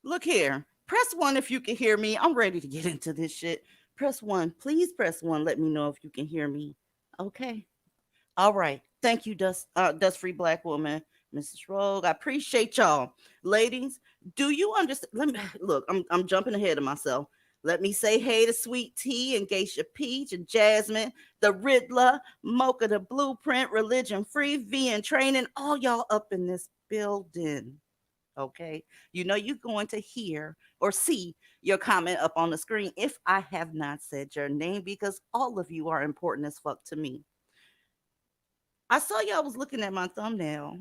Look here. Press one if you can hear me. I'm ready to get into this shit. Press one. Please press one. Let me know if you can hear me. Okay. All right. Thank you, Dust Free Black Woman, Mrs. Rogue. I appreciate y'all. Ladies, do you understand? Let me look, I'm jumping ahead of myself. Let me say hey to Sweet Tea and Geisha Peach and Jasmine, the Riddler, Mocha the Blueprint, Religion Free, V and Training, all y'all up in this building. Okay. You know you're going to hear or see your comment up on the screen if I have not said your name because all of you are important as fuck to me. I saw y'all was looking at my thumbnail.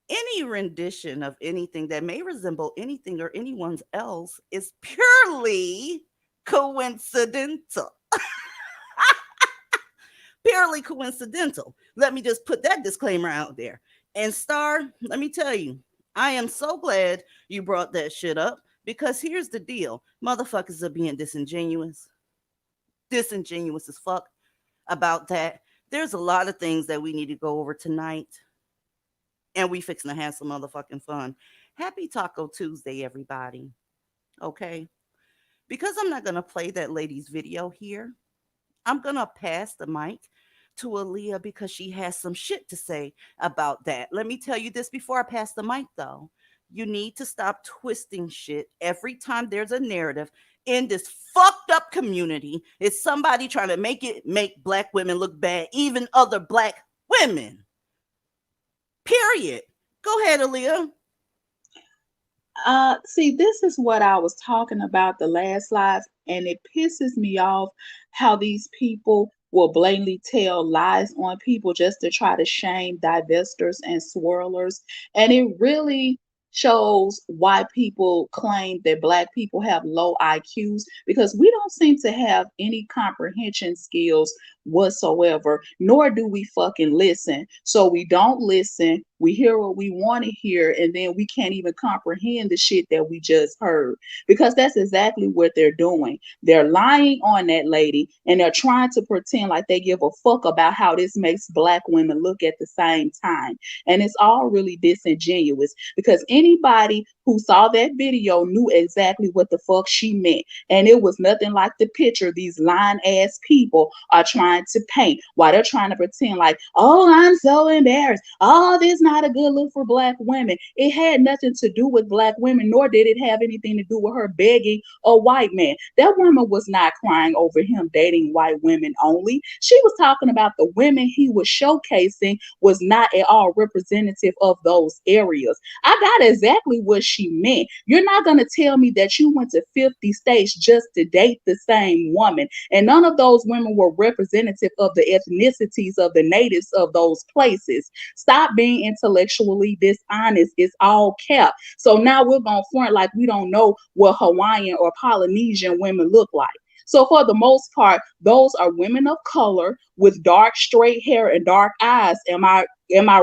Any rendition of anything that may resemble anything or anyone's else is purely coincidental. Purely coincidental. Let me just put that disclaimer out there. And Star, let me tell you, I am so glad you brought that shit up because here's the deal. Motherfuckers are being disingenuous as fuck about that. There's a lot of things that we need to go over tonight, and we fixing to have some motherfucking fun. Happy Taco Tuesday, everybody. Okay, because I'm not gonna play that lady's video here. I'm gonna pass the mic to Aaliyah because she has some shit to say about that. Let me tell you this before I pass the mic, though. You need to stop twisting shit every time there's a narrative in this fucked up community. It's somebody trying to make black women look bad, even other black women. Period. Go ahead, Aaliyah. See, this is what I was talking about the last live, and it pisses me off how these people will blatantly tell lies on people just to try to shame divestors and swirlers. And it really shows why people claim that Black people have low IQs, because we don't seem to have any comprehension skills whatsoever, nor do we fucking listen. So we don't listen, we hear what we want to hear, and then we can't even comprehend the shit that we just heard, because that's exactly what they're doing. They're lying on that lady, and they're trying to pretend like they give a fuck about how this makes Black women look at the same time. And it's all really disingenuous, because anybody who saw that video knew exactly what the fuck she meant. And it was nothing like the picture these lying ass people are trying to paint, while they're trying to pretend like, oh, I'm so embarrassed. Oh, this is not a good look for Black women. It had nothing to do with Black women, nor did it have anything to do with her begging a white man. That woman was not crying over him dating white women only. She was talking about the women he was showcasing was not at all representative of those areas. I got exactly what she meant. You're not going to tell me that you went to 50 states just to date the same woman, and none of those women were representative of the ethnicities of the natives of those places. Stop being intellectually dishonest. It's all cap. So now we're going to front like we don't know what Hawaiian or Polynesian women look like. So for the most part, those are women of color with dark straight hair and dark eyes. Am I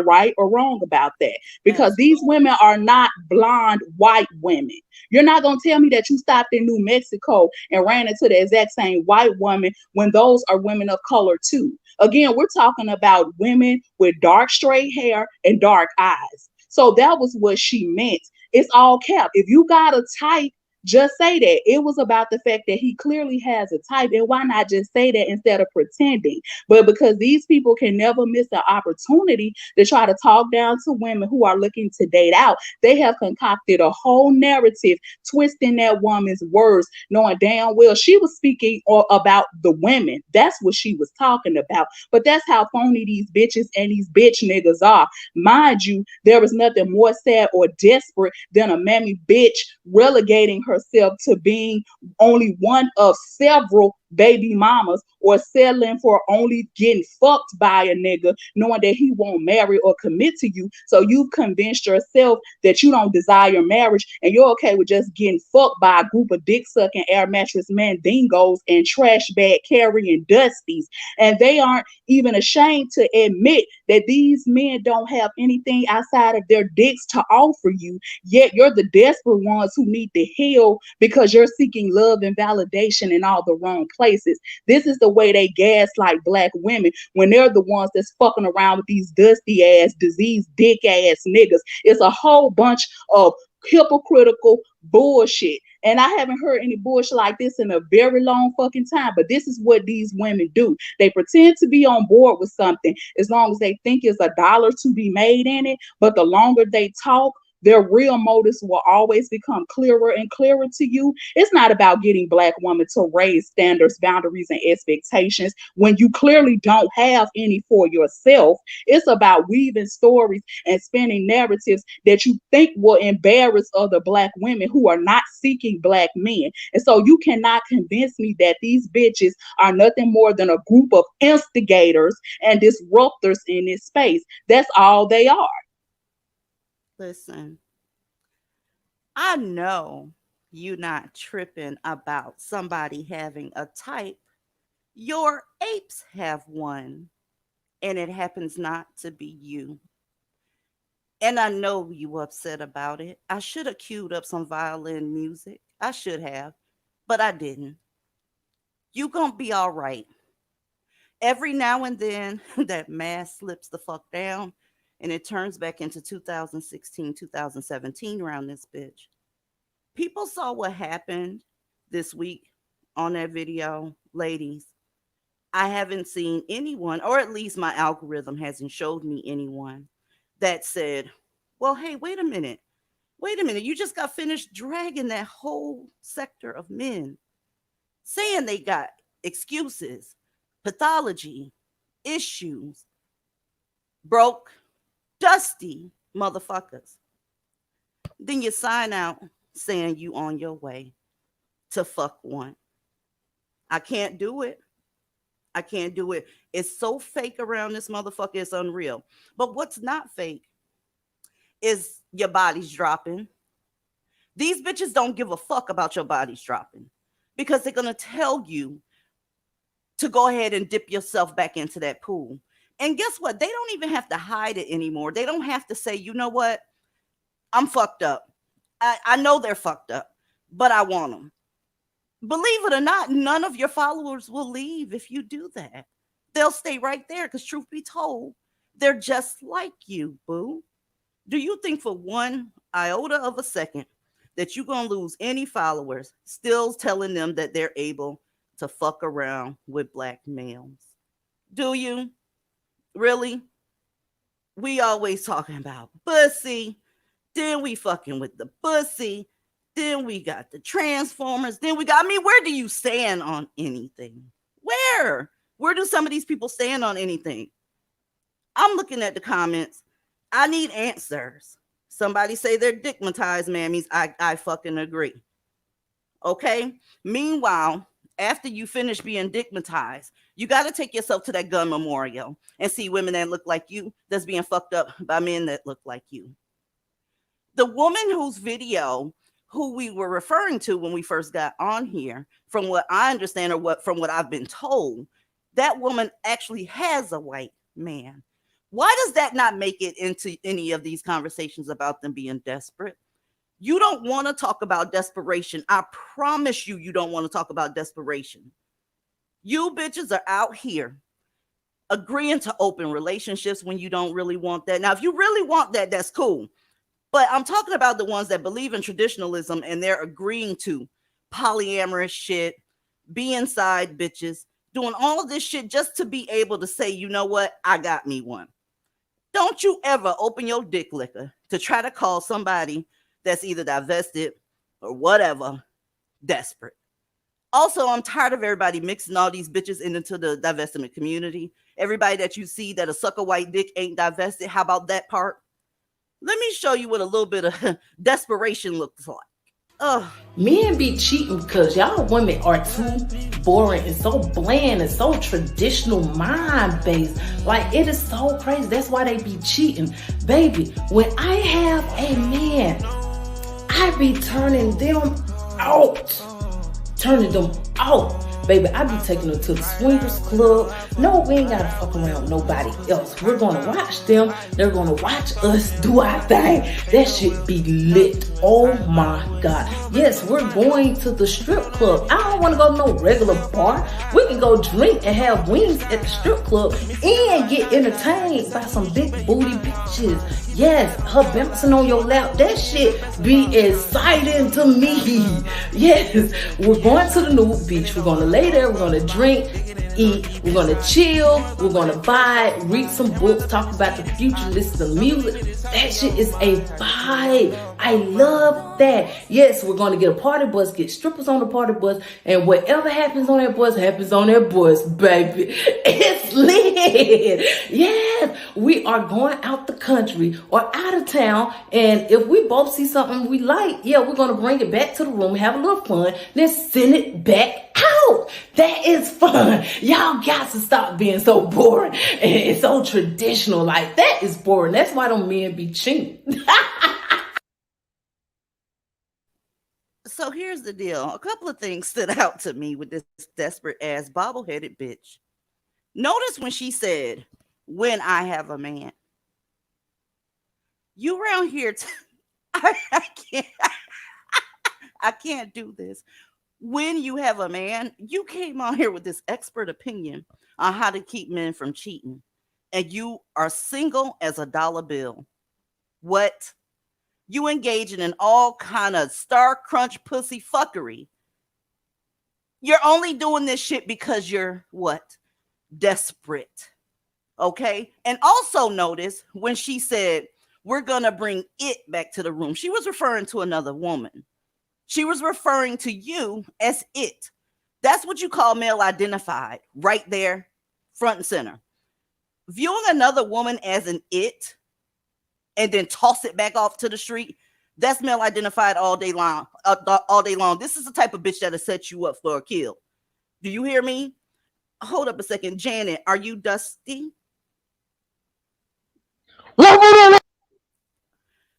right or wrong about that? Because these Absolutely. women are not blonde white women. You're not going to tell me that you stopped in New Mexico and ran into the exact same white woman when those are women of color too. Again, we're talking about women with dark straight hair and dark eyes. So that was what she meant. It's all cap. If you got a type, just say that. It was about the fact that he clearly has a type, and why not just say that instead of pretending? But because these people can never miss an opportunity to try to talk down to women who are looking to date out, they have concocted a whole narrative, twisting that woman's words, knowing damn well she was speaking about the women. That's what she was talking about. But that's how phony these bitches and these bitch niggas are. Mind you, there is nothing more sad or desperate than a mammy bitch relegating herself to being only one of several baby mamas, or settling for only getting fucked by a nigga, knowing that he won't marry or commit to you. So you've convinced yourself that you don't desire marriage, and you're okay with just getting fucked by a group of dick sucking air mattress mandingos and trash bag carrying dusties. And they aren't even ashamed to admit that these men don't have anything outside of their dicks to offer you, yet you're the desperate ones who need to heal because you're seeking love and validation in all the wrong places. This is the way they gaslight Black women when they're the ones that's fucking around with these dusty ass, diseased dick ass niggas. It's a whole bunch of hypocritical bullshit. And I haven't heard any bullshit like this in a very long fucking time. But this is what these women do. They pretend to be on board with something as long as they think it's a dollar to be made in it. But the longer they talk, their real motives will always become clearer and clearer to you. It's not about getting Black women to raise standards, boundaries, and expectations when you clearly don't have any for yourself. It's about weaving stories and spinning narratives that you think will embarrass other Black women who are not seeking Black men. And so you cannot convince me that these bitches are nothing more than a group of instigators and disruptors in this space. That's all they are. Listen, I know you not tripping about somebody having a type. Your apes have one, and it happens not to be you. And I know you upset about it. I should have queued up some violin music. I should have, but I didn't. You gonna be all right. Every now and then, that mask slips the fuck down, and it turns back into 2016, 2017 around this bitch. People saw what happened this week on that video, ladies. I haven't seen anyone, or at least my algorithm hasn't showed me anyone that said, well, hey, wait a minute. Wait a minute. You just got finished dragging that whole sector of men, saying they got excuses, pathology, issues, broke, dusty motherfuckers. Then you sign out saying you on your way to fuck one. I can't do it. I can't do it. It's so fake around this motherfucker. It's unreal. But what's not fake is your body's dropping. These bitches don't give a fuck about your body's dropping because they're going to tell you to go ahead and dip yourself back into that pool. And guess what? They don't even have to hide it anymore. They don't have to say, you know what? I'm fucked up. I know they're fucked up, but I want them. Believe it or not, none of your followers will leave if you do that. They'll stay right there because, truth be told, they're just like you, boo. Do you think for one iota of a second that you're going to lose any followers still telling them that they're able to fuck around with black males? Do you? Really? We always talking about pussy. Then we fucking with the pussy. Then we got the Transformers. Then we got, I mean, where do you stand on anything? Where? Where do some of these people stand on anything? I'm looking at the comments. I need answers. Somebody say they're digmatized, mammies. I fucking agree. Okay? Meanwhile, after you finish being digmatized, you got to take yourself to that gun memorial and see women that look like you that's being fucked up by men that look like you. The woman whose video, who we were referring to when we first got on here, from what I understand or from what I've been told, that woman actually has a white man. Why does that not make it into any of these conversations about them being desperate? You don't want to talk about desperation. I promise you, you don't want to talk about desperation. You bitches are out here agreeing to open relationships when you don't really want that. Now, if you really want that, that's cool. But I'm talking about the ones that believe in traditionalism and they're agreeing to polyamorous shit, being side bitches, doing all of this shit just to be able to say, you know what, I got me one. Don't you ever open your dick liquor to try to call somebody that's either divested or whatever desperate. Also, I'm tired of everybody mixing all these bitches into the divestment community. Everybody that you see that a sucker white dick ain't divested. How about that part? Let me show you what a little bit of desperation looks like. Ugh. Men be cheating because y'all women are too boring and so bland and so traditional mind based. Like, it is so crazy. That's why they be cheating. Baby, when I have a man, I be turning them out. Turning them out. Baby, I be taking them to the swingers club. No, we ain't gotta fuck around with nobody else. We're gonna watch them. They're gonna watch us do our thing. That shit be lit. Oh my God. Yes, we're going to the strip club. I don't wanna go to no regular bar. We can go drink and have wings at the strip club and get entertained by some big booty bitches. Yes, her bouncing on your lap. That shit be exciting to me. Yes, we're going to the nude beach. We're gonna lay there. We're gonna drink, eat. We're gonna chill. We're gonna vibe, read some books, talk about the future, listen to music. That shit is a vibe. I love that. Yes, we're gonna get a party bus, get strippers on the party bus, and whatever happens on that bus happens on that bus, baby. It's lit. Yes, we are going out the country or out of town, and if we both see something we like, yeah, we're gonna bring it back to the room, have a little fun, then send it back out. That is fun. Y'all got to stop being so boring and so traditional. Like, that is boring. That's why them men be cheating. So here's the deal. A couple of things stood out to me with this desperate ass bobble-headed bitch. Notice when she said, when I have a man. You around here, I can't, I can't do this. When you have a man, you came on here with this expert opinion on how to keep men from cheating. And you are single as a dollar bill. What? You engaging in all kind of star crunch pussy fuckery. You're only doing this shit because you're what? Desperate. Okay? And also notice when she said, we're going to bring it back to the room. She was referring to another woman. She was referring to you as it. That's what you call male identified right there, front and center. Viewing another woman as an it and then toss it back off to the street, that's male identified all day long. All day long. This is the type of bitch that'll set you up for a kill. Do you hear me? hold up a second. Janet, are you dusty?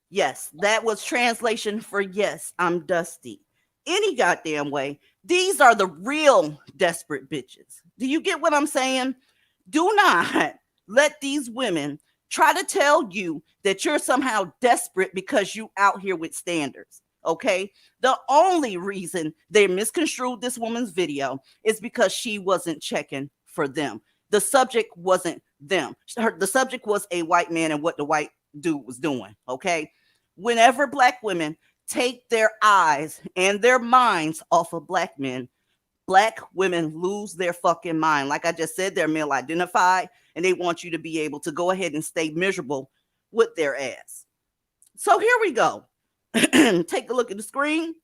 Yes, that was translation for yes, I'm dusty. Any goddamn way. These are the real desperate bitches. Do you get what I'm saying? Do not let these women try to tell you that you're somehow desperate because you out here with standards. Okay. The only reason they misconstrued this woman's video is because she wasn't checking for them. The subject wasn't them. The subject was a white man and what the white dude was doing. Okay. Whenever black women take their eyes and their minds off of black men, black women lose their fucking mind. Like I just said, they're male identified and they want you to be able to go ahead and stay miserable with their ass. So here we go. Take a look at the screen.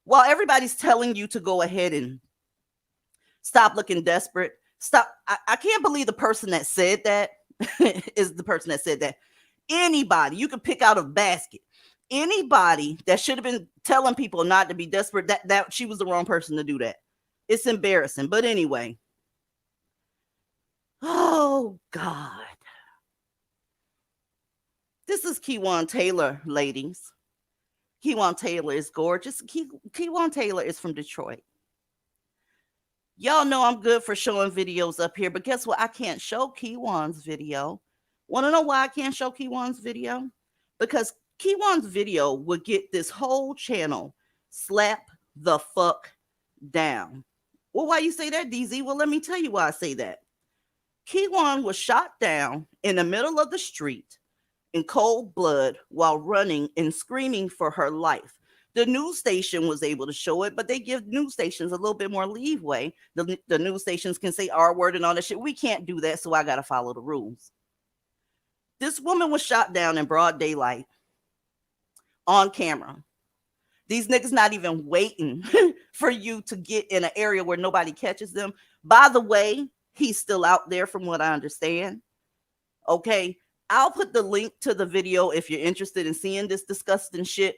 While everybody's telling you to go ahead and stop looking desperate, stop. I can't believe the person that said that is the person that said that. Anybody, you could pick out a basket. Anybody that should have been telling people not to be desperate, that she was the wrong person to do that. It's embarrassing. But anyway. Oh, God. This is Keywan Taylor, ladies. Keywan Taylor is gorgeous. Keywan Taylor is from Detroit. Y'all know I'm good for showing videos up here, but guess what? I can't show Keywan's video. Want to know why I can't show Keywan's video? Because Keywan's video would get this whole channel slap the fuck down. Well, why you say that, DZ? Well, let me tell you why I say that. Keywan was shot down in the middle of the street in cold blood while running and screaming for her life. The news station was able to show it, but they give news stations a little bit more leeway. The news stations can say R word and all that shit. We can't do that, so I got to follow the rules. This woman was shot down in broad daylight on camera. These niggas not even waiting for you to get in an area where nobody catches them. By the way, he's still out there from what I understand. Okay. I'll put the link to the video if you're interested in seeing this disgusting shit.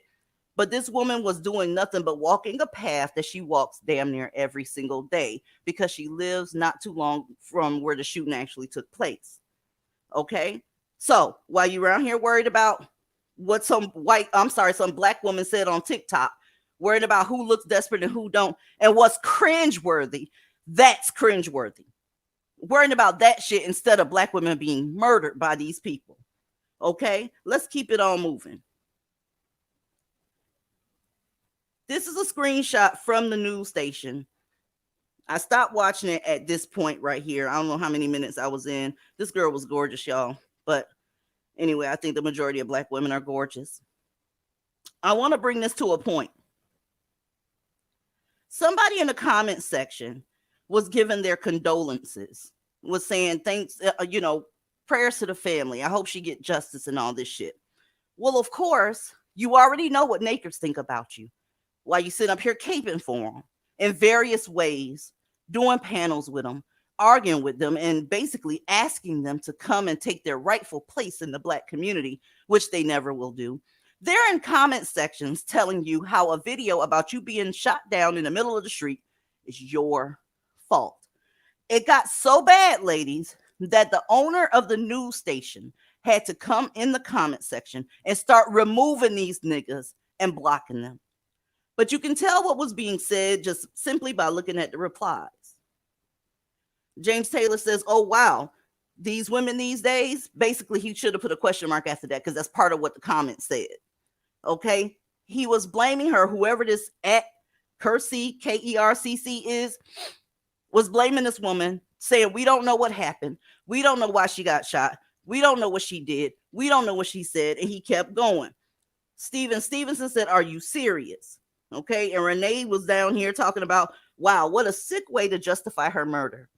But this woman was doing nothing but walking a path that she walks damn near every single day because she lives not too long from where the shooting actually took place. Okay. So while you're around here worried about what some black woman said on TikTok, worried about who looks desperate and who don't, and what's cringeworthy, that's cringeworthy. Worrying about that shit instead of black women being murdered by these people. Okay, let's keep it on moving. This is a screenshot from the news station. I stopped watching it at this point right here. I don't know how many minutes I was in. This girl was gorgeous, y'all. But anyway, I think the majority of black women are gorgeous. I want to bring this to a point. Somebody in the comment section was giving their condolences, was saying thanks, prayers to the family. I hope she get justice and all this shit. Well, of course, you already know what nakers think about you while you sit up here caping for them in various ways, doing panels with them, arguing with them, and basically asking them to come and take their rightful place in the black community, which they never will do. They're in comment sections telling you how a video about you being shot down in the middle of the street is your fault. It got so bad, ladies, that the owner of the news station had to come in the comment section and start removing these niggas and blocking them. But you can tell what was being said just simply by looking at the replies. James Taylor says, oh, wow, these women these days, basically he should have put a question mark after that because that's part of what the comment said. Okay. He was blaming her, whoever this at Kercc, Kercc is, was blaming this woman, saying, we don't know what happened. We don't know why she got shot. We don't know what she did. We don't know what she said. And he kept going. Stevenson said, are you serious? Okay. And Renee was down here talking about, wow, what a sick way to justify her murder.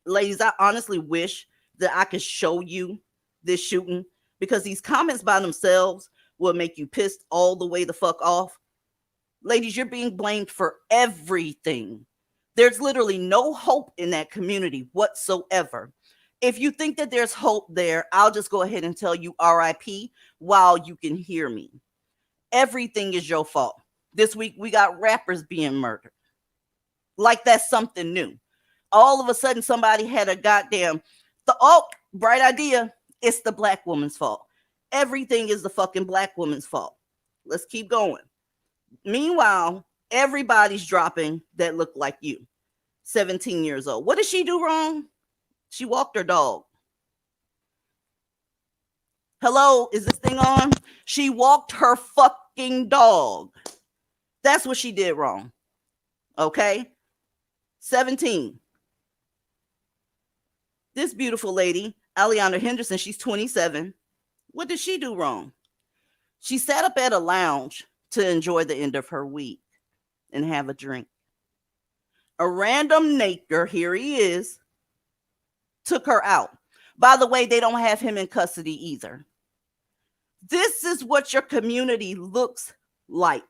Ladies, I honestly wish that I could show you this shooting because these comments by themselves will make you pissed all the way the fuck off. Ladies, you're being blamed for everything. There's literally no hope in that community whatsoever. If you think that there's hope there, I'll just go ahead and tell you RIP while you can hear me. Everything is your fault. This week, we got rappers being murdered. Like that's something new. All of a sudden somebody had a goddamn oh, bright idea. It's the black woman's fault. Everything is the fucking black woman's fault. Let's keep going. Meanwhile, everybody's dropping that look like you. 17 years old. What did she do wrong? She walked her dog. Hello, is this thing on? She walked her fucking dog. That's what she did wrong. Okay? 17. This beautiful lady, Aliana Henderson, she's 27. What did she do wrong? She sat up at a lounge to enjoy the end of her week and have a drink. A random naker, here he is, took her out. By the way, they don't have him in custody either. This is what your community looks like.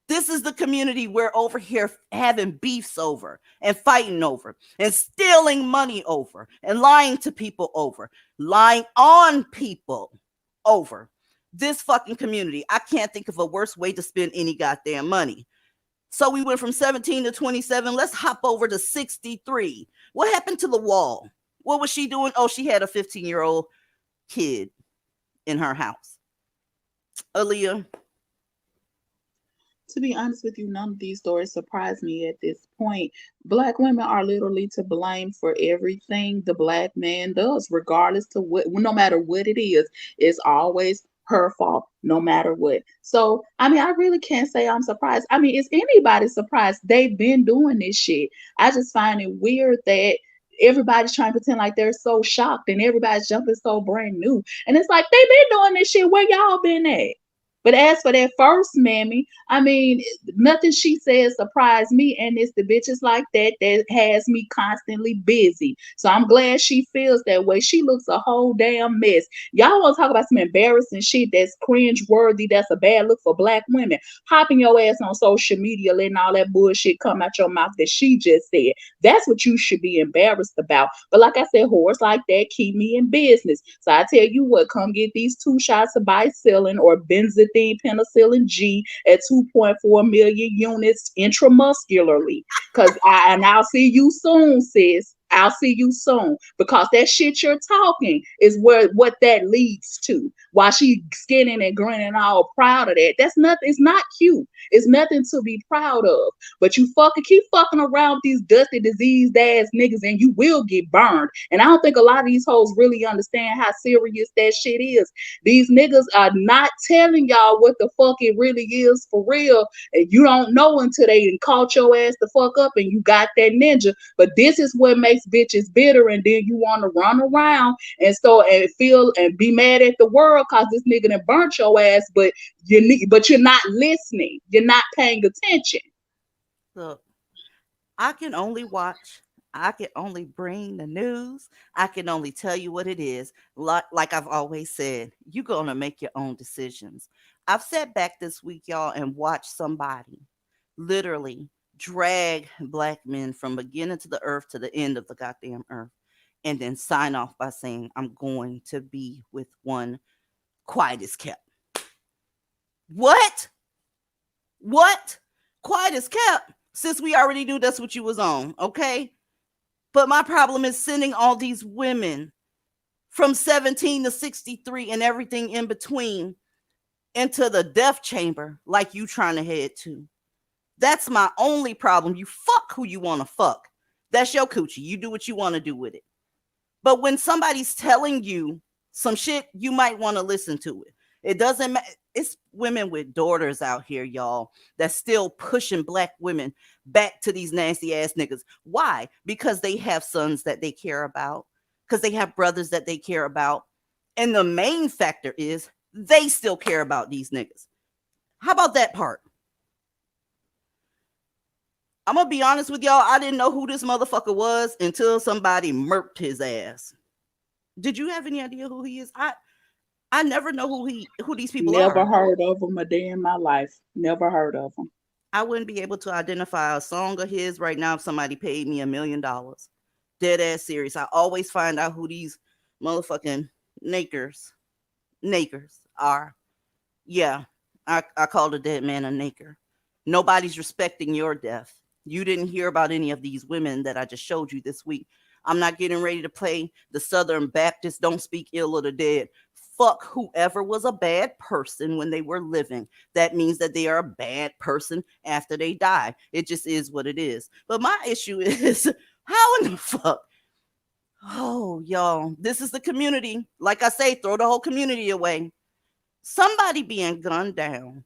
This is the community we're over here having beefs over and fighting over and stealing money over and lying to people over, lying on people over. This fucking community. I can't think of a worse way to spend any goddamn money. So we went from 17 to 27. Let's hop over to 63. What happened to the wall? What was she doing? Oh, she had a 15-year-old kid in her house. Aaliyah. To be honest with you, none of these stories surprise me at this point. Black women are literally to blame for everything the black man does, regardless to what, no matter what it is. It's always her fault, no matter what. So, I mean, I really can't say I'm surprised. I mean, is anybody surprised? They've been doing this shit. I just find it weird that everybody's trying to pretend like they're so shocked and everybody's jumping so brand new. And it's like they've been doing this shit. Where y'all been at? But as for that first mammy, I mean, nothing she says surprised me, and it's the bitches like that that has me constantly busy. So I'm glad she feels that way. She looks a whole damn mess. Y'all want to talk about some embarrassing shit that's cringe worthy, that's a bad look for black women? Hopping your ass on social media, letting all that bullshit come out your mouth that she just said. That's what you should be embarrassed about. But like I said, whores like that keep me in business. So I tell you what, come get these 2 shots of bicillin or benzodiazepine penicillin G at 2.4 million units intramuscularly. And I'll see you soon, sis. I'll see you soon, because that shit you're talking is what that leads to. While she skinning and grinning all proud of that, that's nothing. It's not cute. It's nothing to be proud of. But you keep fucking around with these dusty, diseased ass niggas, and you will get burned. And I don't think a lot of these hoes really understand how serious that shit is. These niggas are not telling y'all what the fuck it really is for real, and you don't know until they caught your ass the fuck up and you got that ninja. But this is what makes bitches bitter, and then you want to run around and feel and be mad at the world because this nigga done burnt your ass, but you're not listening. You're not paying attention. Look, I can only watch. I can only bring the news. I can only tell you what it is. Like I've always said, you're going to make your own decisions. I've sat back this week, y'all, and watched somebody literally drag black men from beginning to the earth to the end of the goddamn earth, and then sign off by saying, I'm going to be with one quiet as kept. What? What? Quiet as kept? Since we already knew that's what you was on, okay? But my problem is sending all these women from 17 to 63 and everything in between into the death chamber like you trying to head to. That's my only problem. You fuck who you want to fuck. That's your coochie. You do what you want to do with it. But when somebody's telling you some shit, you might want to listen to it. It doesn't matter. It's women with daughters out here, y'all, that's still pushing black women back to these nasty ass niggas. Why? Because they have sons that they care about, because they have brothers that they care about. And the main factor is they still care about these niggas. How about that part? I'm going to be honest with y'all. I didn't know who this motherfucker was until somebody murked his ass. Did you have any idea who he is? I never know who these people Never are. heard of him a day in my life. Never heard of him. I wouldn't be able to identify a song of his right now if somebody paid me $1 million. Dead ass serious. I always find out who these motherfucking nakers are. Yeah, I called a dead man a naker. Nobody's respecting your death. You didn't hear about any of these women that I just showed you this week. I'm not getting ready to play the Southern Baptist don't speak ill of the dead. Fuck whoever was a bad person when they were living. That means that they are a bad person after they die. It just is what it is. But my issue is how in the fuck? Oh, y'all, this is the community. Like I say, throw the whole community away. Somebody being gunned down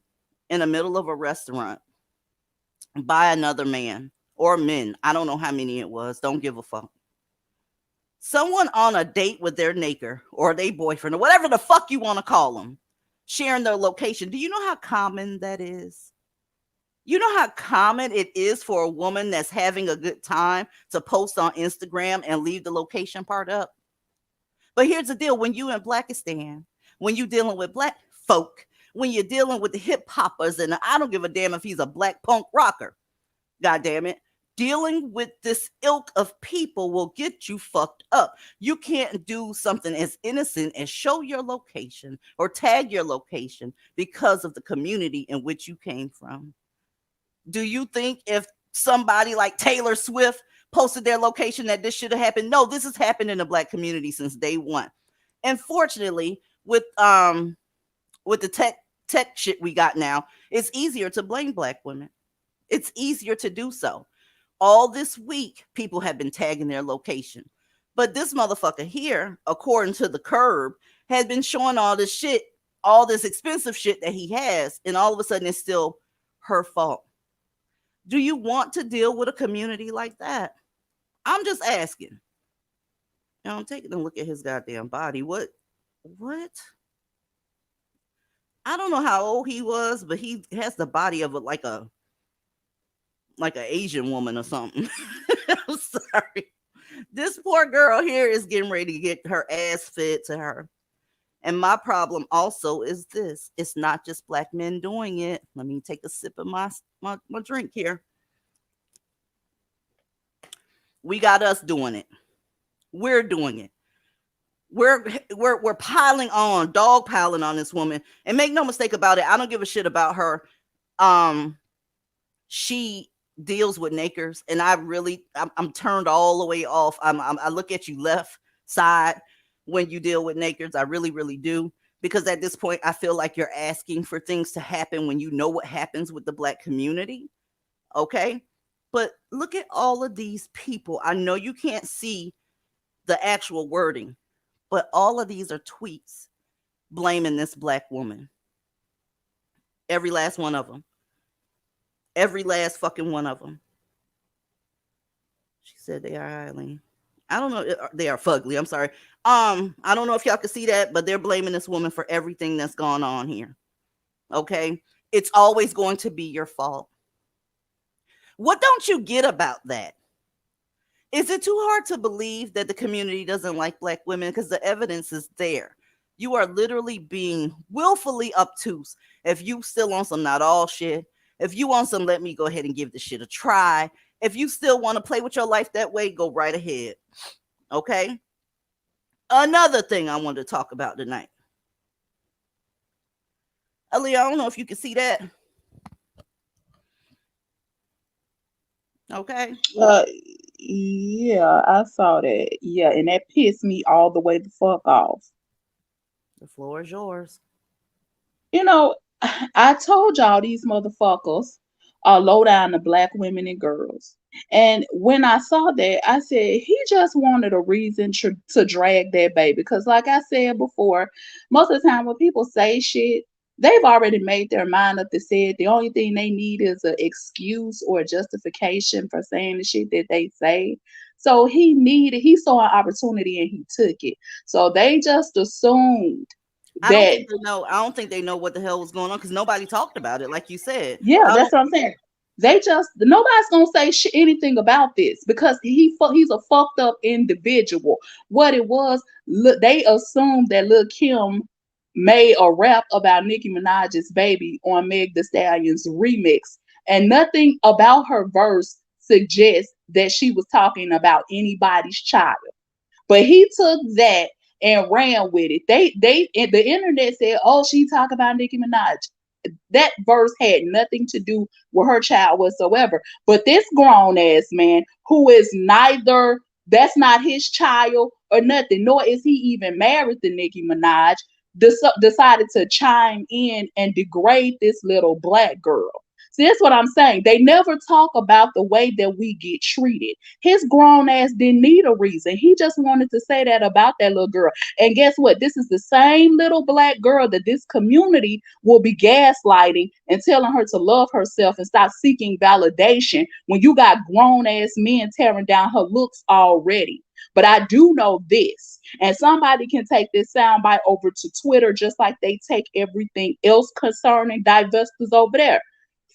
in the middle of a restaurant by another man or men. I don't know how many it was. Don't give a fuck. Someone on a date with their neighbor or their boyfriend or whatever the fuck you want to call them, sharing their location. Do you know how common that is? You know how common it is for a woman that's having a good time to post on Instagram and leave the location part up? But here's the deal. When you in Blackistan, when you dealing with black folk, when you're dealing with the hip hoppers, and I don't give a damn if he's a black punk rocker, God damn it, dealing with this ilk of people will get you fucked up. You can't do something as innocent as show your location or tag your location because of the community in which you came from. Do you think if somebody like Taylor Swift posted their location that this should have happened? No, this has happened in the black community since day one. And fortunately, with the tech shit we got now, it's easier to blame black women. It's easier to do so. All this week, people have been tagging their location. But this motherfucker here, according to the curb, has been showing all this shit, all this expensive shit that he has, and all of a sudden it's still her fault. Do you want to deal with a community like that? I'm just asking. I'm taking a look at his goddamn body. What? I don't know how old he was, but he has the body of like an Asian woman or something. I'm sorry. This poor girl here is getting ready to get her ass fed to her. And my problem also is this. It's not just black men doing it. Let me take a sip of my drink here. We got us doing it. We're doing it. We're piling on, dog piling on this woman. And make no mistake about it, I don't give a shit about her. She deals with nakers, and I'm turned all the way off. I look at you left side when you deal with nakers. I really, really do. Because at this point, I feel like you're asking for things to happen when you know what happens with the black community. Okay? But look at all of these people. I know you can't see the actual wording, but all of these are tweets blaming this black woman. Every last one of them. Every last fucking one of them. She said they are Eileen. I don't know. They are fugly. I'm sorry. I don't know if y'all can see that, but they're blaming this woman for everything that's gone on here. Okay? It's always going to be your fault. What don't you get about that? Is it too hard to believe that the community doesn't like black women? Because the evidence is there. You are literally being willfully obtuse. If you still on some not all shit, if you want some, let me go ahead and give this shit a try. If you still want to play with your life that way, go right ahead. Okay? Another thing I wanted to talk about tonight. Aaliyah, I don't know if you can see that. Okay. Yeah, I saw that. Yeah, and that pissed me all the way the fuck off. The floor is yours. You know, I told y'all these motherfuckers are low down to black women and girls. And when I saw that, I said, he just wanted a reason to drag that baby. Because, like I said before, most of the time when people say shit, they've already made their mind up to say it. The only thing they need is an excuse or a justification for saying the shit that they say. So he saw an opportunity and he took it. So they just assumed I don't that. think they know. I don't think they know what the hell was going on because nobody talked about it, like you said. Yeah, that's what I'm saying. Nobody's gonna say anything about this because he's a fucked up individual. What it was, look, they assumed that Lil Kim made a rap about Nicki Minaj's baby on Meg Thee Stallion's remix, and nothing about her verse suggests that she was talking about anybody's child. But he took that and ran with it. The internet said, "Oh, she talked about Nicki Minaj." that verse had nothing to do with her child whatsoever. But this grown ass man who is neither, that's not his child or nothing, nor is he even married to Nicki Minaj, decided to chime in and degrade this little black girl. See, that's what I'm saying. They never talk about the way that we get treated. His grown ass didn't need a reason. He just wanted to say that about that little girl. And guess what? This is the same little black girl that this community will be gaslighting and telling her to love herself and stop seeking validation when you got grown ass men tearing down her looks already. But I do know this, and somebody can take this soundbite over to Twitter just like they take everything else concerning divestors over there.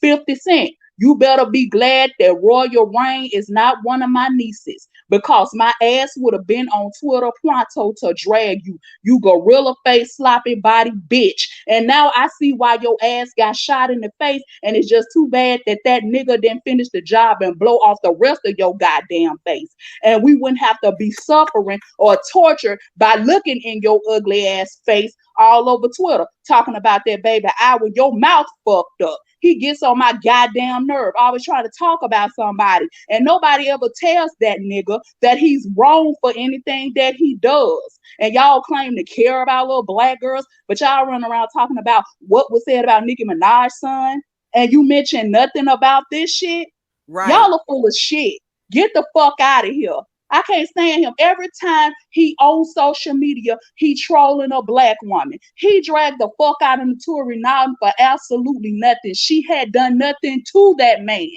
50 Cent, you better be glad that Royal Rain is not one of my nieces because my ass would have been on Twitter pronto to drag you, you gorilla face, sloppy body bitch. And now I see why your ass got shot in the face, and it's just too bad that that nigga didn't finish the job and blow off the rest of your goddamn face. And we wouldn't have to be suffering or tortured by looking in your ugly ass face all over Twitter talking about that baby eye with your mouth fucked up. He gets on my goddamn nerve, always trying to talk about somebody. And nobody ever tells that nigga that he's wrong for anything that he does. And y'all claim to care about little black girls, but y'all run around talking about what was said about Nicki Minaj's son. And you mentioned nothing about this shit. Right. Y'all are full of shit. Get the fuck out of here. I can't stand him. Every time he on social media, he trolling a black woman. He dragged the fuck out of Naturi Naughton for absolutely nothing. She had done nothing to that man.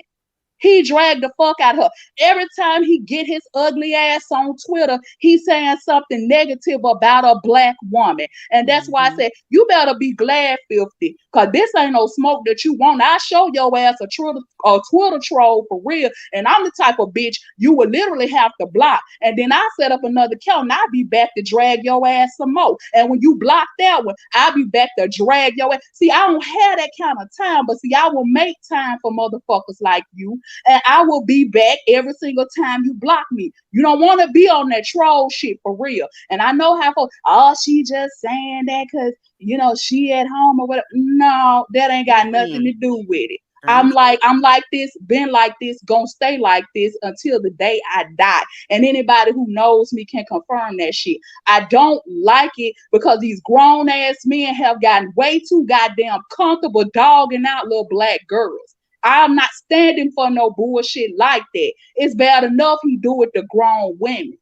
He dragged the fuck out of her. Every time he get his ugly ass on Twitter, he's saying something negative about a black woman. And that's why I said, you better be glad, 50, because this ain't no smoke that you want. I show your ass a Twitter troll for real. And I'm the type of bitch you would literally have to block. And then I set up another account and I'll be back to drag your ass some more. And when you block that one, I'll be back to drag your ass. See, I don't have that kind of time, but see, I will make time for motherfuckers like you. And I will be back every single time you block me. You don't want to be on that troll shit for real. And I know how folks, oh, she just saying that because, you know, she at home or whatever. No, that ain't got nothing to do with it. I'm like this, been like this, gonna stay like this until the day I die. And anybody who knows me can confirm that shit. I don't like it because these grown ass men have gotten way too goddamn comfortable dogging out little black girls. I'm not standing for no bullshit like that. It's bad enough he do it to grown women.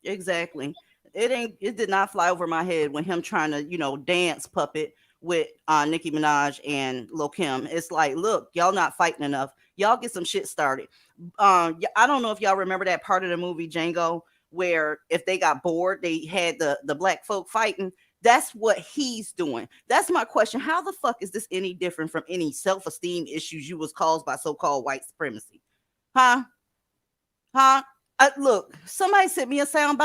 Exactly. It did not fly over my head when him trying to, dance puppet with Nicki Minaj and Lil Kim. It's like, look, y'all not fighting enough. Y'all get some shit started. I don't know if y'all remember that part of the movie Django where if they got bored, they had the black folk fighting. That's what he's doing. That's my question. How the fuck is this any different from any self-esteem issues you was caused by so-called white supremacy? Huh? Huh? Look, somebody sent me a sound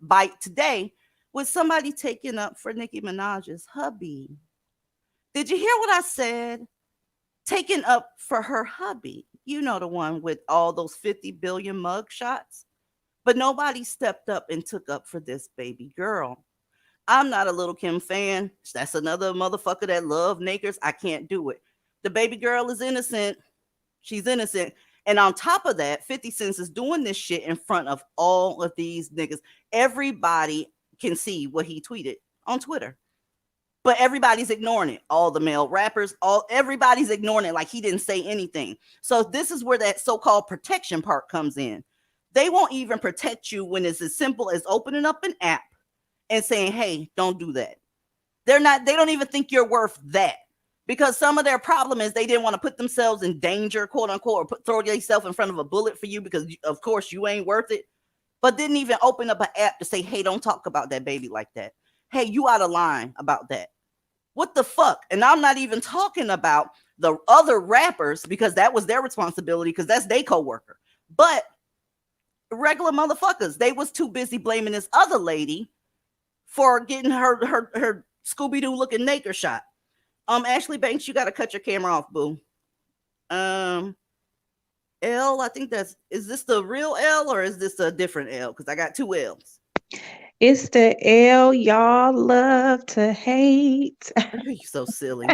bite today with somebody taking up for Nicki Minaj's hubby. Did you hear what I said? Taking up for her hubby. You know, the one with all those 50 billion mug shots. But nobody stepped up and took up for this baby girl. I'm not a Little Kim fan. That's another motherfucker that love nakers. I can't do it. The baby girl is innocent. She's innocent. And on top of that, 50 Cent is doing this shit in front of all of these niggas. Everybody can see what he tweeted on Twitter. But everybody's ignoring it. All the male rappers, everybody's ignoring it like he didn't say anything. So this is where that so-called protection part comes in. They won't even protect you when it's as simple as opening up an app and saying, hey, don't do that. They don't even think you're worth that. Because some of their problem is they didn't want to put themselves in danger, quote unquote, or throw yourself in front of a bullet for you because, of course, you ain't worth it. But didn't even open up an app to say, hey, don't talk about that baby like that. Hey, you out of line about that. What the fuck? And I'm not even talking about the other rappers because that was their responsibility because that's their coworker. But regular motherfuckers, they was too busy blaming this other lady for getting her Scooby-Doo looking naked shot. Ashley Banks, you got to cut your camera off, boo. L, I think is this the real L or is this a different L? Because I got two L's. It's the L y'all love to hate. You so silly.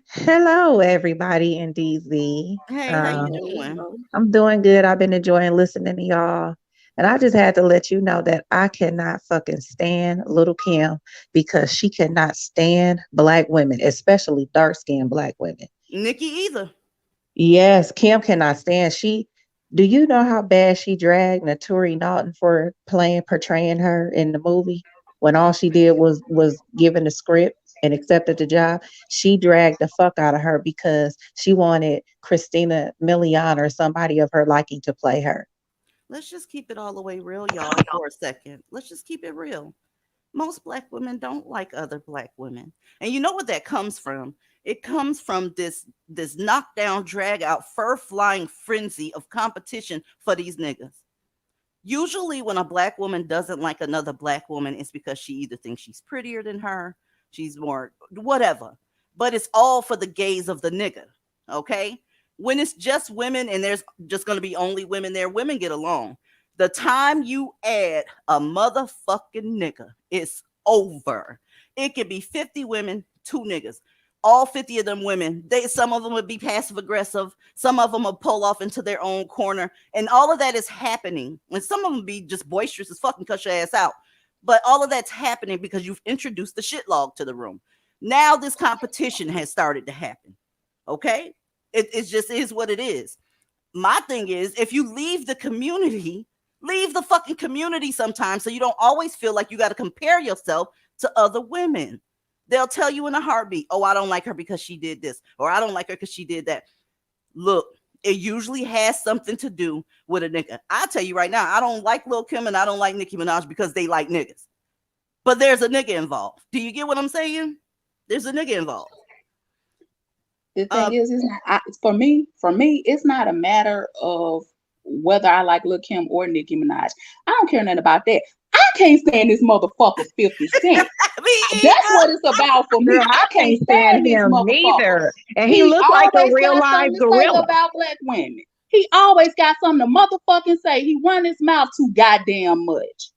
Hello, everybody in DZ. Hey, how you Um, doing? Hello. I'm doing good. I've been enjoying listening to y'all. And I just had to let you know that I cannot fucking stand Little Kim because she cannot stand black women, especially dark skinned black women. Nikki either. Yes, Kim cannot stand. Do you know how bad she dragged Naturi Naughton for portraying her in the movie when all she did was given the script and accepted the job? She dragged the fuck out of her because she wanted Christina Milian or somebody of her liking to play her. Let's just keep it all the way real, y'all, for a second. Let's just keep it real. Most black women don't like other black women. And you know what that comes from? It comes from this knockdown, drag out, fur flying frenzy of competition for these niggas. Usually when a black woman doesn't like another black woman, it's because she either thinks she's prettier than her, she's more whatever. But it's all for the gaze of the nigga. Okay? When it's just women and there's just gonna be only women there, women get along. The time you add a motherfucking nigga, it's over. It could be 50 women, two niggas. All 50 of them women, some of them would be passive aggressive, some of them will pull off into their own corner, and all of that is happening. And some of them be just boisterous as fucking cut your ass out. But all of that's happening because you've introduced the shit log to the room. Now this competition has started to happen. Okay? It just is what it is. My thing is, if you leave the community, leave the fucking community sometimes so you don't always feel like you got to compare yourself to other women. They'll tell you in a heartbeat, oh, I don't like her because she did this, or I don't like her because she did that. Look, it usually has something to do with a nigga. I'll tell you right now, I don't like Lil Kim and I don't like Nicki Minaj because they like niggas. But there's a nigga involved. Do you get what I'm saying? There's a nigga involved. The thing is, it's not for me. For me, it's not a matter of whether I like Lil Kim or Nicki Minaj. I don't care nothing about that. I can't stand this motherfucker 50 Cent. That's what it's about for me. Girl, I I can't can't stand stand this him motherfucker. neither. And he He looked like a always real got live something to say gorilla. about black women. He always got something to motherfucking say. He run his mouth too goddamn much.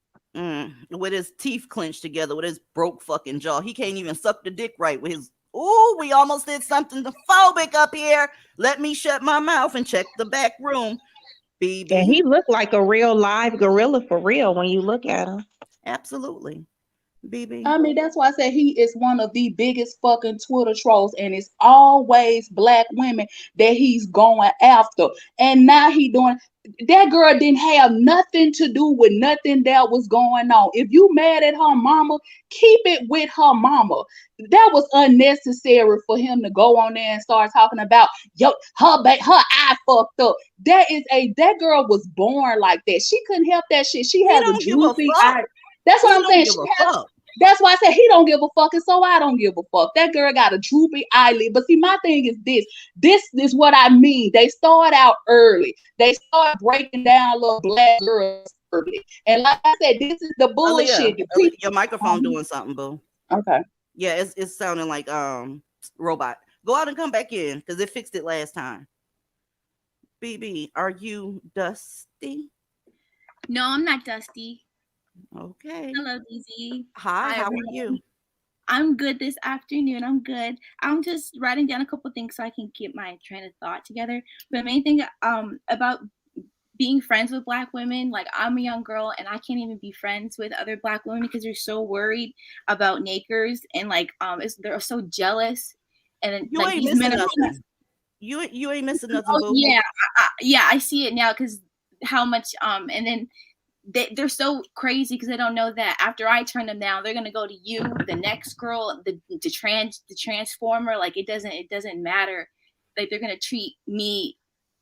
With his teeth clenched together, with his broke fucking jaw. He can't even suck the dick right with his. Ooh, we almost did something phobic up here. Let me shut my mouth and check the back room. And BB. he looked like a real live gorilla for real when you look at him. Absolutely. BB. I mean, that's why I said he is one of the biggest fucking Twitter trolls, and it's always black women that he's going after. And now he doing that girl didn't have nothing to do with nothing that was going on. If you mad at her mama, keep it with her mama. That was unnecessary for him to go on there and start talking about her eye fucked up. That girl was born like that. She couldn't help that shit. She He has a don't give a droopy fuck. eye. That's what He I'm don't saying. give She a has. fuck. That's why I said he don't give a fuck, and so I don't give a fuck. That girl got a droopy eyelid. But see, my thing is this. This is what I mean. They start out early. They start breaking down little black girls early. And like I said, this is the bullshit. Your microphone doing something, boo. Okay. Yeah, it's sounding like robot. Go out and come back in because it fixed it last time. BB, are you dusty? No, I'm not Dusty. Okay. Hello, DZ. Hi, how are everyone. you? I'm good this afternoon. I'm good. I'm just writing down a couple things so I can get my train of thought together. But the main thing about being friends with black women, like I'm a young girl and I can't even be friends with other black women because they're so worried about nakers and like they're so jealous. And then, You like ain't these missing men are nothing. You ain't missing nothing, boo. yeah, I see it now because how much and then they're so crazy because they don't know that after I turn them down, they're gonna go to you, the next girl, the transformer. Like it doesn't matter. Like they're gonna treat me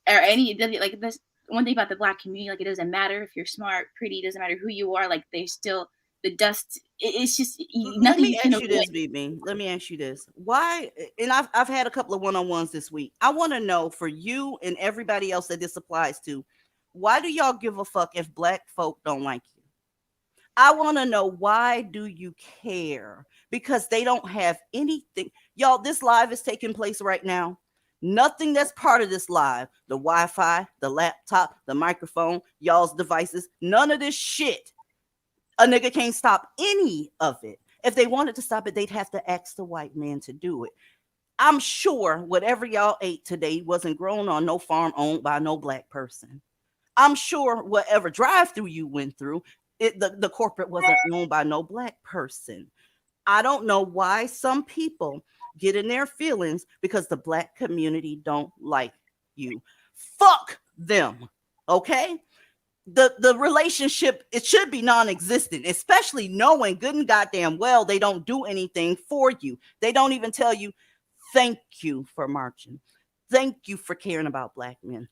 or any like this one thing about the black community. Like it doesn't matter if you're smart, pretty. It doesn't matter who you are. Like they still the dust. It's just Let nothing me you can ask you avoid. this, BB. Let me ask you this. Why? And I've had a couple of one-on-ones this week. I want to know for you and everybody else that this applies to, why do y'all give a fuck if black folk don't like you? I want to know, why do you care? Because they don't have anything. Y'all, this live is taking place right now. Nothing that's part of this live, the Wi-Fi, the laptop, the microphone, y'all's devices, none of this shit A nigga can't stop any of it. If they wanted to stop it, they'd have to ask the white man to do it. I'm sure whatever y'all ate today wasn't grown on no farm owned by no black person. I'm sure whatever drive-through you went through, the corporate wasn't owned by no black person. I don't know why some people get in their feelings because the black community don't like you. Fuck them. Okay? The relationship, it should be non-existent, especially knowing good and goddamn well they don't do anything for you. They don't even tell you thank you for marching. Thank you for caring about black men.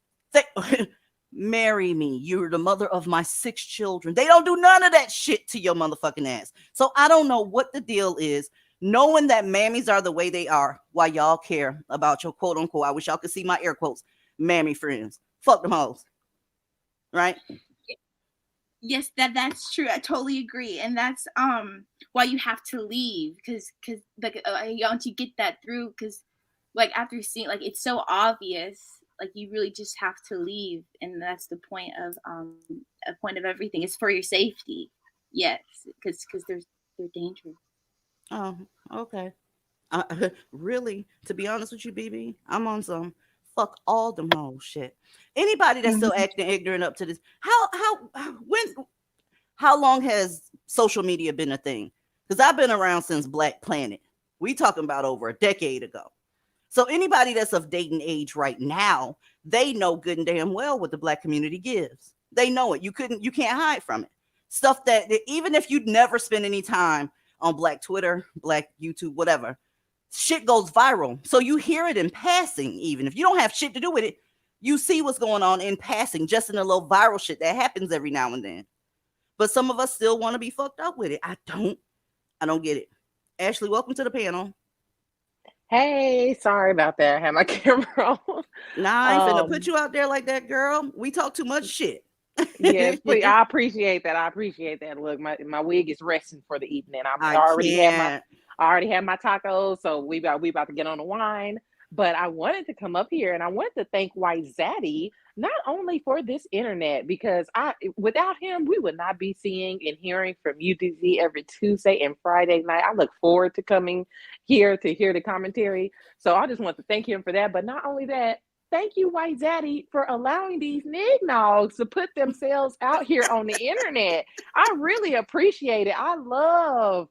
Marry me. You're the mother of my 6 children. They don't do none of that shit to your motherfucking ass. So I don't know what the deal is. Knowing that mammies are the way they are, why y'all care about your quote unquote, I wish y'all could see my air quotes, mammy friends. Fuck them hoes. Right? Yes, that's true. I totally agree, and that's why you have to leave, because like once you get that through, because like after seeing, like, it's so obvious, like you really just have to leave, and that's the point of a point of everything. It's for your safety. Yes, because they're dangerous. Oh, okay. Really, to be honest with you, BB, I'm on some fuck all them hoes shit. Anybody that's still acting ignorant up to this, how long has social media been a thing? Because I've been around since Black Planet. We talking about over a decade ago. So anybody that's of dating age right now, they know good and damn well what the black community gives. They know it. You can't hide from it. Stuff that even if you'd never spend any time on black Twitter, black YouTube, whatever, shit goes viral. So you hear it in passing, even if you don't have shit to do with it, you see what's going on in passing, just in a little viral shit that happens every now and then. But some of us still want to be fucked up with it. I don't get it. Ashley, welcome to the panel. Hey, sorry about that. I had my camera on. Nah, I ain't finna put you out there like that, girl. We talk too much shit. Yeah, please, I appreciate that. I appreciate that. Look, my wig is resting for the evening. I already had my tacos, so we about to get on the wine. But I wanted to come up here and I wanted to thank White Zaddy not only for this internet, because without him we would not be seeing and hearing from UDZ every Tuesday and Friday night. I look forward to coming here to hear the commentary. So I just want to thank him for that. But not only that, thank you, White Zaddy, for allowing these nignogs to put themselves out here on the internet. I really appreciate it. I love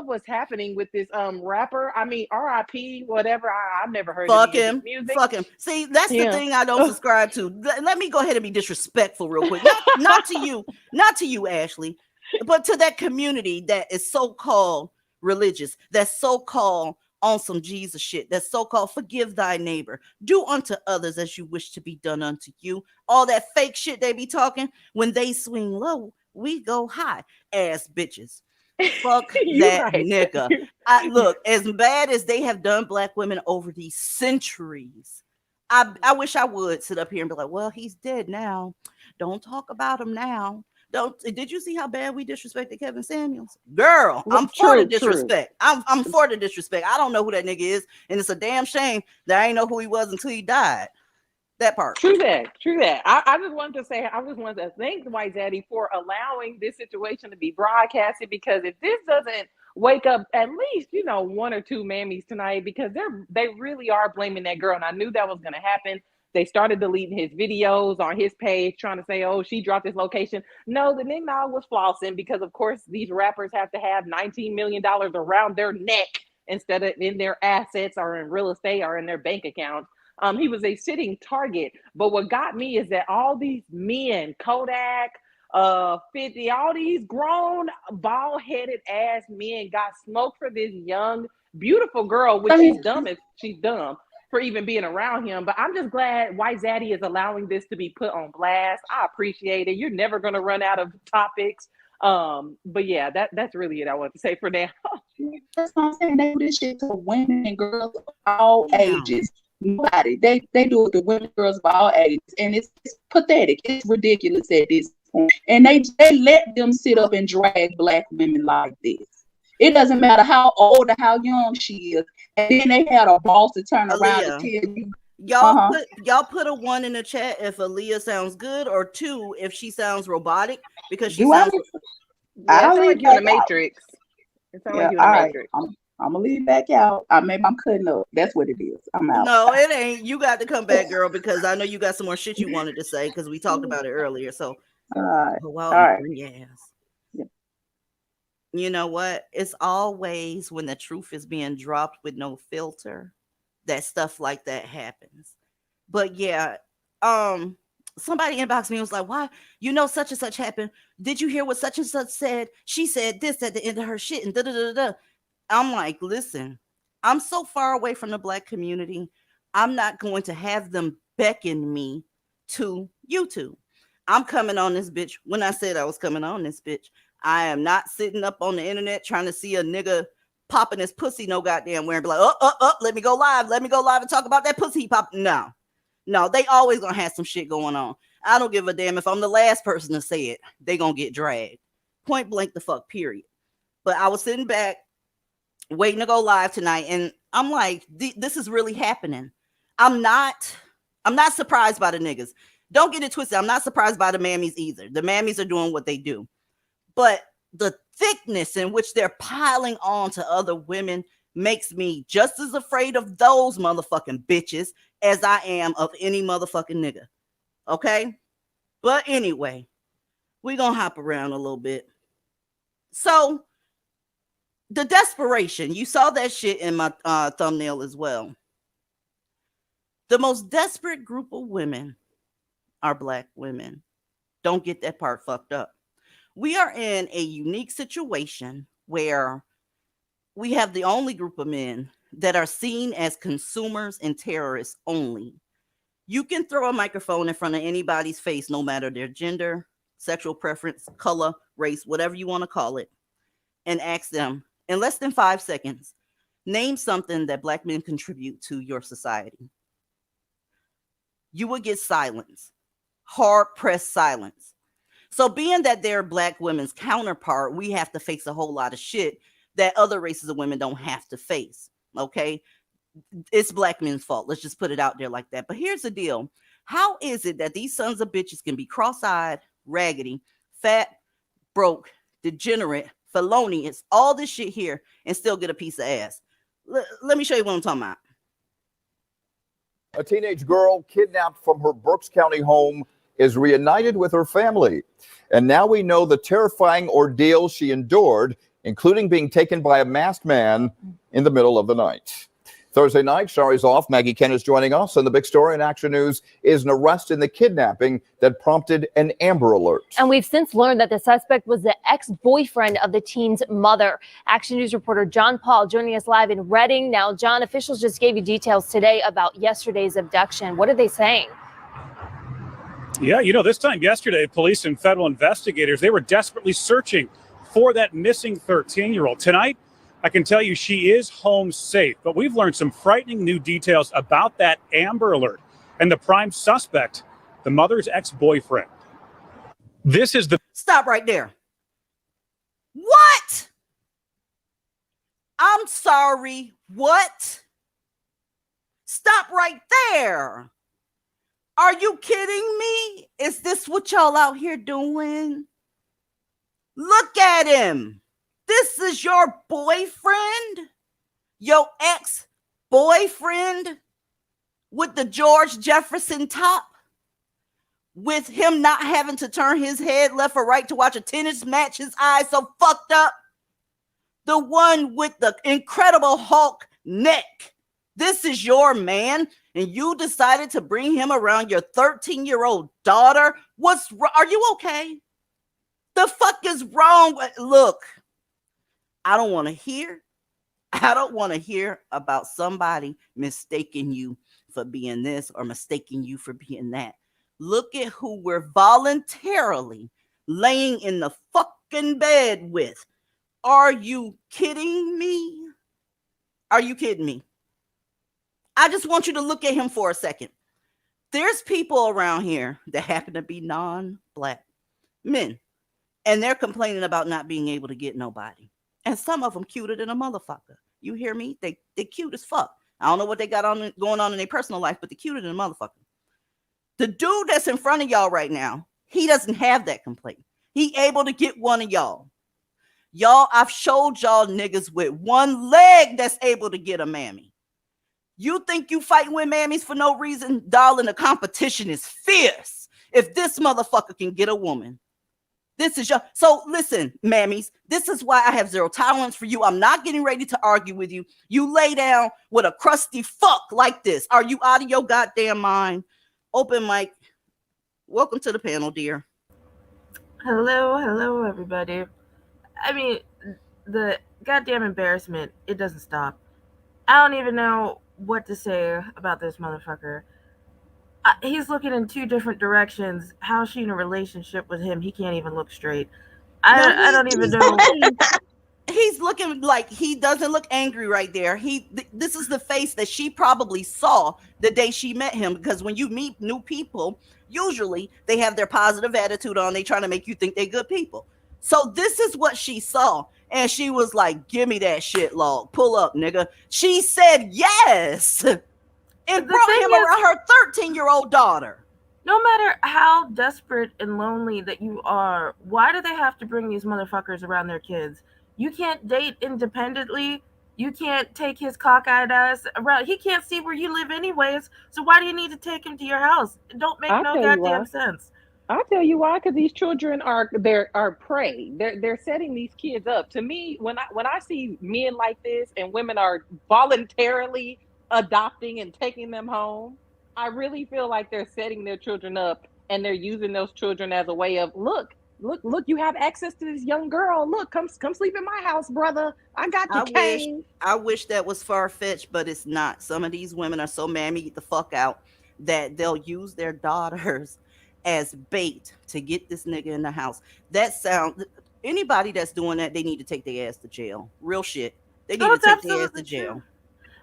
what's happening with this rapper. I mean, R.I.P. whatever. I've never heard fuck any him. of his music. Fuck him. See, that's the thing I don't subscribe to. Let me go ahead and be disrespectful real quick. Not to you, Ashley, but to that community that is so-called religious, that's so-called on some Jesus shit, that's so-called forgive thy neighbor, do unto others as you wish to be done unto you. All that fake shit they be talking, when they swing low, we go high. Ass bitches. Fuck that right. nigga. Look, as bad as they have done black women over these centuries, I wish I would sit up here and be like, well, he's dead now. Don't talk about him now. Did you see how bad we disrespected Kevin Samuels? Girl, I'm for the disrespect. I'm for the disrespect. I don't know who that nigga is, and it's a damn shame that I ain't know who he was until he died. That part. True that. I just wanted to thank White Zaddy for allowing this situation to be broadcasted, because if this doesn't wake up at least, one or two mammies tonight, because they really are blaming that girl, and I knew that was going to happen. They started deleting his videos on his page, trying to say, oh, she dropped this location. No, the nigga was flossing, because of course these rappers have to have $19 million around their neck instead of in their assets or in real estate or in their bank accounts. He was a sitting target. But what got me is that all these men, Kodak, 50, all these grown, bald-headed ass men got smoked for this young, beautiful girl, which she's dumb for even being around him. But I'm just glad White Zaddy is allowing this to be put on blast. I appreciate it. You're never going to run out of topics. But yeah, that's really it I want to say for now. That's what I'm saying. They do this shit to women and girls of all ages. Nobody. They do it to women, girls of all ages, and it's pathetic. It's ridiculous at this point. And they let them sit up and drag black women like this. It doesn't matter how old or how young she is. And then they had a boss to turn around and tell you. Y'all put a 1 in the chat if Aaliyah sounds good, or 2 if she sounds robotic, because she sounds. Yeah, it I'll sounds leave like you in back the out. Matrix. It sounds like Yeah, you in the all right. Matrix. I'm gonna leave back out. Maybe I'm cutting up. That's what it is. I'm out. No, it ain't. You got to come back, girl, because I know you got some more shit you wanted to say because we talked about it earlier. So All right. go All out and right. bring your ass. Yeah. You know what? It's always when the truth is being dropped with no filter that stuff like that happens. But yeah, somebody inboxed me and was like, why, such and such happened. Did you hear what such and such said? She said this at the end of her shit and da da da da. I'm like, listen, I'm so far away from the Black community. I'm not going to have them beckon me to YouTube. I'm coming on this bitch. When I said I was coming on this bitch, I am not sitting up on the internet trying to see a nigga popping his pussy no goddamn where and be like, let me go live and talk about that pussy he popped. No, they always gonna have some shit going on. I don't give a damn if I'm the last person to say it. They gonna get dragged. Point blank the fuck, period. But I was sitting back waiting to go live tonight, and I'm like, this is really happening. I'm not surprised by the niggas. Don't get it twisted. I'm not surprised by the mammies either. The mammies are doing what they do. But the thickness in which they're piling on to other women makes me just as afraid of those motherfucking bitches as I am of any motherfucking nigga. Okay? But anyway, we're going to hop around a little bit. So, the desperation, you saw that shit in my thumbnail as well. The most desperate group of women are Black women. Don't get that part fucked up. We are in a unique situation where we have the only group of men that are seen as consumers and terrorists only. You can throw a microphone in front of anybody's face, no matter their gender, sexual preference, color, race, whatever you want to call it, and ask them in less than 5 seconds, name something that Black men contribute to your society. You will get silence, hard-pressed silence. So being that they're Black women's counterpart, we have to face a whole lot of shit that other races of women don't have to face. Okay. It's Black men's fault. Let's just put it out there like that. But here's the deal. How is it that these sons of bitches can be cross-eyed, raggedy, fat, broke, degenerate, felonious, all this shit here and still get a piece of ass? Let me show you what I'm talking about. A teenage girl kidnapped from her Berks County home is reunited with her family. And now we know the terrifying ordeal she endured, including being taken by a masked man in the middle of the night. Thursday night, Shari's off. Maggie Ken is joining us. And the big story in Action News is an arrest in the kidnapping that prompted an Amber Alert. And we've since learned that the suspect was the ex-boyfriend of the teen's mother. Action News reporter John Paul joining us live in Reading. Now, John, officials just gave you details today about yesterday's abduction. What are they saying? Yeah, this time yesterday, police and federal investigators, they were desperately searching for that missing 13-year-old. Tonight, I can tell you she is home safe, but we've learned some frightening new details about that Amber Alert and the prime suspect, the mother's ex-boyfriend. This is the... Stop right there. What? I'm sorry. What? Stop right there. Are you kidding me? Is this what y'all out here doing? Look at him. This is your boyfriend? Your ex-boyfriend with the George Jefferson top? With him not having to turn his head left or right to watch a tennis match, his eyes so fucked up? The one with the Incredible Hulk neck. This is your man, and you decided to bring him around your 13-year-old daughter? Are you okay? The fuck is wrong? Look, I don't want to hear about somebody mistaking you for being this or mistaking you for being that. Look at who we're voluntarily laying in the fucking bed with. Are you kidding me? Are you kidding me? I just want you to look at him for a second. There's people around here that happen to be non-Black men, and they're complaining about not being able to get nobody. And some of them cuter than a motherfucker. You hear me? They cute as fuck. I don't know what they got going on in their personal life, but they cuter than a motherfucker. The dude that's in front of y'all right now, he doesn't have that complaint. He able to get one of y'all. Y'all, I've showed y'all niggas with one leg that's able to get a mammy. You think you fighting with mammies for no reason? Darling, the competition is fierce. If this motherfucker can get a woman, this is your. So listen, mammies, this is why I have zero tolerance for you. I'm not getting ready to argue with you. You lay down with a crusty fuck like this. Are you out of your goddamn mind? Open mic. Welcome to the panel, dear. Hello, everybody. I mean, the goddamn embarrassment, it doesn't stop. I don't even know what to say about this motherfucker. He's looking in two different directions. How's she in a relationship with him? He can't even look straight. I don't even know. He's looking like he doesn't look angry right there. This is the face that she probably saw the day she met him, because when you meet new people, usually they have their positive attitude on. They trying to make you think they're good people. So this is what she saw, and she was like, "Give me that shit log. Pull up, nigga." She said yes, and brought him around her 13-year-old daughter. No matter how desperate and lonely that you are, why do they have to bring these motherfuckers around their kids? You can't date independently. You can't take his cockeyed ass around. He can't see where you live anyways. So why do you need to take him to your house? It don't make no goddamn sense. I'll tell you why, because these children are prey. They're setting these kids up. To me, when I see men like this and women are voluntarily adopting and taking them home, I really feel like they're setting their children up, and they're using those children as a way of look, you have access to this young girl. Look, come sleep in my house, brother. I got you. I wish that was far-fetched, but it's not. Some of these women are so mammy get the fuck out that they'll use their daughters as bait to get this nigga in the house. Anybody that's doing that, they need to take their ass to jail. Real shit. They need to take their ass to jail. True.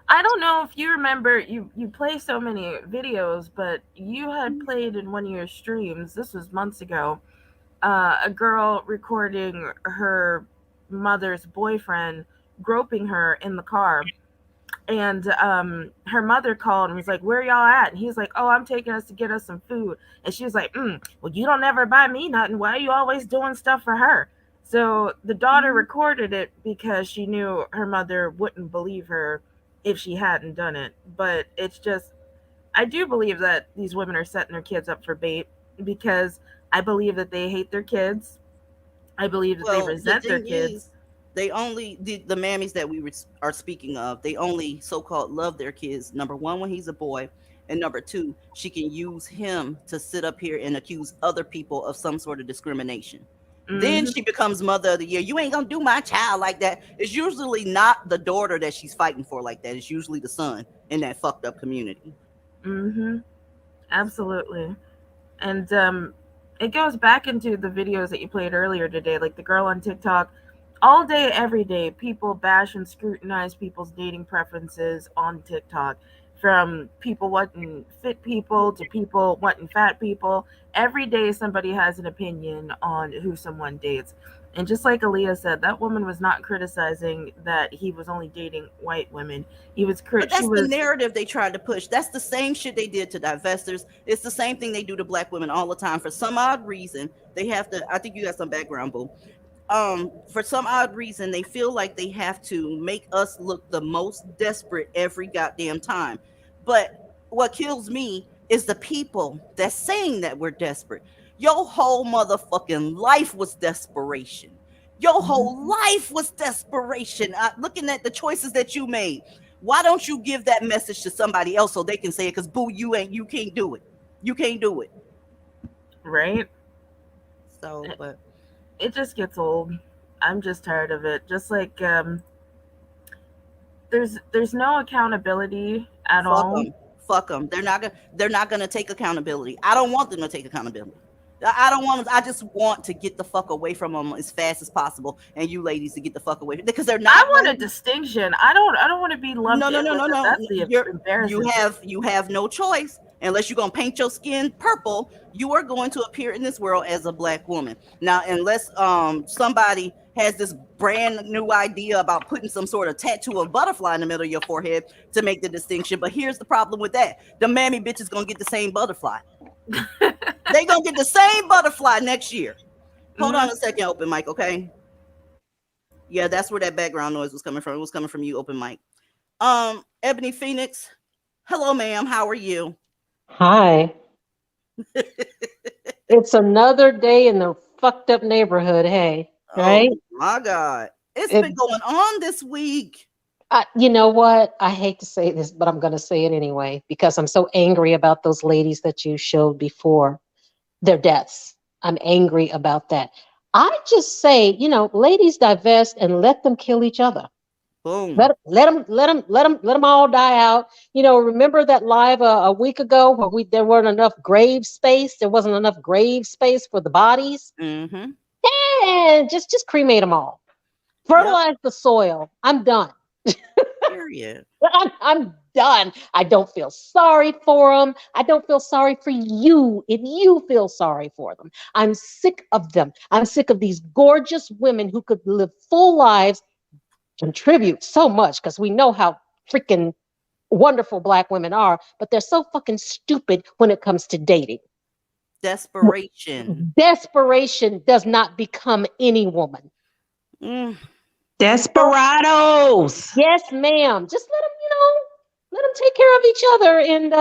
I don't know if you remember, you play so many videos, but you had played in one of your streams, this was months ago, a girl recording her mother's boyfriend groping her in the car. And her mother called and was like, "Where y'all at?" And he's like, "Oh, I'm taking us to get us some food." And she was like, "Well, you don't ever buy me nothing. Why are you always doing stuff for her?" So the daughter recorded it because she knew her mother wouldn't believe her if she hadn't done it. But it's just, I do believe that these women are setting their kids up for bait, because I believe that they hate their kids. I believe that they resent their kids. They only, the mammies that we are speaking of, they only so-called love their kids. Number one, when he's a boy, and number two, she can use him to sit up here and accuse other people of some sort of discrimination. Then she becomes mother of the year. You ain't gonna do my child like that. It's usually not the daughter that she's fighting for like that. It's usually the son in that fucked up community. Absolutely. And it goes back into the videos that you played earlier today, like the girl on TikTok. All day, every day, people bash and scrutinize people's dating preferences on TikTok. From people wanting fit people to people wanting fat people. Every day somebody has an opinion on who someone dates. And just like Aaliyah said, that woman was not criticizing that he was only dating white women. But that's the narrative they tried to push. That's the same shit they did to divestors. It's the same thing they do to black women all the time. For some odd reason, they have to, I think you got some background, boo. For some odd reason, they feel like they have to make us look the most desperate every goddamn time. But what kills me is the people that's saying that we're desperate. Your whole motherfucking life was desperation. Your whole life was desperation. Looking at the choices that you made. Why don't you give that message to somebody else so they can say it? Because boo, you can't do it. You can't do it. Right? So, but it just gets old. I'm just tired of it. Just like there's no accountability at all. Fuck them. They're not gonna take accountability. I don't want them to take accountability. I just want to get the fuck away from them as fast as possible, and you ladies to get the fuck away, because they're not. I want a distinction. I don't want to be lumped. No. That's the embarrassing. You have no choice. Unless you're going to paint your skin purple, you are going to appear in this world as a black woman. Now, unless somebody has this brand new idea about putting some sort of tattoo of butterfly in the middle of your forehead to make the distinction. But here's the problem with that. The mammy bitch is going to get the same butterfly. They going to get the same butterfly next year. Hold on a second, open mic, okay? Yeah, that's where that background noise was coming from. It was coming from you, open mic. Ebony Phoenix. Hello, ma'am. How are you? Hi. It's another day in the fucked up neighborhood, hey, Oh right? my God. It's It, been going on this week. you know what? I hate to say this, but I'm going to say it anyway because I'm so angry about those ladies that you showed before, their deaths. I'm angry about that. I just say, ladies divest and let them kill each other. Boom. Let them all die out. Remember that live a week ago where there weren't enough grave space. There wasn't enough grave space for the bodies. Mm-hmm. And just cremate them all. Fertilize the soil. I'm done. Period. I'm done. I don't feel sorry for them. I don't feel sorry for you if you feel sorry for them. I'm sick of them. I'm sick of these gorgeous women who could live full lives, contribute so much because we know how freaking wonderful Black women are, but they're so fucking stupid when it comes to dating. Desperation. Desperation does not become any woman. Desperados. Yes, ma'am. Just let them take care of each other, and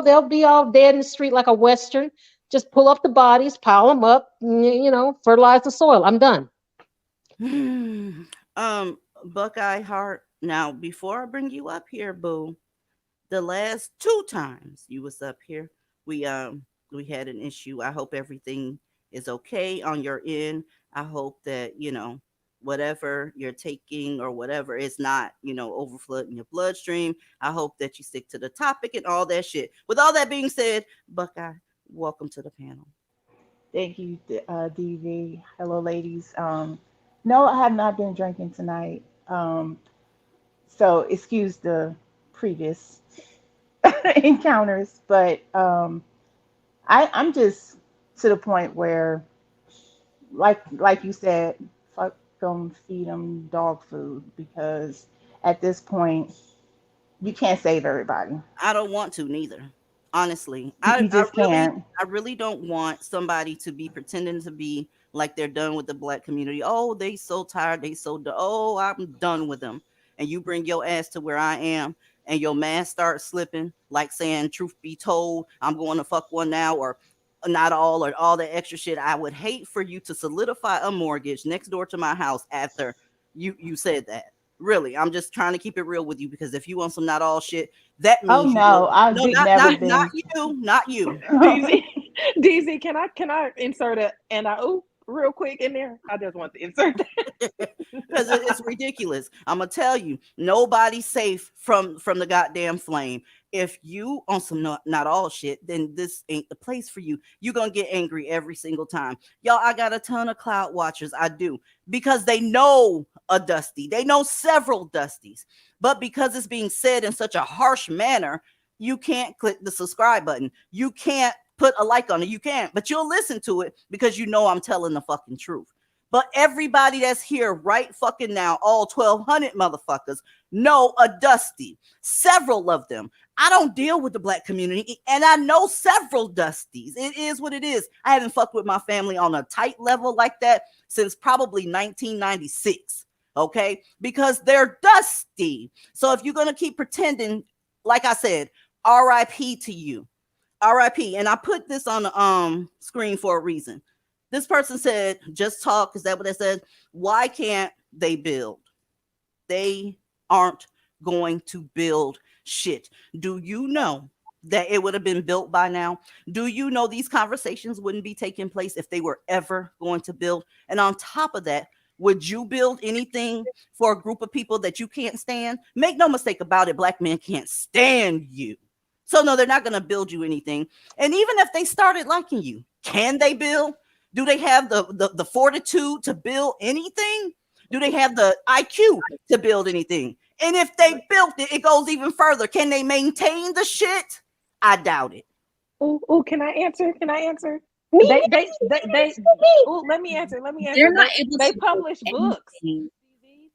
they'll be all dead in the street like a Western. Just pull up the bodies, pile them up, fertilize the soil. I'm done. Buckeye Heart. Now, before I bring you up here, boo, the last 2 times you was up here, we had an issue. I hope everything is okay on your end. I hope that, whatever you're taking or whatever is not, overflowing your bloodstream. I hope that you stick to the topic and all that shit. With all that being said, Buckeye, welcome to the panel. Thank you, DV. Hello, ladies. No, I have not been drinking tonight. So excuse the previous encounters, but I'm just to the point where, like you said, fuck them, feed them dog food, because at this point you can't save everybody. I don't want to neither. Honestly, You just can't. I really don't want somebody to be pretending to be like they're done with the Black community. Oh, they so tired, they so oh, I'm done with them. And you bring your ass to where I am, and your mask starts slipping, like saying, "Truth be told, I'm going to fuck one now," or not all, or all that extra shit. I would hate for you to solidify a mortgage next door to my house after you said that. Really, I'm just trying to keep it real with you, because if you want some not all shit, that Oh means you no, will. I No, did never not been. you, not you. DZ, DZ, can I insert a and I ooh real quick in there? I just want to insert that. Because it's ridiculous. I'm gonna tell you, nobody's safe from the goddamn flame. If you on some not all shit, then this ain't the place for you. You're gonna get angry every single time. Y'all, I got a ton of cloud watchers. I do, because they know a Dusty. They know several Dusties. But because it's being said in such a harsh manner, you can't click the subscribe button. You can't put a like on it. You can't, but you'll listen to it because you know I'm telling the fucking truth. But everybody that's here right fucking now, all 1,200 motherfuckers, know a Dusty. Several of them. I don't deal with the Black community, and I know several Dusties. It is what it is. I haven't fucked with my family on a tight level like that since probably 1996. Okay? Because they're Dusty. So if you're going to keep pretending, like I said, RIP to you. RIP. And I put this on the screen for a reason. This person said, just talk. Is that what they said? Why can't they build? They aren't going to build shit. Do you know that it would have been built by now? Do you know these conversations wouldn't be taking place if they were ever going to build? And on top of that, would you build anything for a group of people that you can't stand? Make no mistake about it, Black men can't stand you. So no, they're not going to build you anything. And even if they started liking you, can they build? Do they have the fortitude to build anything? Do they have the IQ to build anything? And if they built it, it goes even further. Can they maintain the shit? I doubt it. Ooh, can I answer? Can I answer? Me? They ooh, let me answer. They're not able They to publish books. anything.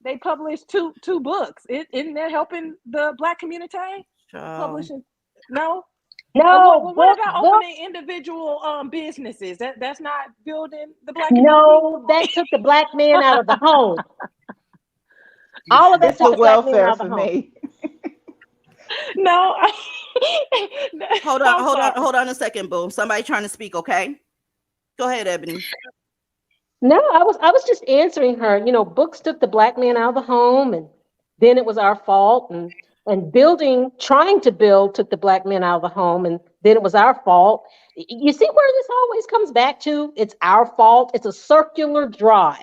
They published two books. Isn't that helping the Black community? Publishing? No. No, What about opening individual businesses? That's not building the Black community. no, that took the Black man out of the home. All of that It's took the the black man welfare out of for the home. me. No. Hold on, I'm sorry. hold on a second, boo. Somebody trying to speak, okay? Go ahead, Ebony. No, I was just answering her. You know, books took the black man out of the home, and then it was our fault. And building, trying to build, took the black man out of the home, and then it was our fault. You see where this always comes back to? It's our fault. It's a circular drive.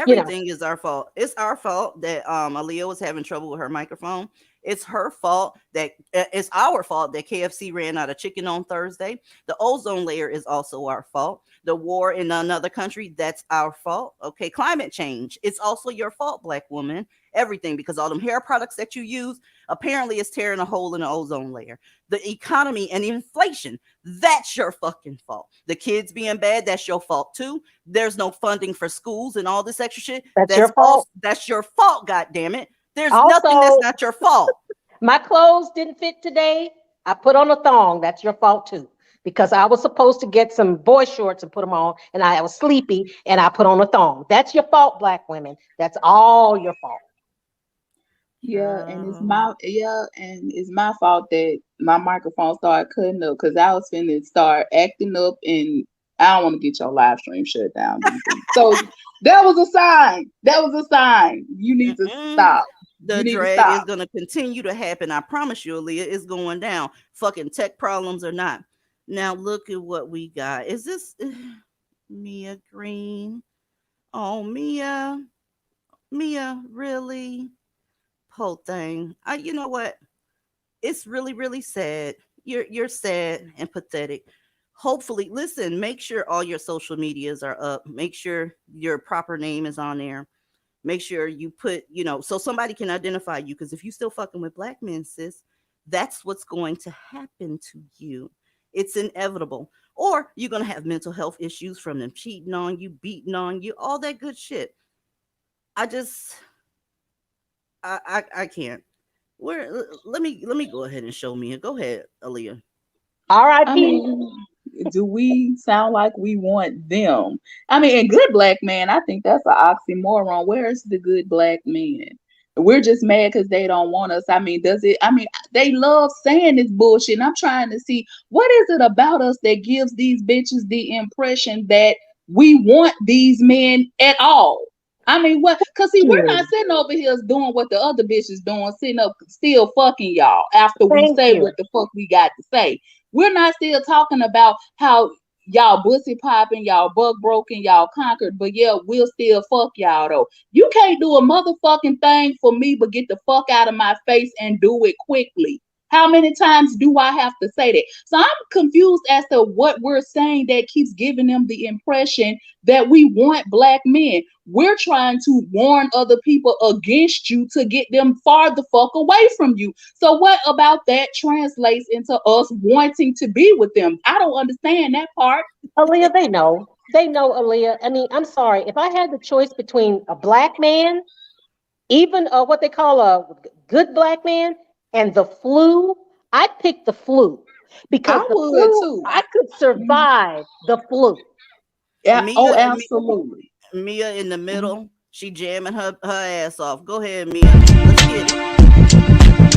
You know, Everything is our fault. It's our fault that Aaliyah was having trouble with her microphone. It's her fault that it's our fault that KFC ran out of chicken on Thursday. The ozone layer is also our fault. The war in another country, that's our fault. Okay, climate change, it's also your fault, black woman. Everything, because all them hair products that you use apparently is tearing a hole in the ozone layer. The economy and inflation, that's your fucking fault. The kids being bad, that's your fault too. There's no funding for schools and all this extra shit. that's your fault. That's your fault, god damn it. There's nothing that's Also, not your fault. my clothes didn't fit today. I put on a thong. That's your fault too. Because I was supposed to get some boy shorts and put them on, and I was sleepy, and I put on a thong. That's your fault, black women. That's all your fault. And it's my fault that my microphone started cutting up because I was finna start acting up, and I don't want to get your live stream shut down, DZ. So that was a sign. That was a sign. You need to stop. The You need to drag is stop. going to continue to happen. I promise you, Aaliyah, it's going down. Fucking tech problems or not. Now look at what we got. Is this Mia Green? Oh, Mia, really? Whole thing. You know what? It's really, really sad. You're sad and pathetic. Hopefully, listen. Make sure all your social medias are up. Make sure your proper name is on there. Make sure you put, so somebody can identify you. Because if you still fucking with black men, sis, that's what's going to happen to you. It's inevitable. Or you're gonna have mental health issues from them cheating on you, beating on you, all that good shit. I just, I can't. Where? Let me go ahead and show me it. Go ahead, Aaliyah. I R.I.P. mean, do we sound like we want them? I mean, a good black man, I think that's an oxymoron. Where's the good black man? We're just mad because they don't want us. I mean, they love saying this bullshit. And I'm trying to see what is it about us that gives these bitches the impression that we want these men at all. I mean, what? Because see, we're not You. sitting over here doing what the other bitches doing, sitting up still fucking y'all after we Thank say what you. the fuck we got to say. We're not still talking about how y'all bussy popping, y'all bug broken, y'all conquered, but yeah, we'll still fuck y'all though. You can't do a motherfucking thing for me but get the fuck out of my face and do it quickly. How many times do I have to say that? So I'm confused as to what we're saying that keeps giving them the impression that we want black men. We're trying to warn other people against you to get them far the fuck away from you. So what about that translates into us wanting to be with them? I don't understand that part. Aaliyah, they know. They know, Aaliyah. I mean, I'm sorry. If I had the choice between a black man, even what they call a good black man, and the flu, I'd pick the flu because I the would flu, too. I could survive the flu. Yeah, oh, Mia, absolutely. Mia in the Mhm. middle. She jamming her ass off. Go ahead, Mia. Let's get it.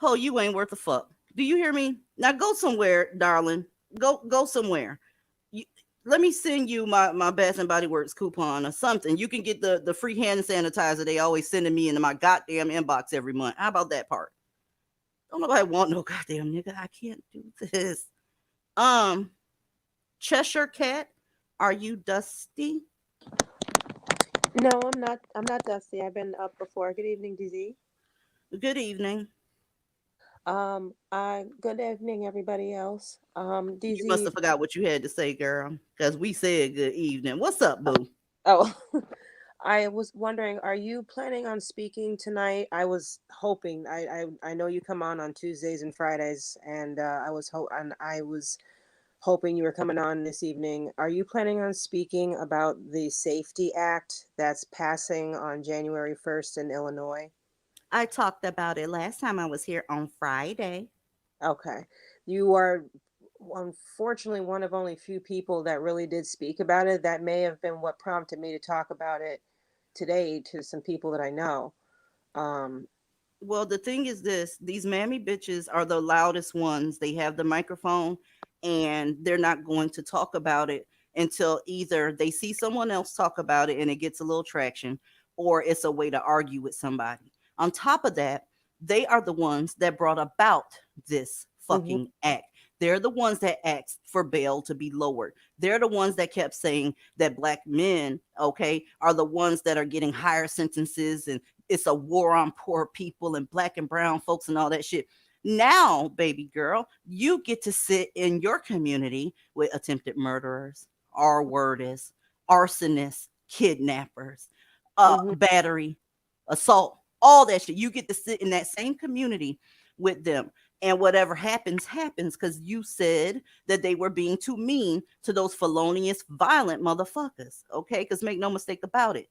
Oh, you ain't worth a fuck. Do you hear me? Now go somewhere, darling. Go somewhere. You, let me send you my Bath and Body Works coupon or something. You can get the free hand sanitizer they always sending me into my goddamn inbox every month. How about that part? Don't nobody want no goddamn nigga. I can't do this. Um, Cheshire Cat, are you dusty? No, I'm not. I'm not Dusty. I've been up before. Good evening, DZ. Good evening. Good evening, everybody else. You must DZ. have forgot what you had to say, girl, because we said good evening. What's up, boo? Oh, I was wondering, are you planning on speaking tonight? I was hoping. I know you come on Tuesdays and Fridays, and I was hoping you were coming on this evening. Are you planning on speaking about the Safety Act that's passing on January 1st in Illinois? I talked about it last time I was here on Friday. Okay. You are unfortunately one of only few people that really did speak about it. That may have been what prompted me to talk about it today to some people that I know. Well, the thing is this, these mammy bitches are the loudest ones. They have the microphone and they're not going to talk about it until either they see someone else talk about it and it gets a little traction, or it's a way to argue with somebody. On top of that, they are the ones that brought about this Mhm. fucking act. They're the ones that asked for bail to be lowered. They're the ones that kept saying that black men, okay, are the ones that are getting higher sentences, and it's a war on poor people and black and brown folks and all that shit. Now, baby girl, you get to sit in your community with attempted murderers, R worders, arsonists, kidnappers, Mhm. battery, assault, all that shit. You get to sit in that same community with them. And whatever happens, happens, because you said that they were being too mean to those felonious, violent motherfuckers. Okay? Because make no mistake about it,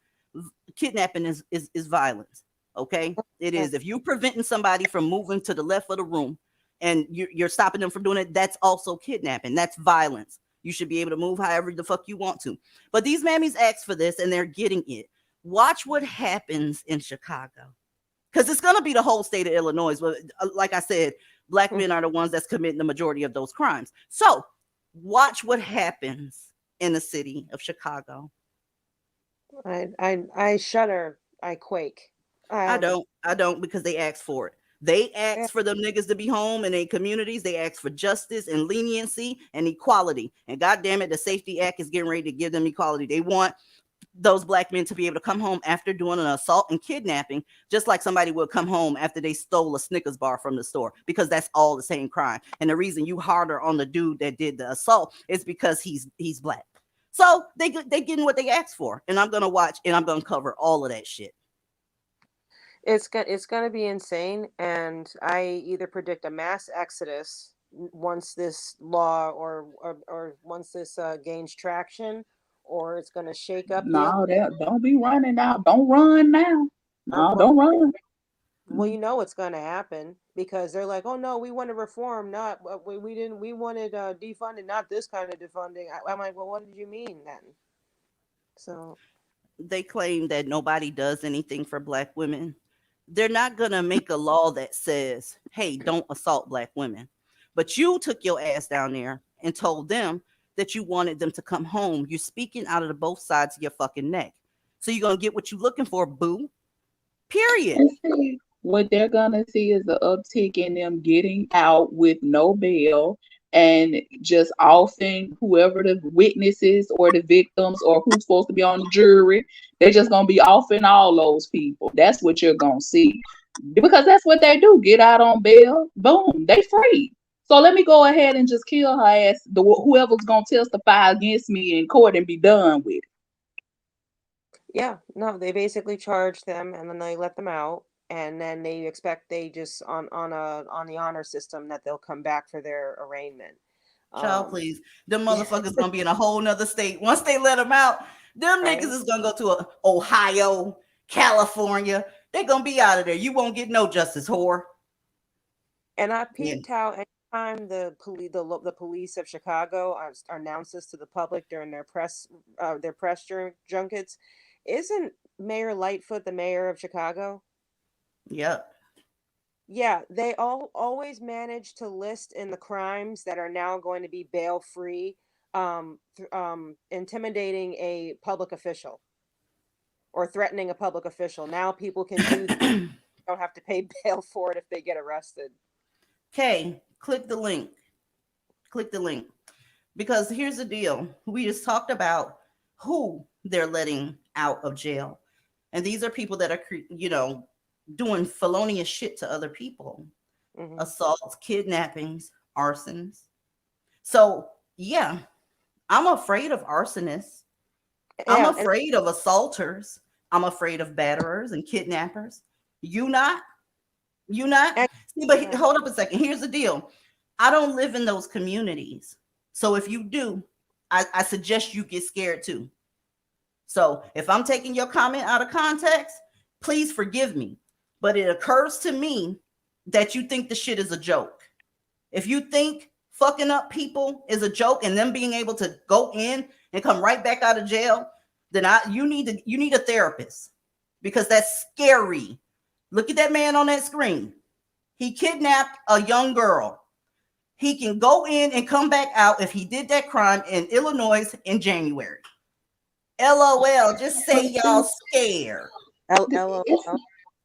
kidnapping is violence. Okay? It is. If you're preventing somebody from moving to the left of the room and you're stopping them from doing it, that's also kidnapping. That's violence. You should be able to move however the fuck you want to. But these mammies asked for this and they're getting it. Watch what happens in Chicago. Because it's going to be the whole state of Illinois. But like I said, black men are the ones that's committing the majority of those crimes. So watch what happens in the city of Chicago. I shudder. I quake. I don't, because they asked for it. They asked for them niggas to be home in their communities. They asked for justice and leniency and equality. And God damn it, the Safety Act is getting ready to give them equality. They want those black men to be able to come home after doing an assault and kidnapping, just like somebody would come home after they stole a Snickers bar from the store, because that's all the same crime. And the reason you harder on the dude that did the assault is because he's black. So they getting what they asked for, and I'm gonna watch and I'm gonna cover all of that shit. It's gonna be insane, and I either predict a mass exodus once this law or once this gains traction, or it's gonna shake up the. No, don't be running out. Don't run now. No, Well, don't run. well, you know it's gonna happen because they're like, oh no, we want to reform, not we didn't. We wanted defunding, not this kind of defunding. I'm like, well, what did you mean then? So They claim that nobody does anything for black women. They're not going to make a law that says, hey, don't assault black women. But you took your ass down there and told them that you wanted them to come home. You're speaking out of the both sides of your fucking neck. So you're going to get what you're looking for, boo. Period. And see, what they're gonna see is the uptick in them getting out with no bail and just offing whoever the witnesses or the victims or who's supposed to be on the jury. They're just gonna be offing all those people. That's what you're gonna see. Because that's what they do. Get out on bail, boom, they free. So let me go ahead and just kill her ass, whoever's gonna testify against me in court, and be done with it. yeah, no, they basically charge them and then they let them out, and then they expect they just on the honor system that they'll come back for their arraignment. Child, please. Them motherfuckers gonna be in a whole nother state. Once they let them out, them Right. niggas is gonna go to Ohio, California. They gonna be out of there. You won't get no justice, whore. And I Yeah. peeped how anytime the police of Chicago announces to the public during their press junkets, isn't Mayor Lightfoot the mayor of Chicago? Yep. Yeah, they always manage to list in the crimes that are now going to be bail free, intimidating a public official or threatening a public official. Now people can do don't have to pay bail for it if they get arrested. Okay, click the link. Click the link. Because here's the deal. We just talked about who they're letting out of jail. And these are people that are, doing felonious shit to other people. Mhm. Assaults, kidnappings, arsons. So, yeah, I'm afraid of arsonists. I'm Yeah, and afraid of assaulters. I'm afraid of batterers and kidnappers. You not? You not? See, but hold up a second. Here's the deal. I don't live in those communities. So if you do, I suggest you get scared too. So if I'm taking your comment out of context, please forgive me. But it occurs to me that you think the shit is a joke. If you think fucking up people is a joke and them being able to go in and come right back out of jail, then you need a therapist, because that's scary. Look at that man on that screen. He kidnapped a young girl. He can go in and come back out if he did that crime in Illinois in January. LOL, just say y'all scared. It's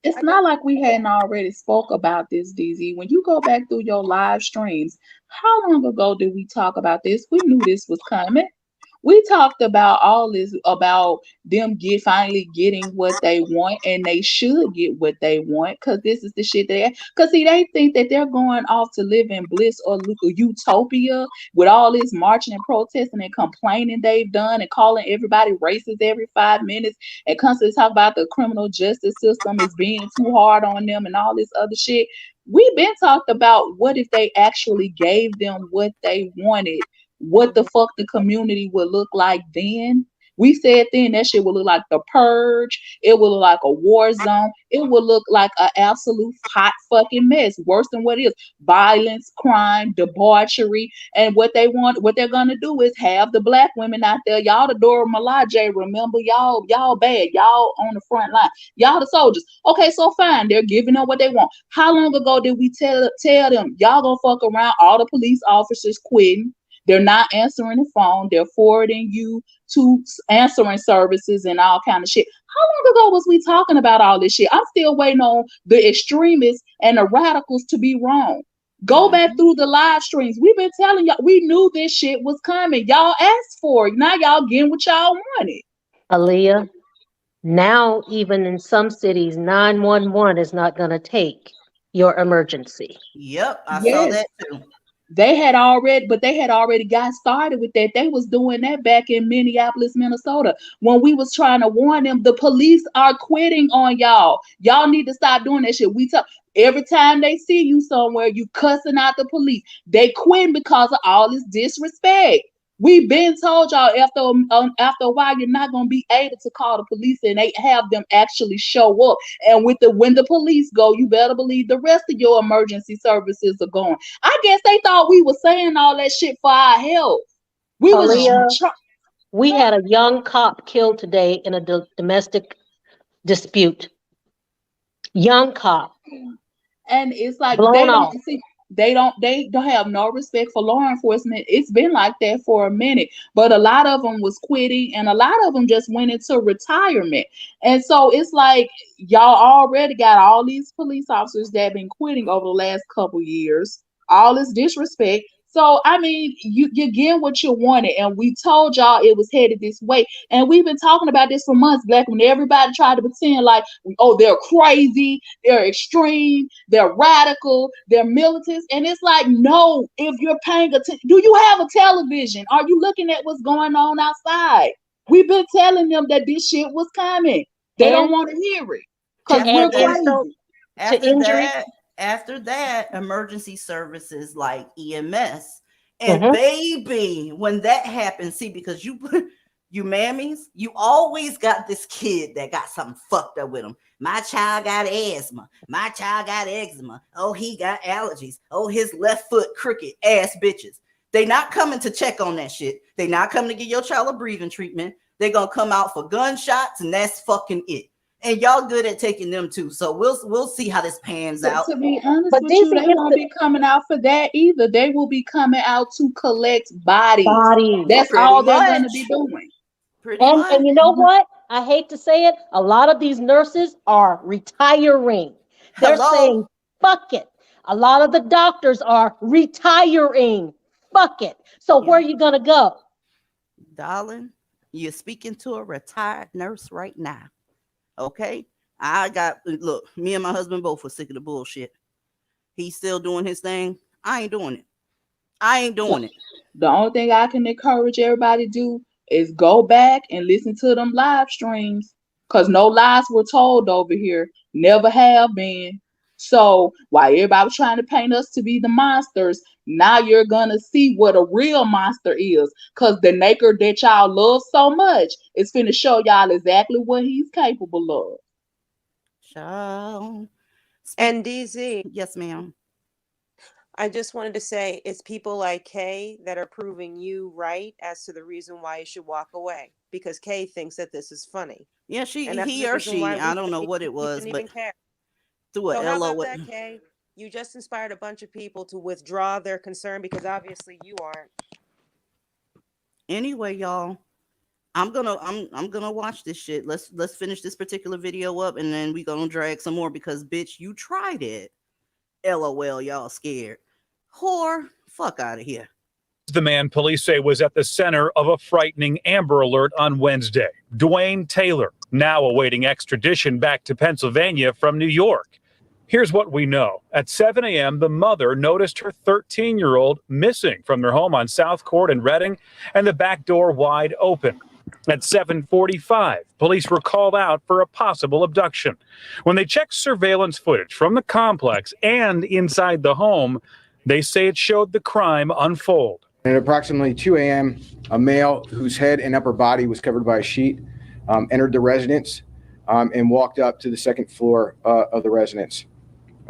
it's not like we hadn't already spoke about this, DZ. When you go back through your live streams, how long ago did we talk about this? We knew this was coming. We talked about all this about them finally getting what they want, and they should get what they want, because this is the shit because see, they think that they're going off to live in bliss or utopia with all this marching and protesting and complaining they've done and calling everybody racist every 5 minutes and constantly talk about the criminal justice system is being too hard on them and all this other shit. We've been talked about what if they actually gave them what they wanted, what the fuck the community would look like then. We said then that shit would look like the purge. It would look like a war zone. It would look like an absolute hot fucking mess, worse than what it is. Violence, crime, debauchery, and what they're gonna do is have the black women out there. Y'all the Dora Milaje, remember, y'all bad. Y'all on the front line. Y'all the soldiers. Okay, so fine. They're giving them what they want. How long ago did we tell them y'all gonna fuck around? All the police officers quitting. They're not answering the phone. They're forwarding you to answering services and all kind of shit. How long ago was we talking about all this shit? I'm still waiting on the extremists and the radicals to be wrong. Go back through the live streams. We've been telling y'all, we knew this shit was coming. Y'all asked for it. Now y'all getting what y'all wanted. Aaliyah, now even in some cities, 911 is not going to take your emergency. Yep, I saw Yes. that too. They had already got started with that. They was doing that back in Minneapolis, Minnesota. When we was trying to warn them, the police are quitting on y'all. Y'all need to stop doing that shit. We tell every time they see you somewhere, you cussing out the police. They quit because of all this disrespect. We've been told y'all after a while you're not gonna be able to call the police and they have them actually show up. And when the police go, you better believe the rest of your emergency services are going. I guess they thought we were saying all that shit for our health. We Aaliyah, was we had a young cop killed today in a domestic dispute. Young cop and it's like blown off. they don't have no respect for law enforcement. It's been like that for a minute, but a lot of them was quitting and a lot of them just went into retirement. And so it's like y'all already got all these police officers that have been quitting over the last couple years, all this disrespect. So I mean, you're getting what you wanted, and we told y'all it was headed this way, and we've been talking about this for months. Black, when everybody tried to pretend like, oh, they're crazy, they're extreme, they're radical, they're militants, and it's like, no. If you're paying attention, do you have a television? Are you looking at what's going on outside? We've been telling them that this shit was coming. They don't want to hear it because we're crazy. After that, emergency services like EMS and baby, when that happens, see, because you mammies, you always got this kid that got something fucked up with him. My child got asthma. My child got eczema. Oh, he got allergies. Oh, his left foot crooked. Ass bitches. They not coming to check on that shit. They not coming to give your child a breathing treatment. They gonna come out for gunshots, and that's fucking it. And y'all good at taking them too. So we'll see how this pans out. To be honest with you, they won't be coming out for that either. They will be coming out to collect bodies. That's all they're going to be doing. And you know what? I hate to say it. A lot of these nurses are retiring. They're saying, fuck it. A lot of the doctors are retiring. Fuck it. So where are you going to go? Darling, you're speaking to a retired nurse right now. Okay, look, me and my husband both were sick of the bullshit. He's still doing his thing. I ain't doing it. The only thing I can encourage everybody to do is go back and listen to them live streams, because no lies were told over here. Never have been. So while everybody was trying to paint us to be the monsters, now you're gonna see what a real monster is, because the maker that y'all love so much is finna show y'all exactly what he's capable of. Child. And DZ, yes, ma'am. I just wanted to say it's people like Kay that are proving you right as to the reason why you should walk away, because Kay thinks that this is funny. Yeah, And that's he the or reason why she, I don't know what it we was, shouldn't but even care. through So a how about LO. that, Kay? You just inspired a bunch of people to withdraw their concern because obviously you aren't. Anyway, y'all, I'm gonna watch this shit. Let's finish this particular video up, and then we gonna drag some more because bitch, you tried it. LOL, y'all scared. Whore, fuck out of here. The man police say was at the center of a frightening Amber Alert on Wednesday. Dwayne Taylor, now awaiting extradition back to Pennsylvania from New York. Here's what we know. At 7 a.m., the mother noticed her 13-year-old missing from their home on South Court in Reading and the back door wide open. At 7:45, police were called out for a possible abduction. When they checked surveillance footage from the complex and inside the home, they say it showed the crime unfold. At approximately 2 a.m., a male whose head and upper body was covered by a sheet entered the residence and walked up to the second floor of the residence.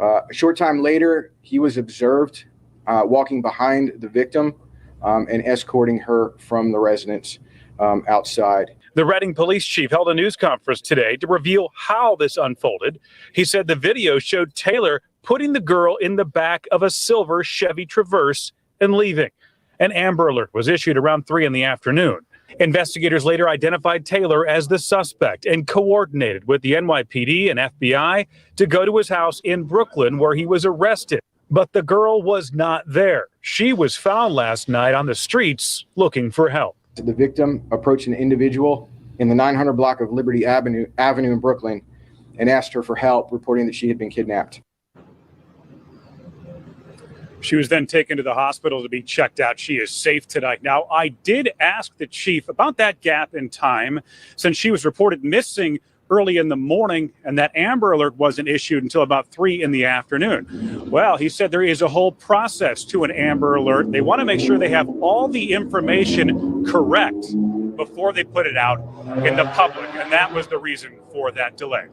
A short time later, he was observed walking behind the victim and escorting her from the residence outside. The Reading police chief held a news conference today to reveal how this unfolded. He said the video showed Taylor putting the girl in the back of a silver Chevy Traverse and leaving. An Amber Alert was issued around 3 in the afternoon. Investigators later identified Taylor as the suspect and coordinated with the NYPD and FBI to go to his house in Brooklyn where he was arrested. But the girl was not there. She was found last night on the streets looking for help. The victim approached an individual in the 900 block of Liberty Avenue in Brooklyn and asked her for help, reporting that she had been kidnapped. She was then taken to the hospital to be checked out. She is safe tonight. Now, I did ask the chief about that gap in time since she was reported missing early in the morning and that Amber Alert wasn't issued until about 3 in the afternoon. Well, he said there is a whole process to an Amber Alert. They want to make sure they have all the information correct before they put it out in the public. And that was the reason for that delay.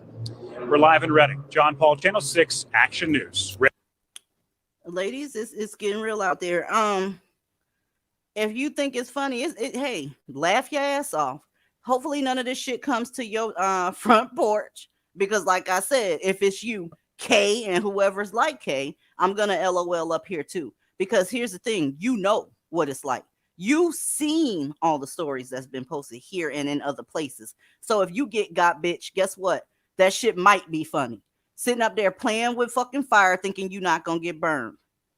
We're live in Reading. John Paul, Channel 6, Action News. Ladies, it's getting real out there. If you think it's funny, hey, laugh your ass off. Hopefully none of this shit comes to your front porch, because like I said, if it's you, Kay, and whoever's like Kay, I'm gonna LOL up here too. Because here's the thing, you know what it's like. You've seen all the stories that's been posted here and in other places. So if you get got bitch, guess what? That shit might be funny. Sitting up there playing with fucking fire, thinking you're not gonna get burned.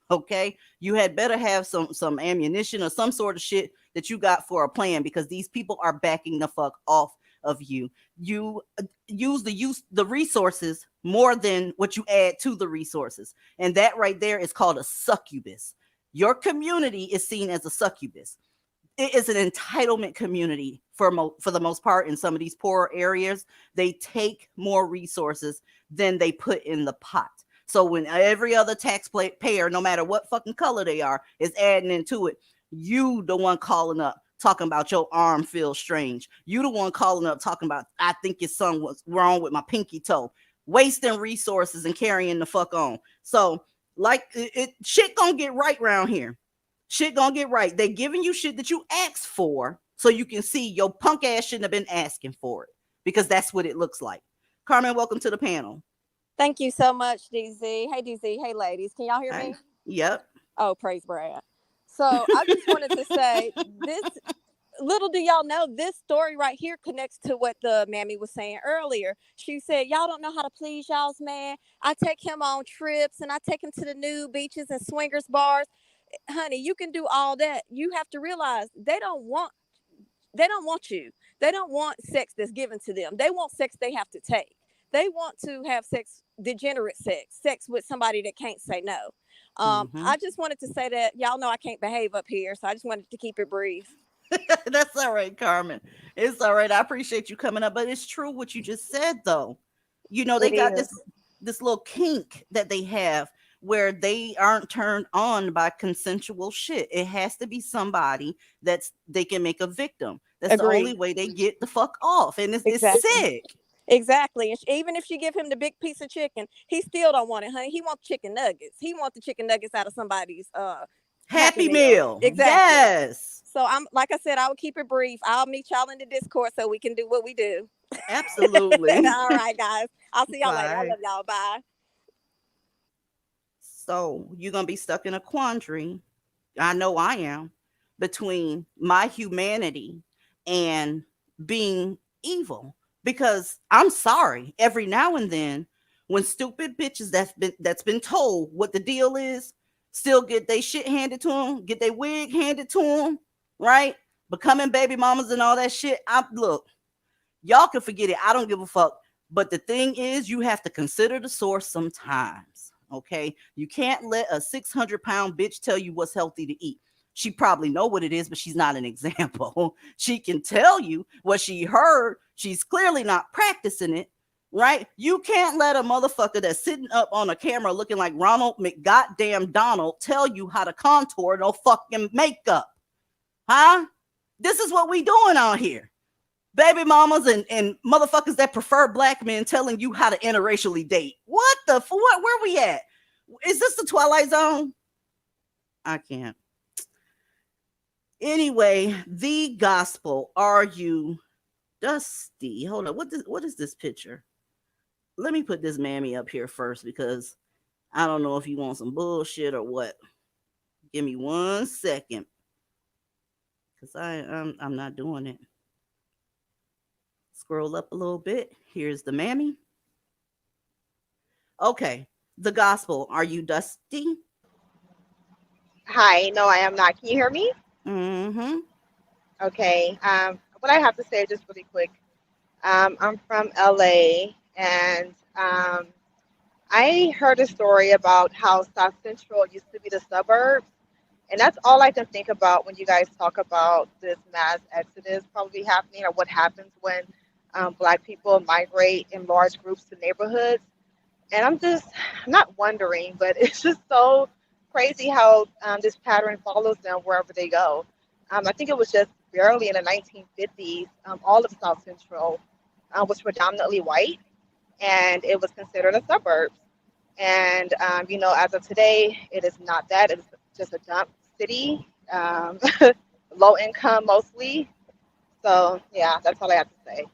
Okay, you had better have some ammunition or some sort of shit that you got for a plan, because these people are backing the fuck off of you. You use the resources more than what you add to the resources, and that right there is called a succubus. Your community is seen as a succubus. It is an entitlement community for the most part. In some of these poorer areas, they take more resources than they put in the pot. So when every other taxpayer, no matter what fucking color they are, is adding into it, you the one calling up talking about your arm feels strange. You the one calling up talking about, I think your son was wrong with my pinky toe, wasting resources and carrying the fuck on. So like shit gonna get right around here. Shit gonna get right. They giving you shit that you asked for, so you can see your punk ass shouldn't have been asking for it, because that's what it looks like. Carmen, welcome to the panel. Thank you so much, DZ. Hey, DZ. Hey, ladies. Can y'all hear me? Yep. Oh, praise Brad. So I just wanted to say this, little do y'all know, this story right here connects to what the mammy was saying earlier. She said, y'all don't know how to please y'all's man. I take him on trips and I take him to the nude beaches and swingers bars. Honey, you can do all that. You have to realize they don't want you. They don't want sex that's given to them. They want sex they have to take. They want to have sex, degenerate sex with somebody that can't say no. I just wanted to say that y'all know I can't behave up here, so I just wanted to keep it brief. That's all right, Carmen. It's all right. I appreciate you coming up, but it's true what you just said, though. You know, they got this little kink that they have where they aren't turned on by consensual shit. It has to be somebody they can make a victim. That's the only way they get the fuck off, and it's sick. Exactly. And even if she give him the big piece of chicken, he still don't want it, honey. He wants chicken nuggets. He wants the chicken nuggets out of somebody's Happy Happy Meal. Meal. Exactly. Yes. So I'm like I said, I will keep it brief. I'll meet y'all in the Discord so we can do what we do. Absolutely. All right, guys. I'll see y'all later. I Bye. love y'all. Bye. So you're gonna be stuck in a quandary. I know I am, between my humanity and being evil. Because I'm sorry, every now and then, when stupid bitches that's been told what the deal is, still get they shit handed to them, get their wig handed to them, right? Becoming baby mamas and all that shit. Look, y'all can forget it. I don't give a fuck. But the thing is, you have to consider the source sometimes. Okay, you can't let a 600-pound bitch tell you what's healthy to eat. She probably know what it is, but she's not an example. She can tell you what she heard. She's clearly not practicing it, right? You can't let a motherfucker that's sitting up on a camera looking like Ronald McGoddamn Donald tell you how to contour no fucking makeup, huh? This is what we doing out here. Baby mamas and motherfuckers that prefer black men telling you how to interracially date. What the what? Where we at? Is this the Twilight Zone? I can't. Anyway, the gospel. Are you dusty? Hold on. What is this picture? Let me put this mammy up here first because I don't know if you want some bullshit or what. Give me 1 second. Because I'm not doing it. Scroll up a little bit. Here's the mammy. Okay. The gospel. Are you dusty? Hi, no, I am not. Can you hear me? Mm-hmm. Okay. What I have to say, just really quick. I'm from LA, and I heard a story about how South Central used to be the suburbs, and that's all I can think about when you guys talk about this mass exodus probably happening, or what happens when Black people migrate in large groups to neighborhoods. And I'm not wondering, but it's just so crazy how this pattern follows them wherever they go. I think it was just barely in the 1950s, all of South Central was predominantly white, and it was considered a suburb. And as of today, it is not that. It's just a dump city, low income mostly. So yeah, that's all I have to say.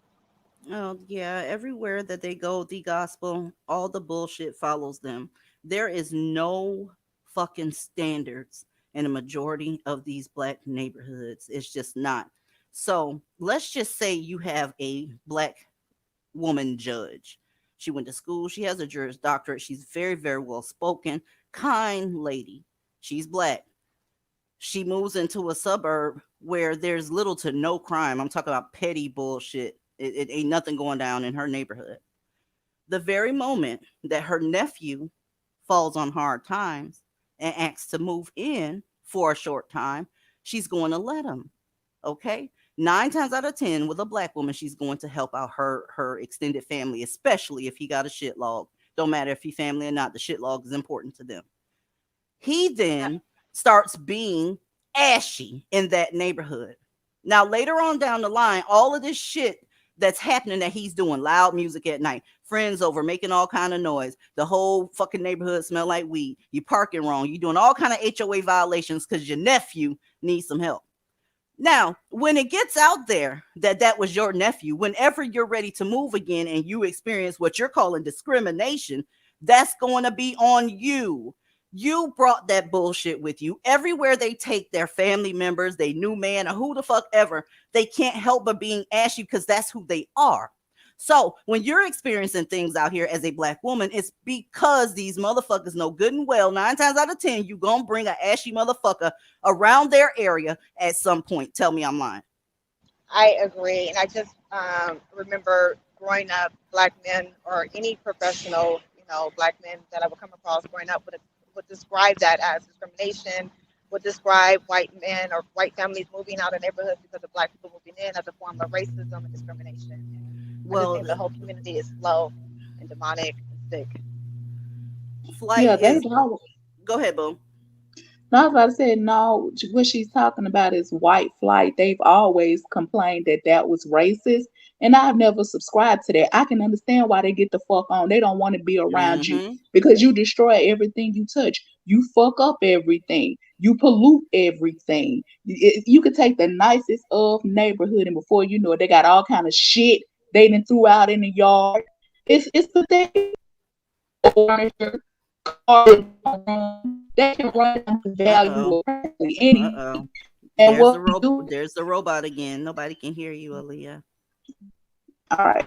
Oh, yeah. Everywhere that they go, the gospel, all the bullshit follows them. There is no fucking standards in a majority of these black neighborhoods. It's just not. So let's just say you have a black woman judge. She went to school. She has a Juris Doctorate. She's very, very well spoken, kind lady. She's black. She moves into a suburb where there's little to no crime. I'm talking about petty bullshit. It ain't nothing going down in her neighborhood. The very moment that her nephew falls on hard times and asks to move in for a short time, she's going to let him. Okay? 9 times out of 10, with a black woman, she's going to help out her extended family, especially if he got a shit log. Don't matter if he family or not, the shit log is important to them. He then starts being ashy in that neighborhood. Now, later on down the line, all of this shit that's happening that he's doing, loud music at night, friends over, making all kind of noise, the whole fucking neighborhood smell like weed, you parking wrong, you doing all kind of HOA violations because your nephew needs some help. Now, when it gets out there that that was your nephew, whenever you're ready to move again and you experience what you're calling discrimination, that's going to be on you. You brought that bullshit with you. Everywhere they take their family members, they new man, or who the fuck ever, they can't help but being ashy because that's who they are. So when you're experiencing things out here as a black woman, it's because these motherfuckers know good and well, 9 times out of 10, you gonna bring an ashy motherfucker around their area at some point. Tell me I'm lying. I agree, and I just remember growing up, black men or any professional, black men that I would come across growing up would describe that as discrimination. Would describe white men or white families moving out of neighborhoods because of black people moving in as a form of racism and discrimination. I just think the whole community is slow and demonic and sick. Flight Yeah, is. they don't. Go ahead, Boo. No, I was about to say, no, what she's talking about is white flight. They've always complained that that was racist And I've never subscribed to that. I can understand why they get the fuck on. They don't want to be around you Mm-hmm. because you destroy everything you touch. You fuck up everything. You pollute everything. You could take the nicest of neighborhood, and before you know it, they got all kind of shit they done threw out in the yard. It's pathetic. Furniture, cars, they can run down the value Uh-oh. of practically anything. Uh-oh. And There's what the we do, there's the robot again. Nobody can hear you, Aaliyah. all right.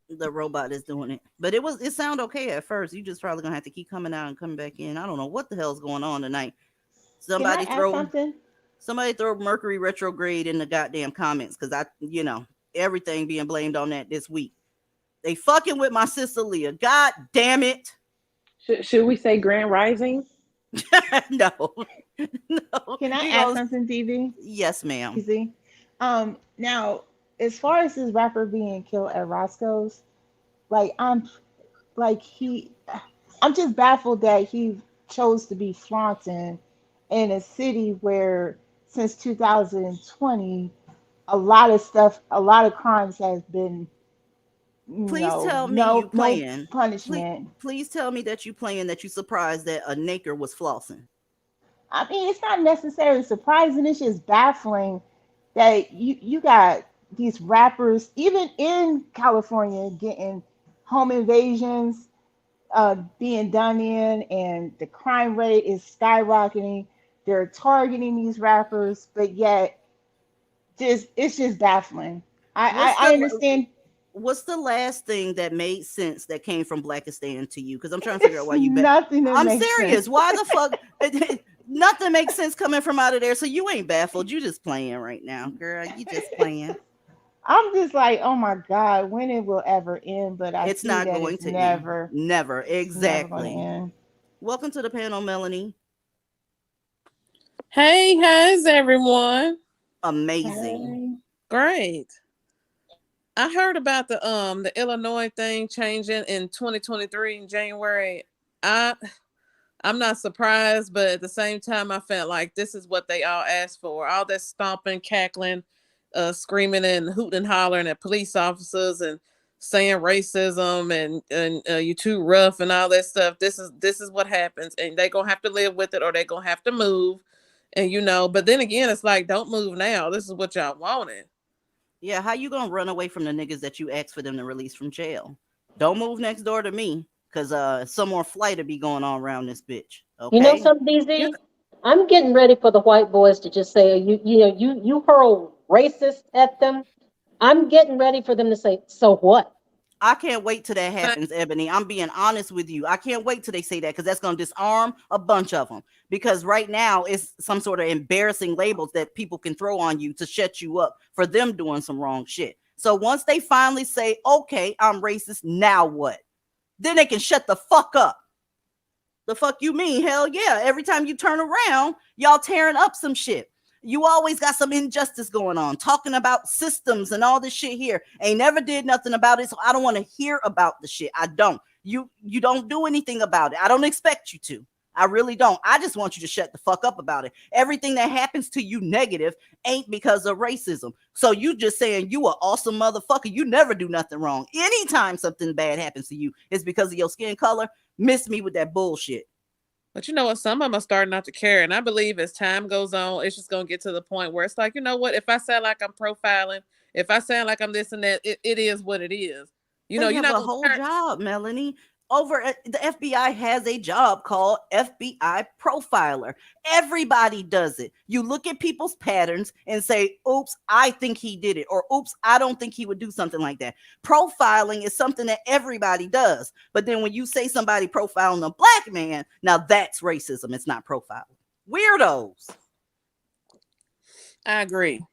The robot is doing it. But it sounded okay at first. You just probably gonna have to keep coming out and coming back in. I don't know what the hell's going on tonight. Can I Somebody add throw something? somebody throw Mercury retrograde in the goddamn comments because everything being blamed on that this week. They fucking with my sister Leah. God damn it. Should we say Grand Rising? No. No. Can I We add gonna something, DV? Yes, ma'am. Easy. Now, as far as this rapper being killed at Roscoe's, like like he, I'm just baffled that he chose to be flaunting in a city where since 2020, a lot of crimes has been, Please tell me you no playing. Please, punishment. please tell me that you playing that you surprised that a naker was flossing. I mean, it's not necessarily surprising. It's just baffling that you got these rappers, even in California, getting home invasions being done in, and the crime rate is skyrocketing. They're targeting these rappers, but yet just it's just baffling. What's I the understand what's the last thing that made sense that came from Blackistan to you? Because I'm trying to figure out it's why you bet. nothing that I'm makes serious. sense. Why the fuck? Nothing makes sense coming from out of there. So you ain't baffled. You just playing right now, girl. You just playing. I'm just like, oh my God, when it will ever end, but I It's see not that going it's to end. never, Never. it's never going to Exactly. end. Welcome to the panel, Melanie. Hey, how's everyone? Amazing. Hey. Great. I heard about the Illinois thing changing in 2023 in January. I'm not surprised, but at the same time, I felt like this is what they all asked for. All that stomping, cackling, screaming and hooting and hollering at police officers and saying racism and you too rough and all that stuff. This is what happens, and they're gonna have to live with it, or they're gonna have to move. And but then again, it's like, don't move now. This is what y'all wanted. Yeah, how you gonna run away from the niggas that you asked for them to release from jail? Don't move next door to me, cause some more flight will be going on around this bitch. You know Okay? something, You're, DZ? I'm getting ready for the white boys to just say, you hurl racist at them. I'm getting ready for them to say, so what? I can't wait till that happens, Ebony. I'm being honest with you. I can't wait till they say that because that's going to disarm a bunch of them. Because right now it's some sort of embarrassing labels that people can throw on you to shut you up for them doing some wrong shit. So once they finally say, okay, I'm racist, now what? Then they can shut the fuck up. The fuck you mean? Hell yeah. Every time you turn around, y'all tearing up some shit. You always got some injustice going on, talking about systems and all this shit here. Ain't never did nothing about it, so I don't want to hear about the shit. I don't. You don't do anything about it. I don't expect you to. I really don't. I just want you to shut the fuck up about it. Everything that happens to you negative ain't because of racism. So you just saying you an awesome motherfucker. You never do nothing wrong. Anytime something bad happens to you, it's because of your skin color. Miss me with that bullshit. But you know what? Some of them are starting not to care. And I believe as time goes on, it's just going to get to the point where it's like, you know what? If I sound like I'm profiling, if I sound like I'm this and that, it is what it is. They You're have not a going to whole job, Melanie. Over at the FBI has a job called FBI profiler. Everybody does it. You look at people's patterns and say, oops, I think he did it, or oops, I don't think he would do something like that. Profiling is something that everybody does. But then when you say somebody profiling a black man, now that's racism. It's not profiling. Weirdos. I agree.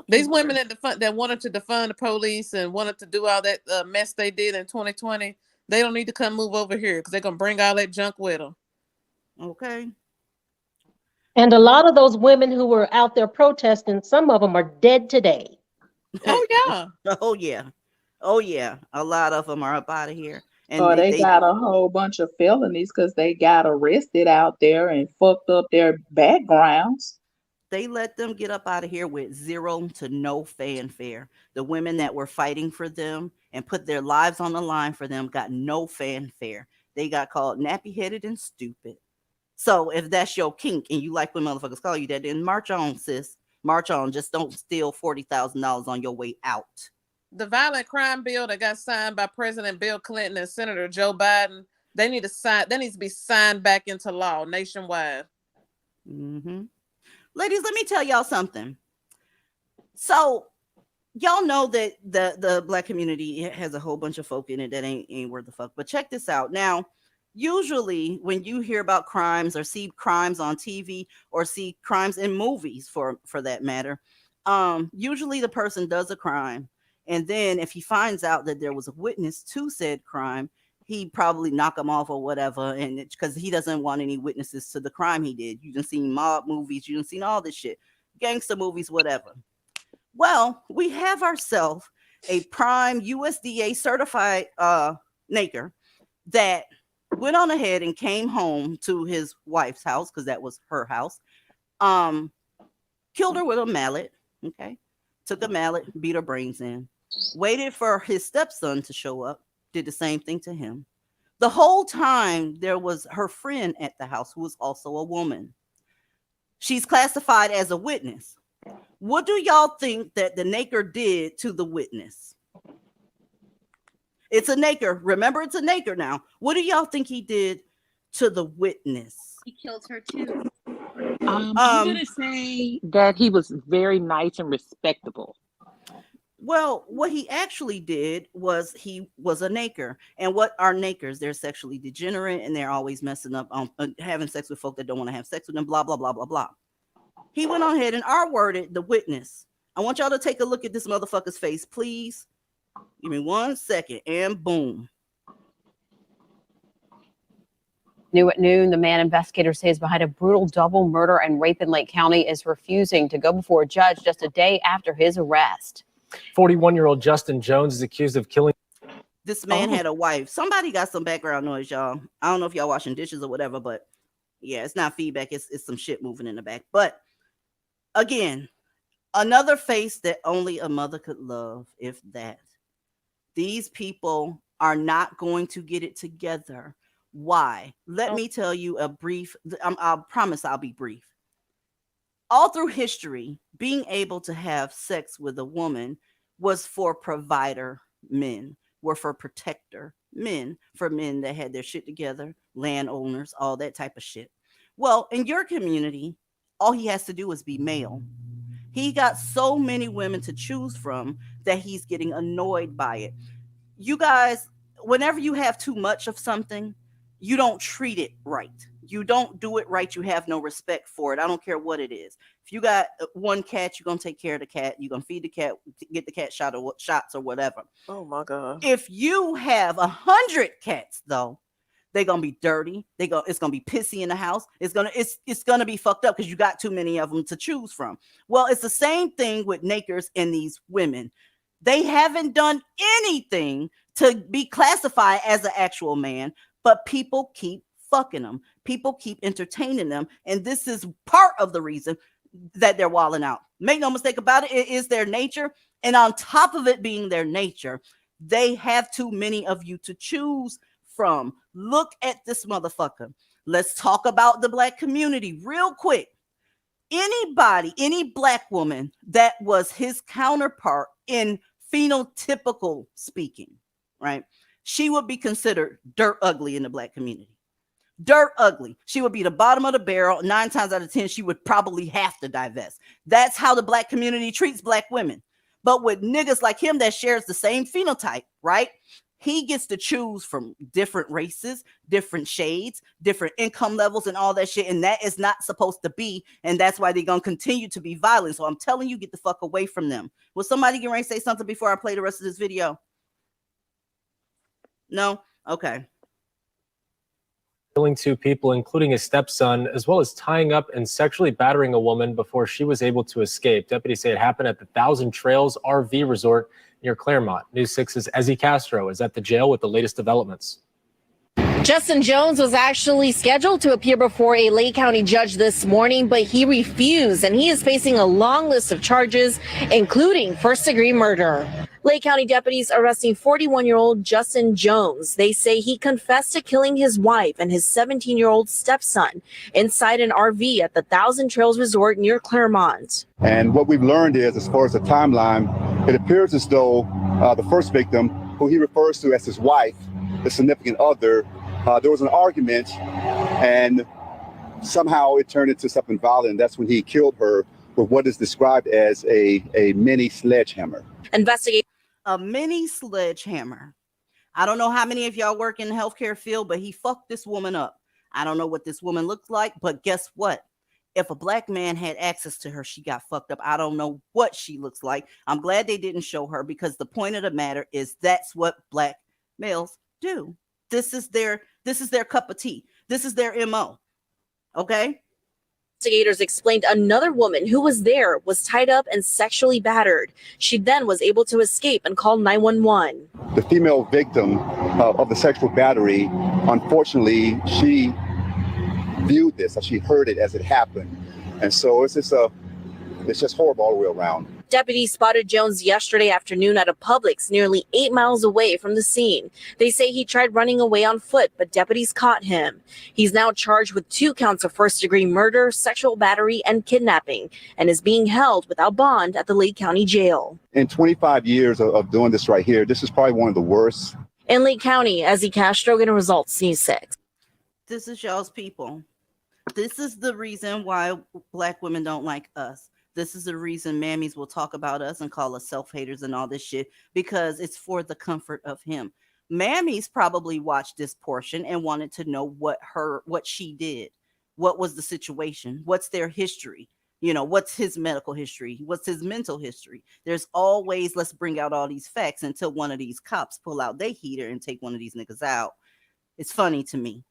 These women that wanted to defund the police and wanted to do all that mess they did in 2020, they don't need to come move over here because they're going to bring all that junk with them. Okay. And a lot of those women who were out there protesting, some of them are dead today. Oh, yeah. Oh, yeah. Oh, yeah. A lot of them are up out of here. And Or they got a whole bunch of felonies because they got arrested out there and fucked up their backgrounds. They let them get up out of here with zero to no fanfare. The women that were fighting for them and put their lives on the line for them got no fanfare. They got called nappy-headed and stupid. So if that's your kink and you like when motherfuckers call you that, then march on, sis. March on. Just don't steal $40,000 on your way out. The violent crime bill that got signed by President Bill Clinton and Senator Joe Biden, that needs to be signed back into law nationwide. Mm-hmm. Ladies, let me tell y'all something. So y'all know that the black community has a whole bunch of folk in it that ain't worth the fuck. But check this out. Now, usually when you hear about crimes or see crimes on TV or see crimes in movies for that matter, usually the person does a crime, and then if he finds out that there was a witness to said crime, he probably knock him off or whatever, and because he doesn't want any witnesses to the crime he did. You done seen mob movies, you done seen all this shit, gangster movies, whatever. Well, we have ourselves a prime USDA certified naker that went on ahead and came home to his wife's house, because that was her house, killed her with a mallet, okay, took a mallet, beat her brains in, waited for his stepson to show up, did the same thing to him. The whole time there was her friend at the house who was also a woman. She's classified as a witness. What do y'all think that the naker did to the witness? It's a naker. Remember, it's a naker now. What do y'all think he did to the witness? He killed her too. I'm gonna say that he was very nice and respectable. Well, what he actually did was he was a naker. And what are nakers? They're sexually degenerate and they're always messing up on having sex with folk that don't want to have sex with them, blah, blah, blah, blah, blah. He went on ahead and R-worded the witness. I want y'all to take a look at this motherfucker's face, please. Give me 1 second, and boom. New at noon, the man investigators say is behind a brutal double murder and rape in Lake County is refusing to go before a judge just a day after his arrest. 41-year-old Justin Jones is accused of killing. This man had a wife. Somebody got some background noise, y'all. I don't know if y'all washing dishes or whatever, but yeah, it's not feedback. It's some shit moving in the back. But again, another face that only a mother could love, if that. These people are not going to get it together. Why? Let me tell you a brief, I'll promise I'll be brief. All through history, being able to have sex with a woman was for provider men, were for protector men, for men that had their shit together, landowners, all that type of shit. Well, in your community, all he has to do is be male. He got so many women to choose from that he's getting annoyed by it. You guys, whenever you have too much of something, you don't treat it right. You don't do it right. You have no respect for it. I don't care what it is. If you got one cat, you're going to take care of the cat. You're going to feed the cat, get the cat shots or whatever. Oh my God. If you have 100 cats though, they're going to be dirty. It's going to be pissy in the house. It's going to be fucked up because you got too many of them to choose from. Well, it's the same thing with nakers and these women. They haven't done anything to be classified as an actual man, but people keep fucking them. People keep entertaining them. And this is part of the reason that they're wilding out. Make no mistake about it. It is their nature. And on top of it being their nature, they have too many of you to choose from. Look at this motherfucker. Let's talk about the black community real quick. Anybody, any black woman that was his counterpart in phenotypical speaking, right? She would be considered dirt ugly in the black community. Dirt ugly. She would be the bottom of the barrel. 9 times out of 10, she would probably have to divest. That's how the black community treats black women. But with niggas like him that shares the same phenotype, right? He gets to choose from different races, different shades, different income levels and all that shit. And that is not supposed to be. And that's why they're going to continue to be violent. So I'm telling you, get the fuck away from them. Will somebody get ready to say something before I play the rest of this video? No? Okay. Killing 2 people, including his stepson, as well as tying up and sexually battering a woman before she was able to escape. Deputies say it happened at the Thousand Trails RV Resort near Claremont. News 6's Ezzy Castro is at the jail with the latest developments. Justin Jones was actually scheduled to appear before a Lake County judge this morning, but he refused, and he is facing a long list of charges, including first-degree murder. Lake County deputies arresting 41-year-old Justin Jones. They say he confessed to killing his wife and his 17-year-old stepson inside an RV at the Thousand Trails Resort near Claremont. And what we've learned is, as far as the timeline, it appears as though the first victim, who he refers to as his wife, the significant other, there was an argument, and somehow it turned into something violent. And that's when he killed her with what is described as a mini sledgehammer. Investigate a mini sledgehammer. I don't know how many of y'all work in the healthcare field, but he fucked this woman up. I don't know what this woman looks like, but guess what? If a black man had access to her, she got fucked up. I don't know what she looks like. I'm glad they didn't show her, because the point of the matter is that's what black males do. This is their cup of tea. This is their MO. Okay? Investigators explained another woman who was there was tied up and sexually battered. She then was able to escape and call 911. The female victim of the sexual battery, unfortunately, she viewed this, or she heard it as it happened. And so it's just horrible all the way around. Deputies spotted Jones yesterday afternoon at a Publix nearly 8 miles away from the scene. They say he tried running away on foot, but deputies caught him. He's now charged with 2 counts of first-degree murder, sexual battery, and kidnapping, and is being held without bond at the Lake County Jail. In 25 years of doing this right here, this is probably one of the worst. In Lake County, Ezzy Castro, Results News 6. This is y'all's people. This is the reason why black women don't like us. This is the reason mammies will talk about us and call us self-haters and all this shit, because it's for the comfort of him. Mammies probably watched this portion and wanted to know what she did. What was the situation? What's their history? You know, what's his medical history? What's his mental history? There's always, let's bring out all these facts until one of these cops pull out their heater and take one of these niggas out. It's funny to me,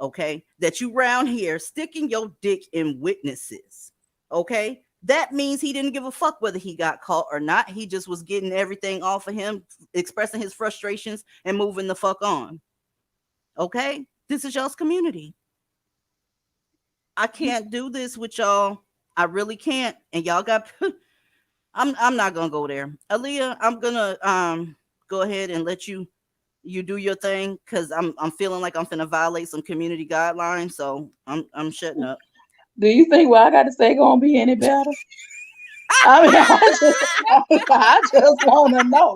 okay, that you round here sticking your dick in witnesses, okay? That means he didn't give a fuck whether he got caught or not. He just was getting everything off of him, expressing his frustrations and moving the fuck on. Okay? This is y'all's community. I can't do this with y'all. I really can't. And y'all got I'm not gonna go there. Aaliyah, I'm gonna go ahead and let you do your thing, because I'm feeling like I'm finna violate some community guidelines. So I'm shutting up. Do you think what I got to say gonna be any better? I mean, I just want to know.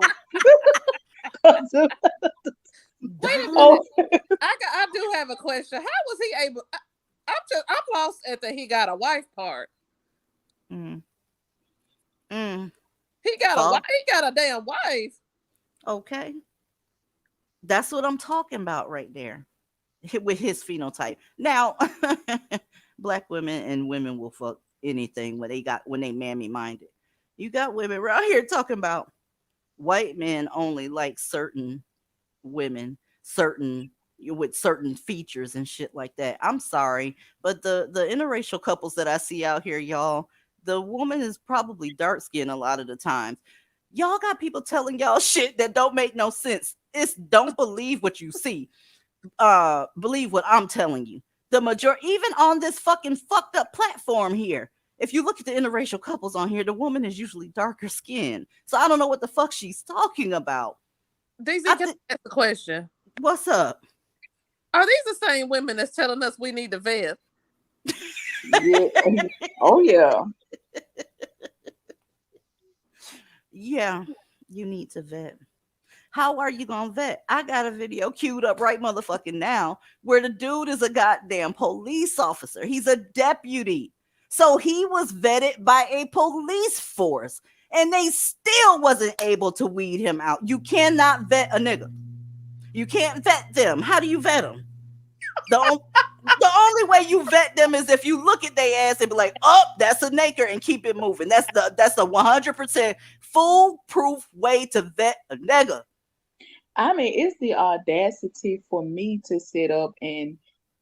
Wait a minute. I do have a question. How was he able? I'm lost at the he got a wife part. He got a damn wife. Okay, that's what I'm talking about right there with his phenotype. Now, black women and women will fuck anything when they mammy minded. You got women around here talking about white men only like certain women, with certain features and shit like that. I'm sorry, but the interracial couples that I see out here, y'all, the woman is probably dark skinned a lot of the times. Y'all got people telling y'all shit that don't make no sense. It's don't believe what you see. Believe what I'm telling you. The majority, even on this fucking fucked up platform here, if you look at the interracial couples on here, the woman is usually darker skinned. So I don't know what the fuck she's talking about. DZ, can I ask a question? What's up? Are these the same women that's telling us we need to vet? Yeah. Oh yeah. Yeah, you need to vet. How are you gonna vet? I got a video queued up right motherfucking now where the dude is a goddamn police officer. He's a deputy. So he was vetted by a police force and they still wasn't able to weed him out. You cannot vet a nigga. You can't vet them. How do you vet them? The only way you vet them is if you look at their ass and be like, oh, that's a naked, and keep it moving. That's the 100% foolproof way to vet a nigga. I mean, it's the audacity for me to sit up and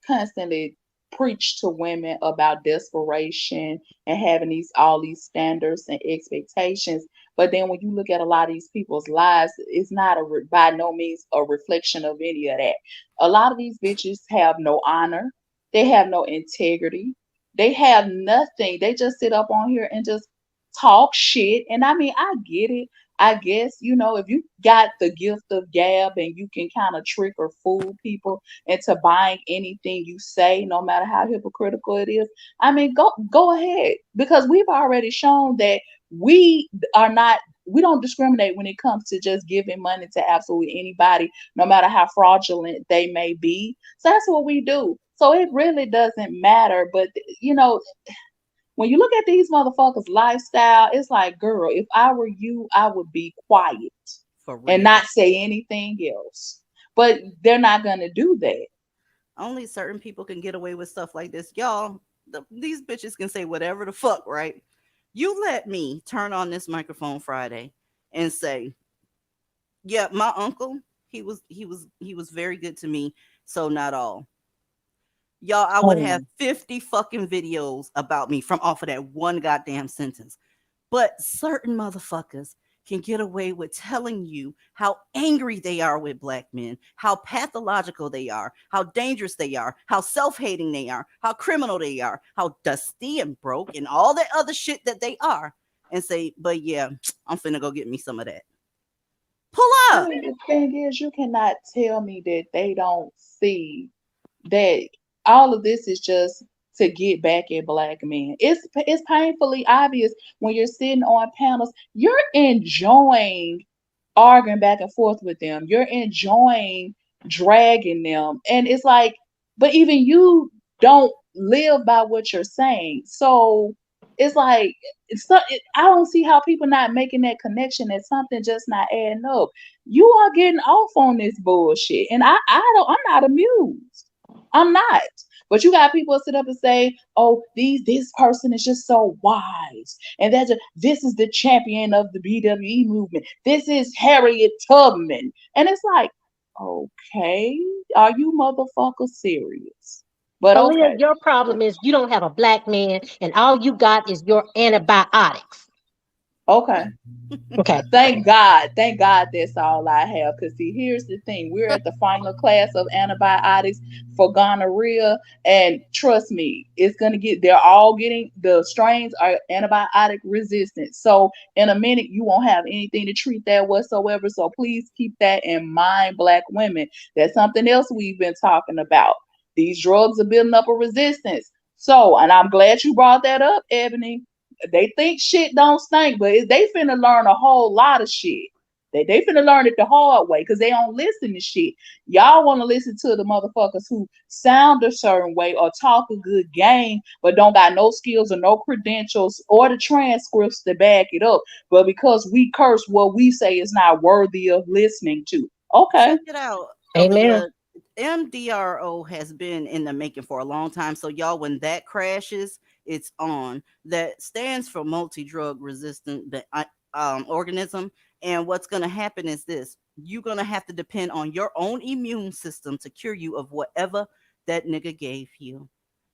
constantly preach to women about desperation and having all these standards and expectations. But then when you look at a lot of these people's lives, it's not by no means a reflection of any of that. A lot of these bitches have no honor. They have no integrity. They have nothing. They just sit up on here and just talk shit. And I mean, I get it. I guess, if you got the gift of gab and you can kind of trick or fool people into buying anything you say, no matter how hypocritical it is, I mean, go ahead. Because we've already shown that we we don't discriminate when it comes to just giving money to absolutely anybody, no matter how fraudulent they may be. So that's what we do. So it really doesn't matter. But, when you look at these motherfuckers' lifestyle, it's like, girl, if I were you, I would be quiet For real. and not say anything else. But they're not going to do that. Only certain people can get away with stuff like this. Y'all, these bitches can say whatever the fuck, right? You let me turn on this microphone Friday and say, yeah, my uncle, he was very good to me, so not all. Y'all, I would have 50 fucking videos about me from off of that one goddamn sentence. But certain motherfuckers can get away with telling you how angry they are with black men, how pathological they are, how dangerous they are, how self-hating they are, how criminal they are, how dusty and broke and all that other shit that they are, and say, but yeah, I'm finna go get me some of that. Pull up. I mean, the thing is, you cannot tell me that they don't see that all of this is just to get back at black men. It's painfully obvious when you're sitting on panels. You're enjoying arguing back and forth with them. You're enjoying dragging them. And it's like, but even you don't live by what you're saying. So it's like, I don't see how people not making that connection that something just not adding up. You are getting off on this bullshit. And I'm not amused. I'm not. But you got people sit up and say, "Oh, this person is just so wise, and this is the champion of the BWE movement. This is Harriet Tubman," and it's like, okay, are you motherfuckers serious? But Aaliyah, okay, your problem is you don't have a black man, and all you got is your antibiotics. okay. Okay. Thank God that's all I have. Because, see, here's the thing. We're at the final class of antibiotics for gonorrhea. And trust me, they're all getting, the strains are antibiotic resistant. So in a minute, you won't have anything to treat that whatsoever. So please keep that in mind, black women. That's something else we've been talking about. These drugs are building up a resistance. So, and I'm glad you brought that up, Ebony. They think shit don't stink, but they finna learn a whole lot of shit. They finna learn it the hard way because they don't listen to shit. Y'all want to listen to the motherfuckers who sound a certain way or talk a good game, but don't got no skills or no credentials or the transcripts to back it up. But because we curse what we say is not worthy of listening to. Okay. Check it out. Amen. MDRO has been in the making for a long time. So y'all, when that crashes, it's on. That stands for multi-drug resistant organism. And what's going to happen is this: you're going to have to depend on your own immune system to cure you of whatever that nigga gave you.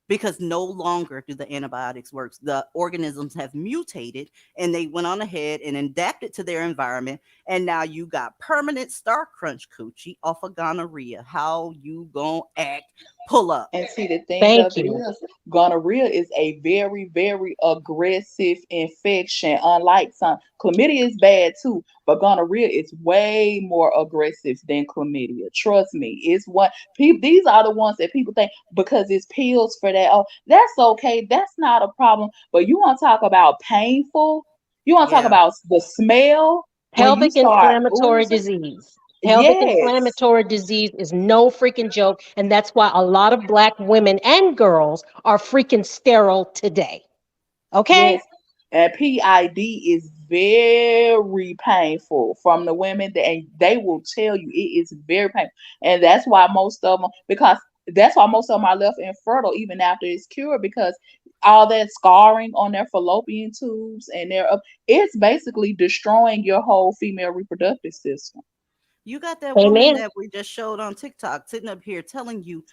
Because no longer do the antibiotics work. The organisms have mutated and they went on ahead and adapted to their environment. And now you got permanent star crunch coochie off of gonorrhea. How you gonna act? Pull up. And see, the thing Thank of it you. is, gonorrhea is a very, very aggressive infection. Unlike chlamydia is bad too, but gonorrhea is way more aggressive than chlamydia. Trust me, it's what people. These are the ones that people think because it's pills for that. Oh, that's okay. That's not a problem. But you want to talk about painful? You want to talk Yeah. about the smell when you Pelvic start inflammatory oozing? disease. Pelvic Yes, inflammatory disease is no freaking joke. And that's why a lot of black women and girls are freaking sterile today. Okay? yes. And PID is very painful from the women, and they will tell you it is very painful. And that's why most of them, because that's why most of them are left infertile even after it's cured, because all that scarring on their fallopian tubes and it's basically destroying your whole female reproductive system. You got that woman Amen. that we just showed on TikTok sitting up here telling you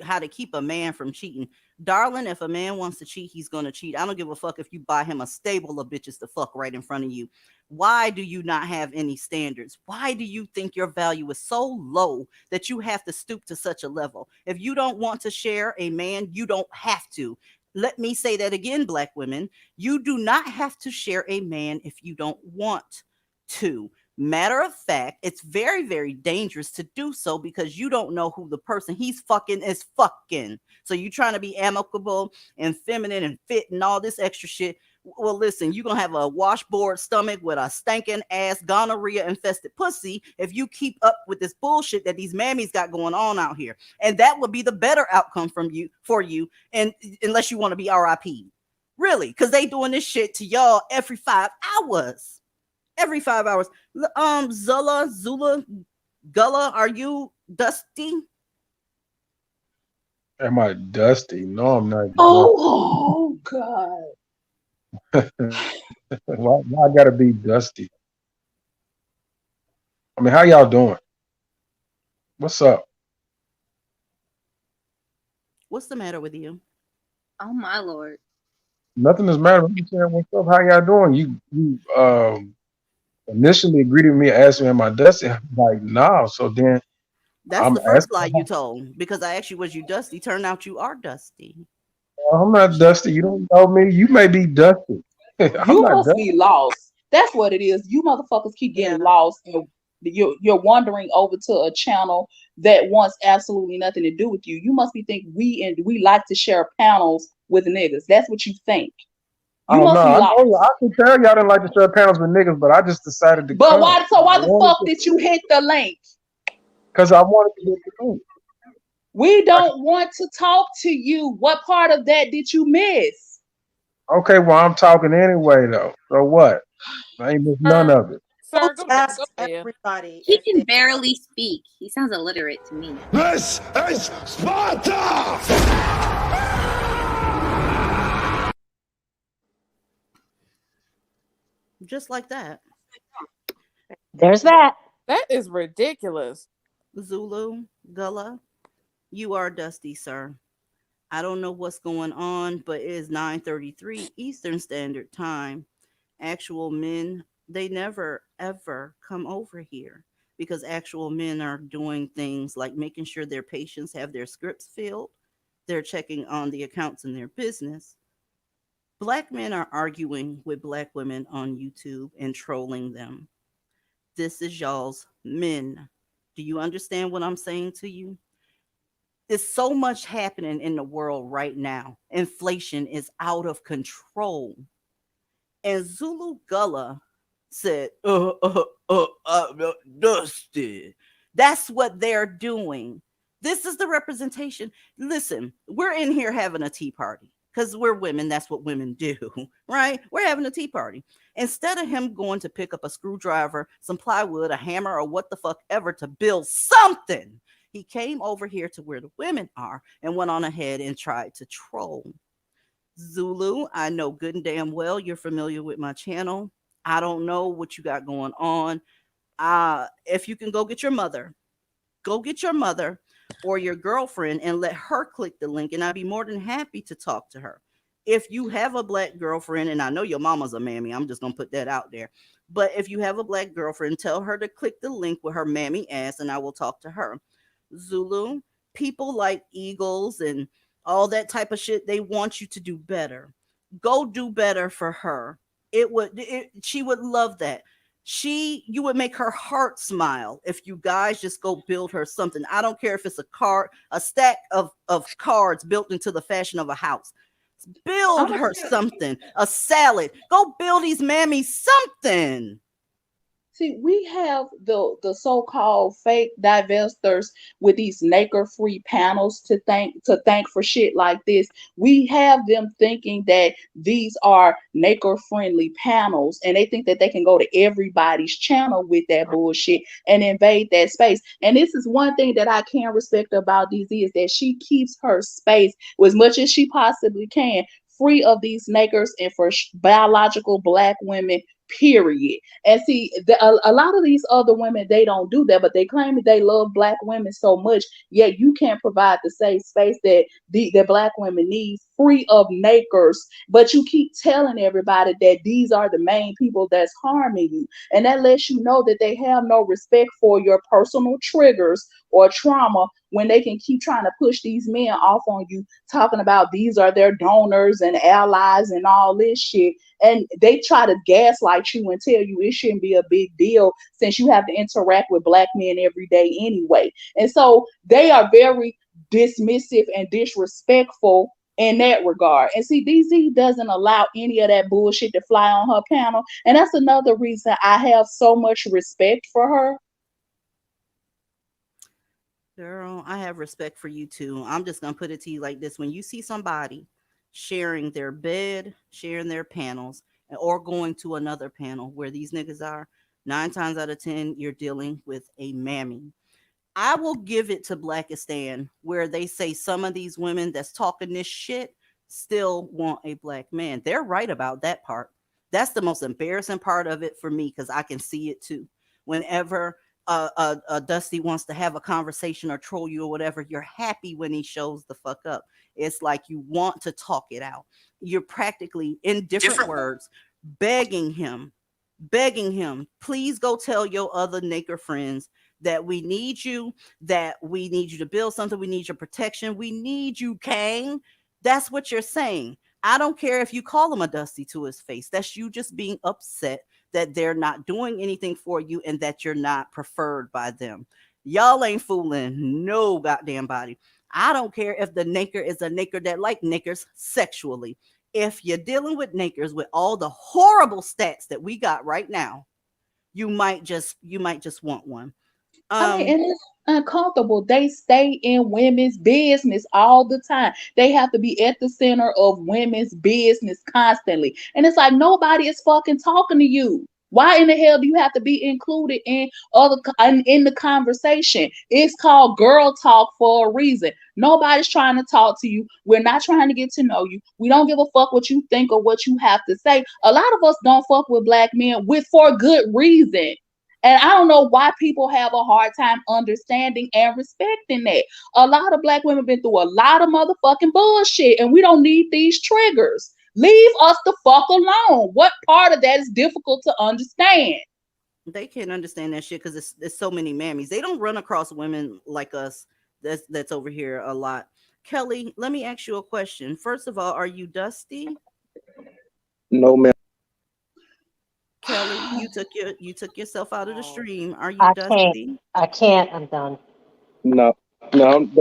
how to keep a man from cheating. Darling, if a man wants to cheat, he's gonna cheat. I don't give a fuck if you buy him a stable of bitches to fuck right in front of you. Why do you not have any standards? Why do you think your value is so low that you have to stoop to such a level? If you don't want to share a man, you don't have to. Let me say that again, black women. You do not have to share a man if you don't want to. Matter of fact, it's very, very dangerous to do so because you don't know who the person he's fucking is fucking. So you trying to be amicable and feminine and fit and all this extra shit. Well, listen, you're going to have a washboard stomach with a stinking ass gonorrhea infested pussy if you keep up with this bullshit that these mammies got going on out here. And that would be the better outcome for you. And unless you want to be RIP. Really, because they doing this shit to y'all every 5 hours. Every 5 hours. Zula, Gullah, are you dusty? Am I dusty? No, I'm not. Oh God. Why I gotta be dusty? I mean, how y'all doing? What's up? What's the matter with you? Oh my lord. Nothing is matter. I'm just saying, what's up? How y'all doing? You initially greeted me, asked me, am I dusty? I'm like, nah. So then That's I'm the first asking, lie you told because I asked you, was you dusty? Turned out you are dusty. I'm not dusty. You don't know me. You may be dusty. I'm You not must dusty. be lost. That's what it is. You motherfuckers keep getting lost. You're wandering over to a channel that wants absolutely nothing to do with you. You must be thinking we like to share panels with niggas. That's what you think. You Oh no, must be I lost. know you. I can tell y'all didn't like to share panels with niggas, but I just decided to But come. why the fuck did you hit the link? Because I wanted to hit the link. We don't want to talk to you. What part of that did you miss? Okay, well I'm talking anyway though. So what? I ain't missed none of it. Sir, go Ask ahead. everybody He if can they barely speak. He sounds illiterate to me. This is Sparta! Just like that. There's that. That is ridiculous. Zulu, Gullah, you are dusty, sir. I don't know what's going on, but it is 9:33 Eastern Standard Time. Actual men, they never ever come over here because actual men are doing things like making sure their patients have their scripts filled. They're checking on the accounts in their business. Black men are arguing with black women on YouTube and trolling them. This is y'all's men. Do you understand what I'm saying to you? There's so much happening in the world right now. Inflation is out of control. And Zulu Gullah said, Dusty. That's what they're doing. This is the representation. Listen, we're in here having a tea party because we're women. That's what women do, right? We're having a tea party. Instead of him going to pick up a screwdriver, some plywood, a hammer, or what the fuck ever to build something, he came over here to where the women are and went on ahead and tried to troll. Zulu, I know good and damn well you're familiar with my channel. I don't know what you got going on. If you can go get your mother or your girlfriend and let her click the link, and I'd be more than happy to talk to her. If you have a black girlfriend, and I know your mama's a mammy, I'm just gonna put that out there. But if you have a black girlfriend, tell her to click the link with her mammy ass, and I will talk to her. Zulu, people like Eagles and all that type of shit, they want you to do better. Go do better for her. She would love that. You would make her heart smile if you guys just go build her something. I don't care if it's a stack of cards built into the fashion of a house. Build her something, a salad. Go build these mammies something. See, we have the so-called fake divestors with these Naker-free panels to thank for shit like this. We have them thinking that these are Naker-friendly panels, and they think that they can go to everybody's channel with that bullshit and invade that space. And this is one thing that I can respect about DZ is that she keeps her space as much as she possibly can free of these Nakers and for biological black women period. And see, a lot of these other women, they don't do that, but they claim that they love black women so much, yet you can't provide the safe space that black women need, free of nakers, but you keep telling everybody that these are the main people that's harming you. And that lets you know that they have no respect for your personal triggers or trauma when they can keep trying to push these men off on you, talking about these are their donors and allies and all this shit. And they try to gaslight you and tell you it shouldn't be a big deal since you have to interact with black men every day anyway. And so they are very dismissive and disrespectful in that regard. And see, DZ doesn't allow any of that bullshit to fly on her panel. And that's another reason I have so much respect for her. Girl, I have respect for you too. I'm just gonna put it to you like this: when you see somebody sharing their bed, sharing their panels, or going to another panel where these niggas are, 9 times out of 10, you're dealing with a mammy. I will give it to Blackistan where they say some of these women that's talking this shit still want a black man. They're right about that part. That's the most embarrassing part of it for me because I can see it too. Whenever Dusty wants to have a conversation or troll you or whatever, you're happy when he shows the fuck up. It's like you want to talk it out. You're practically, in different words, begging him, please go tell your other nigger friends that we need you to build something. We need your protection. We need you, Kang. That's what you're saying. I don't care if you call him a Dusty to his face. That's you just being upset that they're not doing anything for you and that you're not preferred by them. Y'all ain't fooling no goddamn body. I don't care if the naker is a naker that like nakers sexually. If you're dealing with nakers with all the horrible stats that we got right now, you might just want one. I mean, and it's uncomfortable. They stay in women's business all the time. They have to be at the center of women's business constantly. And it's like nobody is fucking talking to you. Why in the hell do you have to be included in in the conversation? It's called girl talk for a reason. Nobody's trying to talk to you. We're not trying to get to know you. We don't give a fuck what you think or what you have to say. A lot of us don't fuck with black men for good reason. And I don't know why people have a hard time understanding and respecting that. A lot of black women been through a lot of motherfucking bullshit, and we don't need these triggers. Leave us the fuck alone. What part of that is difficult to understand? They can't understand that shit because there's so many mammies. They don't run across women like us that's over here a lot. Kelly, let me ask you a question. First of all, are you Dusty? No, ma'am. Kelly, you took yourself out of the stream. Are you I Dusty? can't. I'm done. No, don't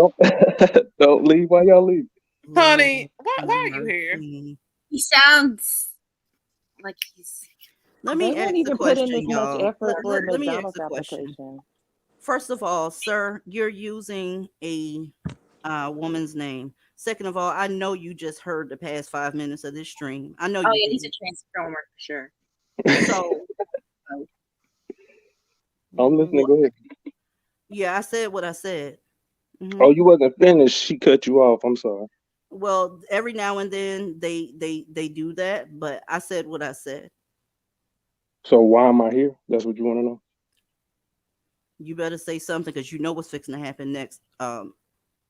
don't leave while y'all leave. Honey, why are you here? He sounds like he's. Let They me ask won't the even put in question, this much y'all. effort for a Let me ask McDonald's the question. application. First of all, sir, you're using a woman's name. Second of all, I know you just heard the past 5 minutes of this stream. I know Oh you yeah, he's a did. transformer for sure. So I'm listening. Go ahead. yeah, I said what I said. Oh, you wasn't finished. She cut you off. I'm sorry. Well, every now and then they do that, but I said what I said. So why am I here? That's what you want to know. You better say something because you know what's fixing to happen next.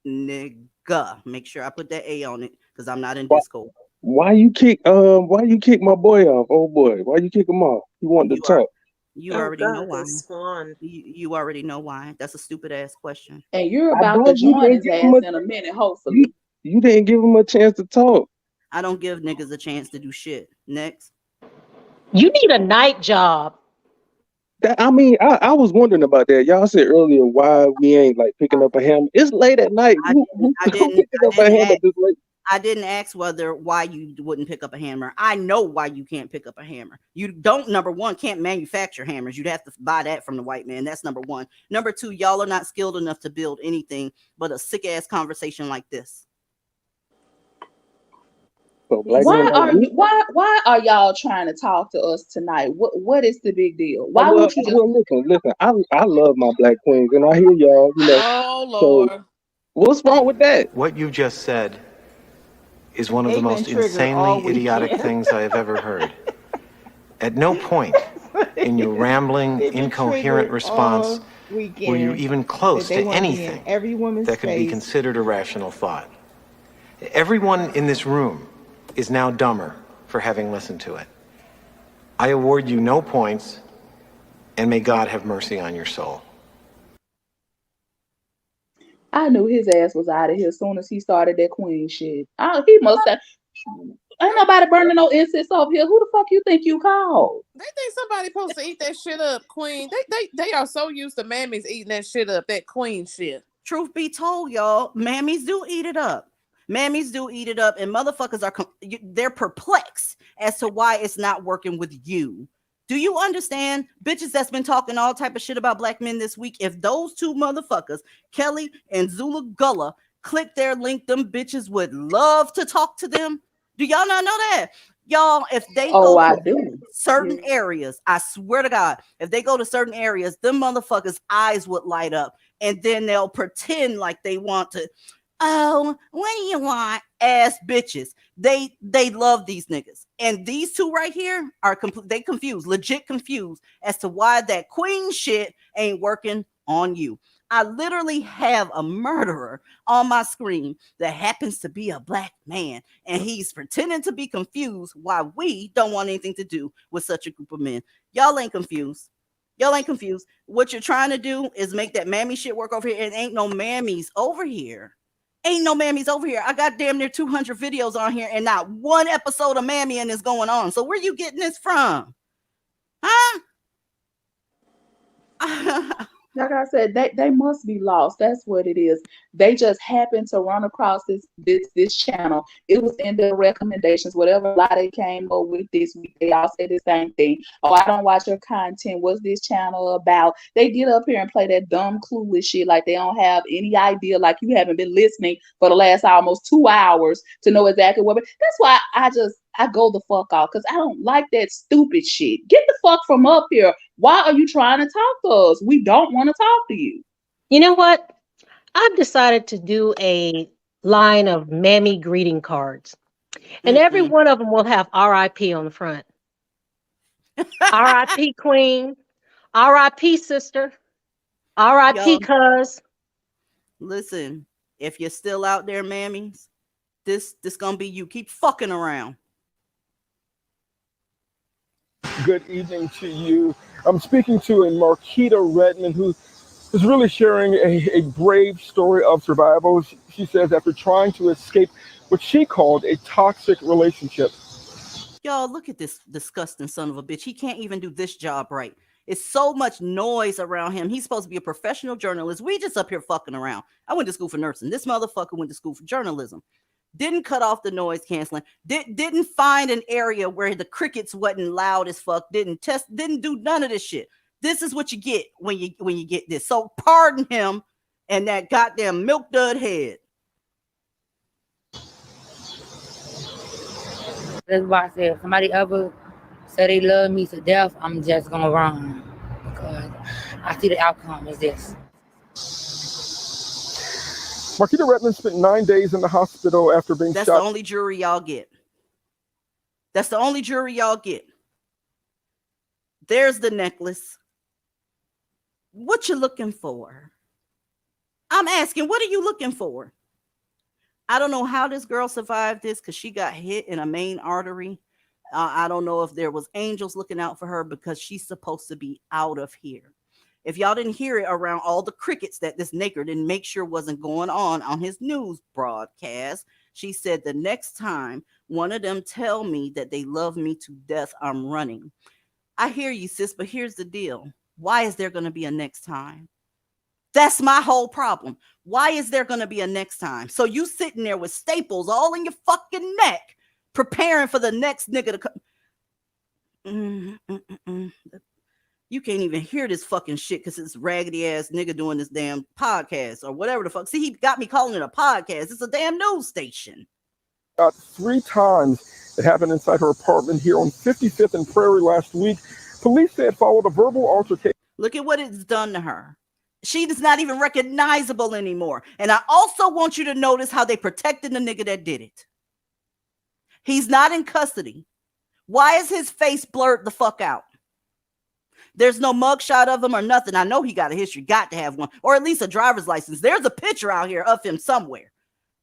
Nigga, make sure I put that A on it because I'm not in Discord. Why you kick my boy off? Oh boy, why you kick him off? He wanted to talk. You Oh already know God, why. they spawn. You already know why. That's a stupid ass question. And you're I about to don't. You join didn't his give ass him in a minute, hopefully. you didn't give him a chance to talk. I don't give niggas a chance to do shit. Next. You need a night job. I was wondering about that. Y'all said earlier why we ain't like picking up a hammer. It's late at night. Who picking up a hammer this late? I didn't ask why you wouldn't pick up a hammer. I know why you can't pick up a hammer. You don't, number one, can't manufacture hammers. You'd have to buy that from the white man. That's number one. Number two, y'all are not skilled enough to build anything but a sick ass conversation like this. So Why are y'all trying to talk to us tonight? What is the big deal? Why won't you just listen. I love my black queens, and I hear y'all. Oh Lord. So what's wrong with that? What you just said is one of They've the been most triggered all insanely idiotic weekend. things I have ever heard. At no point in your rambling, They've been incoherent triggered response all were you weekend even that close they to want to be in anything every woman's that could be face. considered a rational thought. Everyone in this room is now dumber for having listened to it. I award you no points, and may God have mercy on your soul. I knew his ass was out of here as soon as he started that queen shit. He must have. Ain't nobody burning no incense over here. Who the fuck you think you called? They think somebody supposed to eat that shit up, Queen. They are so used to mammies eating that shit up, that queen shit. Truth be told, y'all, mammies do eat it up. Mammies do eat it up, and motherfuckers they're perplexed as to why it's not working with you. Do you understand? Bitches that's been talking all type of shit about black men this week, if those two motherfuckers, Kelly and Zula Gullah, click their link, them bitches would love to talk to them. Do y'all not know that? Y'all, if they Oh, go I to do. certain areas, I swear to God, if they go to certain areas, them motherfuckers' eyes would light up, and then they'll pretend like they want to. Oh, what do you want? Ass bitches. They love these niggas. And these two right here are they confused, legit confused as to why that queen shit ain't working on you. I literally have a murderer on my screen that happens to be a black man, and he's pretending to be confused why we don't want anything to do with such a group of men. Y'all ain't confused. Y'all ain't confused. What you're trying to do is make that mammy shit work over here, and ain't no mammies over here. Ain't no mammies over here. I got damn near 200 videos on here, and not one episode of mammying is going on. So where you getting this from? Huh? Like I said, they must be lost. That's what it is. They just happened to run across this channel. It was in their recommendations. Whatever lie they came up with this week, they all said the same thing. Oh, I don't watch your content. What's this channel about? They get up here and play that dumb, clueless shit like they don't have any idea. Like you haven't been listening for the last almost 2 hours to know exactly what. That's why I go the fuck off, because I don't like that stupid shit. Get the fuck from up here. Why are you trying to talk to us? We don't want to talk to you. You know what? I've decided to do a line of mammy greeting cards. And every one of them will have RIP on the front. RIP Queen, RIP Sister, RIP Cuz. Listen, if you're still out there, mammies, this gonna be you. Keep fucking around. Good evening to you. I'm speaking to a Marquita Redmond who is really sharing a brave story of survival. She says after trying to escape what she called a toxic relationship. Y'all, look at this disgusting son of a bitch. He can't even do this job right. It's so much noise around him. He's supposed to be a professional journalist. We just up here fucking around. I went to school for nursing. This motherfucker went to school for journalism. Didn't cut off the noise canceling. Didn't find an area where the crickets wasn't loud as fuck. Didn't do none of this shit. This is what you get when you get this. So pardon him and that goddamn milk dud head. That's why I said if somebody ever say they love me to death, I'm just gonna run because I see the outcome is this. Marquita Redmond spent 9 days in the hospital after being shot. That's the only jury y'all get. That's the only jury y'all get. There's the necklace. What you looking for? I'm asking, what are you looking for? I don't know how this girl survived this because she got hit in a main artery. I don't know if there was angels looking out for her because she's supposed to be out of here. If y'all didn't hear it around all the crickets that this nigger didn't make sure wasn't going on his news broadcast, she said the next time one of them tell me that they love me to death, I'm running. I hear you, sis, but here's the deal. Why is there going to be a next time? That's my whole problem. Why is there going to be a next time? So you sitting there with staples all in your fucking neck, preparing for the next nigga to come. You can't even hear this fucking shit because it's raggedy ass nigga doing this damn podcast or whatever the fuck. See, he got me calling it a podcast. It's a damn news station. 3 times. It happened inside her apartment here on 55th and Prairie last week. Police said followed a verbal altercation. Look at what it's done to her. She is not even recognizable anymore. And I also want you to notice how they protected the nigga that did it. He's not in custody. Why is his face blurred the fuck out? There's no mugshot of him or nothing. I know he got a history, got to have one, or at least a driver's license. There's a picture out here of him somewhere.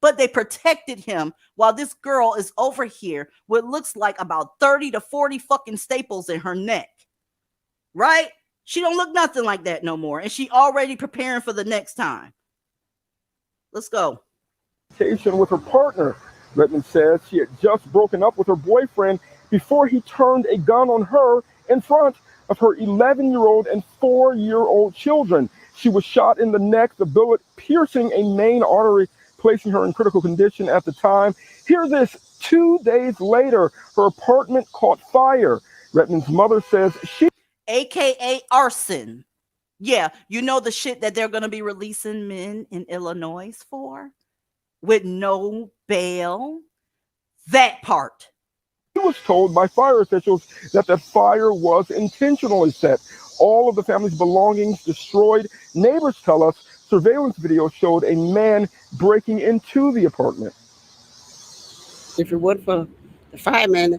But they protected him while this girl is over here with looks like about 30 to 40 fucking staples in her neck. Right? She don't look nothing like that no more. And she already preparing for the next time. Let's go. With her partner. Redmond says she had just broken up with her boyfriend before he turned a gun on her in front of her 11-year-old and 4-year-old children. She was shot in the neck, the bullet piercing a main artery, placing her in critical condition at the time. Hear this, 2 days later, her apartment caught fire. Redmond's mother says she... AKA arson. Yeah, you know the shit that they're going to be releasing men in Illinois for? With no bail? That part. He was told by fire officials that the fire was intentionally set. All of the family's belongings destroyed. Neighbors tell us surveillance video showed a man breaking into the apartment. If it wasn't for the fireman,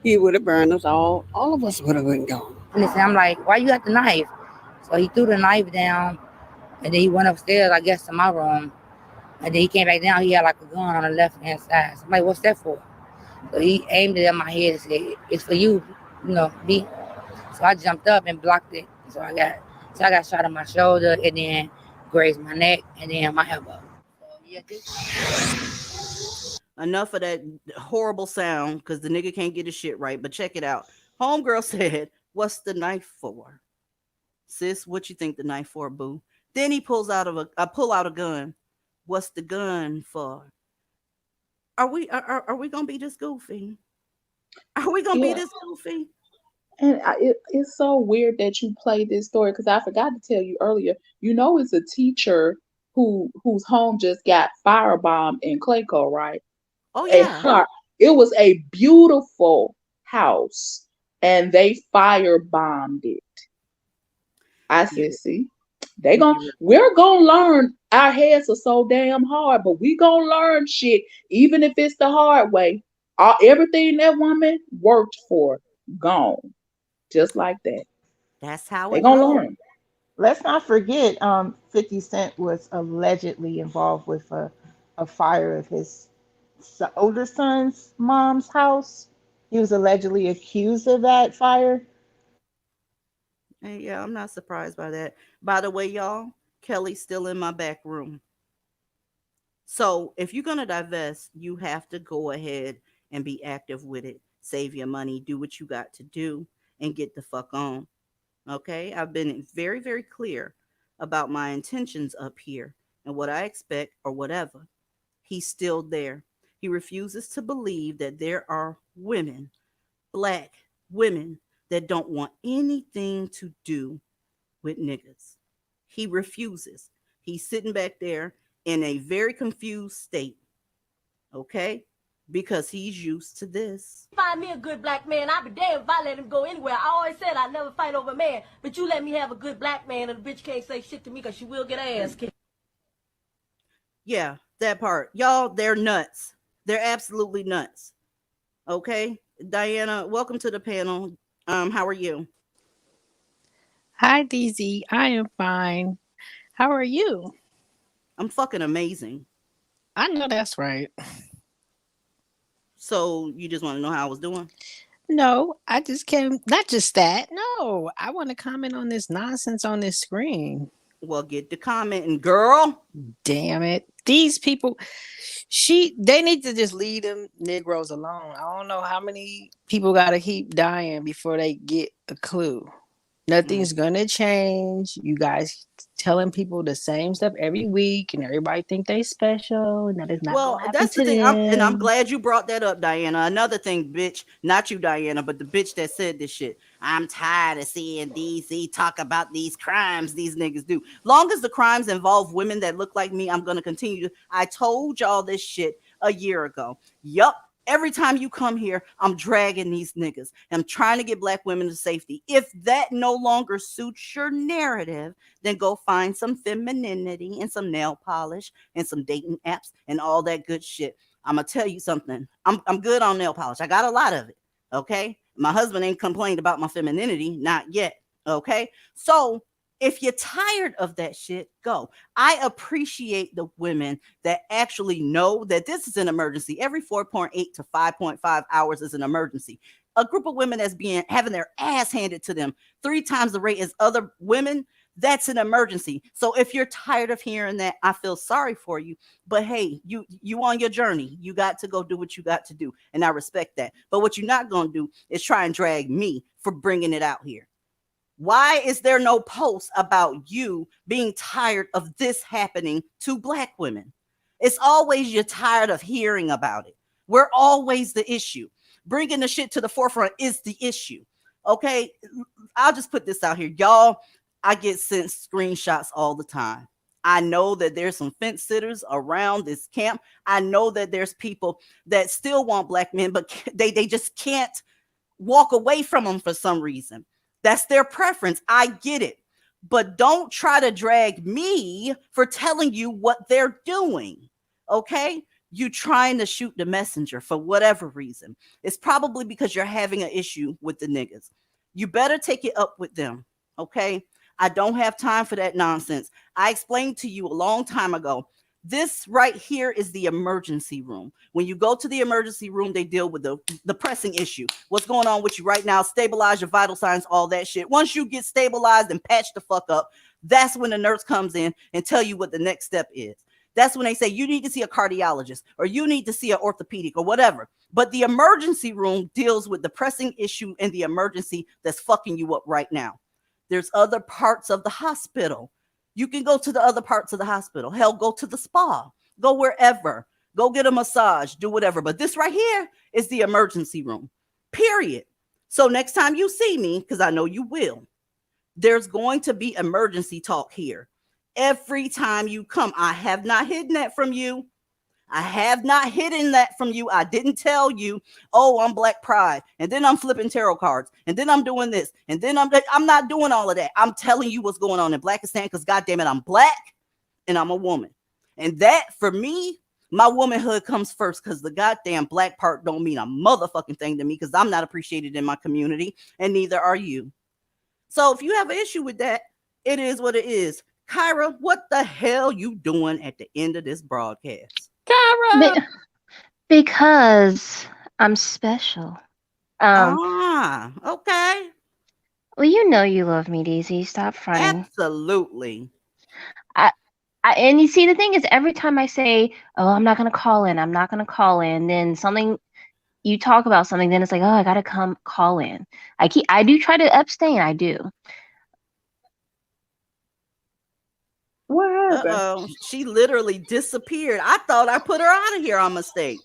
he would have burned us all. All of us would have been gone. And I'm like, why you got the knife? So he threw the knife down, and then he went upstairs, I guess, to my room. And then he came back down, he had like a gun on the left-hand side. So I'm like, what's that for? So he aimed it at my head and said, it's for you, me. So I jumped up and blocked it. So I got shot in my shoulder and then grazed my neck and then my elbow. So, yeah, Enough of that horrible sound because the nigga can't get his shit right. But check it out. Homegirl said, what's the knife for? Sis, what you think the knife for, boo? Then he pull out a gun. What's the gun for? Are we gonna be this goofy? Are we gonna be this goofy? And it's so weird that you played this story because I forgot to tell you earlier. It's a teacher whose home just got firebombed in Clayco, right? Oh yeah. It was a beautiful house, and they firebombed it. I said, see, we're gonna learn. Our heads are so damn hard, but we gonna learn shit, even if it's the hard way. Everything that woman worked for, gone. Just like that. That's how they gonna learn. Let's not forget, 50 Cent was allegedly involved with a fire of his older son's mom's house. He was allegedly accused of that fire. And yeah, I'm not surprised by that. By the way, y'all, Kelly's still in my back room. So if you're gonna divest, you have to go ahead and be active with it. Save your money, do what you got to do, and get the fuck on. Okay? I've been very, very clear about my intentions up here and what I expect or whatever. He's still there. He refuses to believe that there are women, black women, that don't want anything to do with niggas. He refuses. He's sitting back there in a very confused state. Okay? Because he's used to this. Find me a good black man, I'd be damned if I let him go anywhere. I always said I'd never fight over a man, but you let me have a good black man and the bitch can't say shit to me because she will get her ass kicked. Yeah, that part. Y'all, they're nuts. They're absolutely nuts. Okay? Diana, welcome to the panel. How are you? Hi, DZ. I am fine. How are you? I'm fucking amazing. I know that's right. So you just want to know how I was doing? No, I just came. Not just that. No, I want to comment on this nonsense on this screen. Well, get the commenting, girl. Damn it. These people, they need to just leave them Negroes alone. I don't know how many people got to keep dying before they get a clue. Nothing's gonna change. You guys telling people the same stuff every week, and everybody think they special, and that is not. Well, that's the thing, and I'm glad you brought that up, Diana. Another thing, bitch, not you, Diana, but the bitch that said this shit. I'm tired of seeing DC talk about these crimes these niggas do. Long as the crimes involve women that look like me, I'm gonna continue. I told y'all this shit a year ago. Yup. Every time you come here, I'm dragging these niggas. I'm trying to get black women to safety. If that no longer suits your narrative, then go find some femininity and some nail polish and some dating apps and all that good shit. I'm gonna tell you something. I'm good on nail polish. I got a lot of it. Okay. My husband ain't complained about my femininity, not yet. Okay. So if you're tired of that shit, go. I appreciate the women that actually know that this is an emergency. Every 4.8 to 5.5 hours is an emergency. A group of women that's being having their ass handed to them 3 times the rate as other women, that's an emergency. So if you're tired of hearing that, I feel sorry for you. But hey, you on your journey. You got to go do what you got to do, and I respect that. But what you're not going to do is try and drag me for bringing it out here. Why is there no post about you being tired of this happening to Black women? It's always you're tired of hearing about it. We're always the issue. Bringing the shit to the forefront is the issue. Okay, I'll just put this out here, y'all. I get sent screenshots all the time. I know that there's some fence sitters around this camp. I know that there's people that still want Black men, but they just can't walk away from them for some reason. That's their preference. I get it. But don't try to drag me for telling you what they're doing. Okay? You trying to shoot the messenger for whatever reason. It's probably because you're having an issue with the niggas. You better take it up with them. Okay? I don't have time for that nonsense. I explained to you a long time ago. This right here is the emergency room. When you go to the emergency room, they deal with the pressing issue. What's going on with you right now? Stabilize your vital signs, all that shit. Once you get stabilized and patched the fuck up, that's when the nurse comes in and tell you what the next step is. That's when they say you need to see a cardiologist or you need to see an orthopedic or whatever. But the emergency room deals with the pressing issue and the emergency that's fucking you up right now. There's other parts of the hospital. You can go to the other parts of the hospital. Hell, go to the spa. Go wherever. Go get a massage. Do whatever. But this right here is the emergency room. Period. So next time you see me, because I know you will, there's going to be emergency talk here. Every time you come, I have not hidden that from you. I have not hidden that from you. I didn't tell you, oh, I'm Black Pride, and then I'm flipping tarot cards, and then I'm doing this, and then I'm not doing all of that. I'm telling you what's going on in Blackistan because, goddamn it, I'm Black and I'm a woman. And that, for me, my womanhood comes first because the goddamn Black part don't mean a motherfucking thing to me because I'm not appreciated in my community, and neither are you. So if you have an issue with that, it is what it is. Kyra, what the hell you doing at the end of this broadcast? Because I'm special. Okay. Well, you know you love me, Daisy. Stop fronting. Absolutely. And you see, the thing is, every time I say, "Oh, I'm not gonna call in," then something you talk about something, then it's like, "Oh, I gotta come call in." I do try to abstain. I do. What happened? Uh-oh. She literally disappeared. I thought I put her out of here on mistake.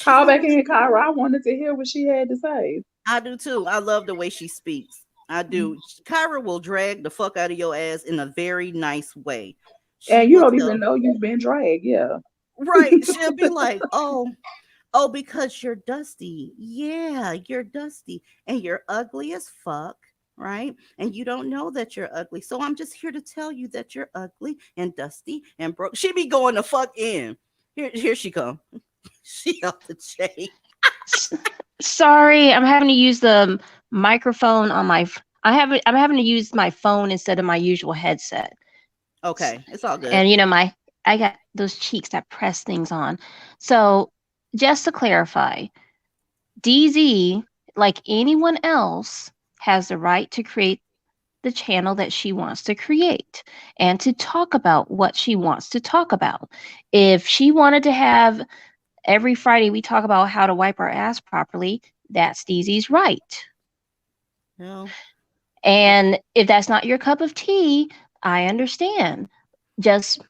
Call back in, Kyra. I wanted to hear what she had to say. I do too. I love the way she speaks. I do. Kyra will drag the fuck out of your ass in a very nice way. And you don't even know you've been dragged, yeah. Right. She'll be like, oh, because you're dusty. Yeah, you're dusty. And you're ugly as fuck. Right? And you don't know that you're ugly. So I'm just here to tell you that you're ugly and dusty and broke. She be going the fuck in. Here she come. She off the chain. Sorry, I'm having to use the microphone on my. I'm having to use my phone instead of my usual headset. Okay, it's all good. And I got those cheeks that press things on. So just to clarify, DZ, like anyone else, has the right to create the channel that she wants to create and to talk about what she wants to talk about. If she wanted to have every Friday we talk about how to wipe our ass properly, that's DZ's right. No. And if that's not your cup of tea, I understand. Just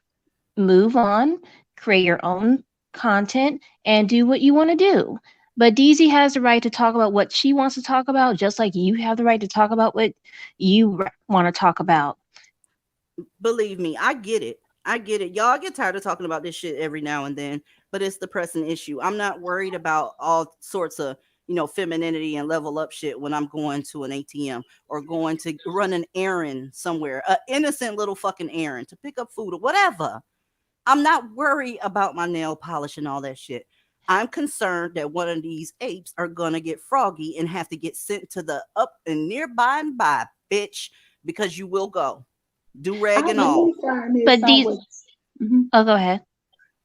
move on, create your own content, and do what you want to do. But DZ has the right to talk about what she wants to talk about, just like you have the right to talk about what you want to talk about. Believe me, I get it. I get it. Y'all get tired of talking about this shit every now and then, but it's the pressing issue. I'm not worried about all sorts of, femininity and level up shit when I'm going to an ATM or going to run an errand somewhere, an innocent little fucking errand to pick up food or whatever. I'm not worried about my nail polish and all that shit. I'm concerned that one of these apes are gonna get froggy and have to get sent to the up and nearby and by, bitch, because you will go. Do rag I and all. do find it But these, somewhat. Mhm. oh, go ahead.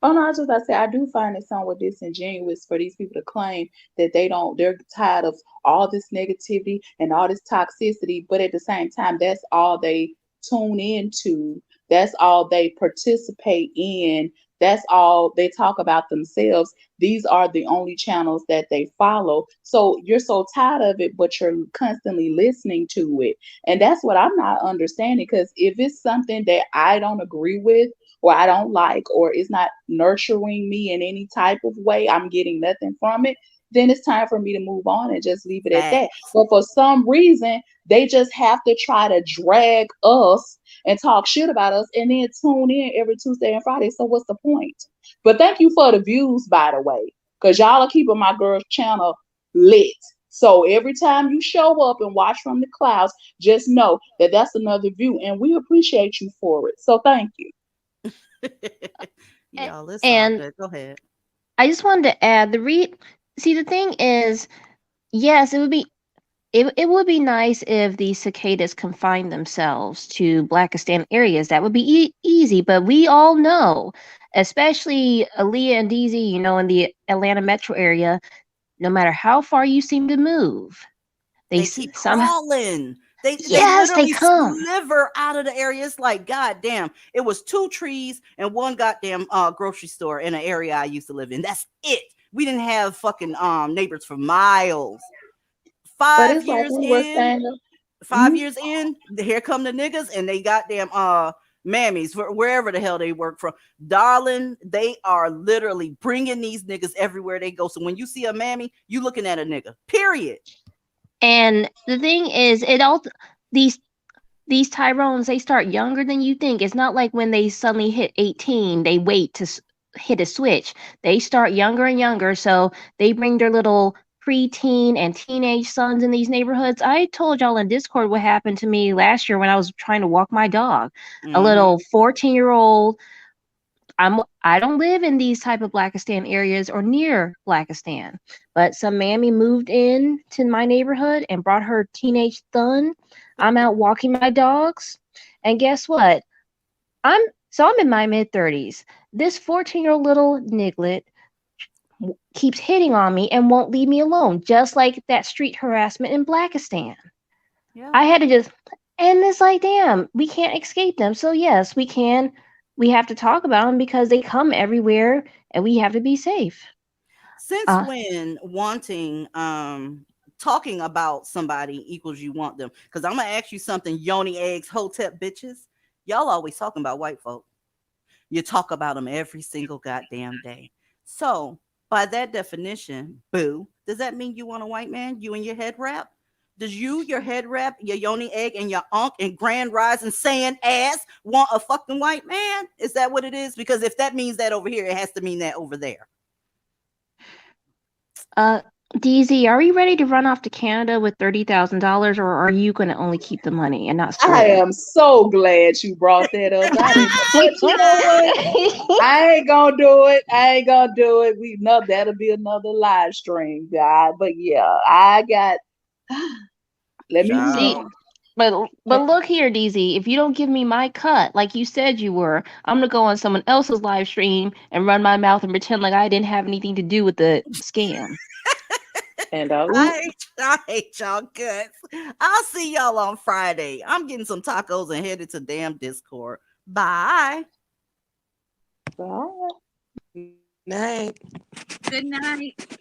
Oh no, I was just about to say I do find it somewhat disingenuous for these people to claim that they're tired of all this negativity and all this toxicity, but at the same time, that's all they tune into, that's all they participate in, that's all they talk about themselves. These are the only channels that they follow. So you're so tired of it, but you're constantly listening to it. And that's what I'm not understanding. Because if it's something that I don't agree with, or I don't like, or it's not nurturing me in any type of way, I'm getting nothing from it, then it's time for me to move on and just leave it at that. Facts. But for some reason, they just have to try to drag us and talk shit about us and then tune in every Tuesday and Friday. So what's the point? But thank you for the views, by the way, because y'all are keeping my girl's channel lit. So every time you show up and watch from the clouds, just know that that's another view, and we appreciate you for it. So thank you. Y'all, it's all And good. Go ahead. I just wanted to add see, the thing is, yes, it would be nice if the cicadas confined themselves to Blackistan areas. That would be easy, but we all know, especially Aaliyah and DZ, in the Atlanta metro area, no matter how far you seem to move, They keep somehow, crawling. They yes, they literally come. sliver out of the area. It's like, goddamn, it was 2 trees and one goddamn grocery store in an area I used to live in. That's it. We didn't have fucking neighbors for miles. But 5 it's like years we were in, saying. 5 years in, here come the niggas and they goddamn mammies wherever the hell they work from. Darling, they are literally bringing these niggas everywhere they go. So when you see a mammy, you looking at a nigga. Period. And the thing is, these these Tyrones, they start younger than you think. It's not like when they suddenly hit 18, they wait to hit a switch. They start younger and younger, so they bring their little preteen and teenage sons in these neighborhoods. I told y'all in Discord what happened to me last year when I was trying to walk my dog. A little 14-year-old. I don't live in these type of Blackistan areas or near Blackistan, but some mammy moved in to my neighborhood and brought her teenage son. I'm out walking my dogs, and guess what? I'm in my mid-30s. This 14-year-old little niglet keeps hitting on me and won't leave me alone, just like that street harassment in Blackistan. Yeah. I had to just, and it's like, damn, we can't escape them. So yes, we can. We have to talk about them because they come everywhere, and we have to be safe. Since when talking about somebody equals you want them? Because I'm gonna ask you something, yoni eggs, hotep bitches. Y'all always talking about white folk. You talk about them every single goddamn day. So by that definition, boo, does that mean you want a white man? You and your head wrap? Does your head wrap, your yoni egg, and your unk and grand rising saying ass want a fucking white man? Is that what it is? Because if that means that over here, it has to mean that over there. DZ, are we ready to run off to Canada with $30,000, or are you going to only keep the money and not split I it? am so glad you brought that up. But you know what? I ain't gonna do it. I ain't gonna do it. We know that'll be another live stream, guy. But yeah, I got. Let me See, know. but look here, DZ. If you don't give me my cut, like you said you were, I'm gonna go on someone else's live stream and run my mouth and pretend like I didn't have anything to do with the scam. And I hate y'all guts. I'll see y'all on Friday. I'm getting some tacos and headed to damn Discord. Bye. Bye. Night. Good night.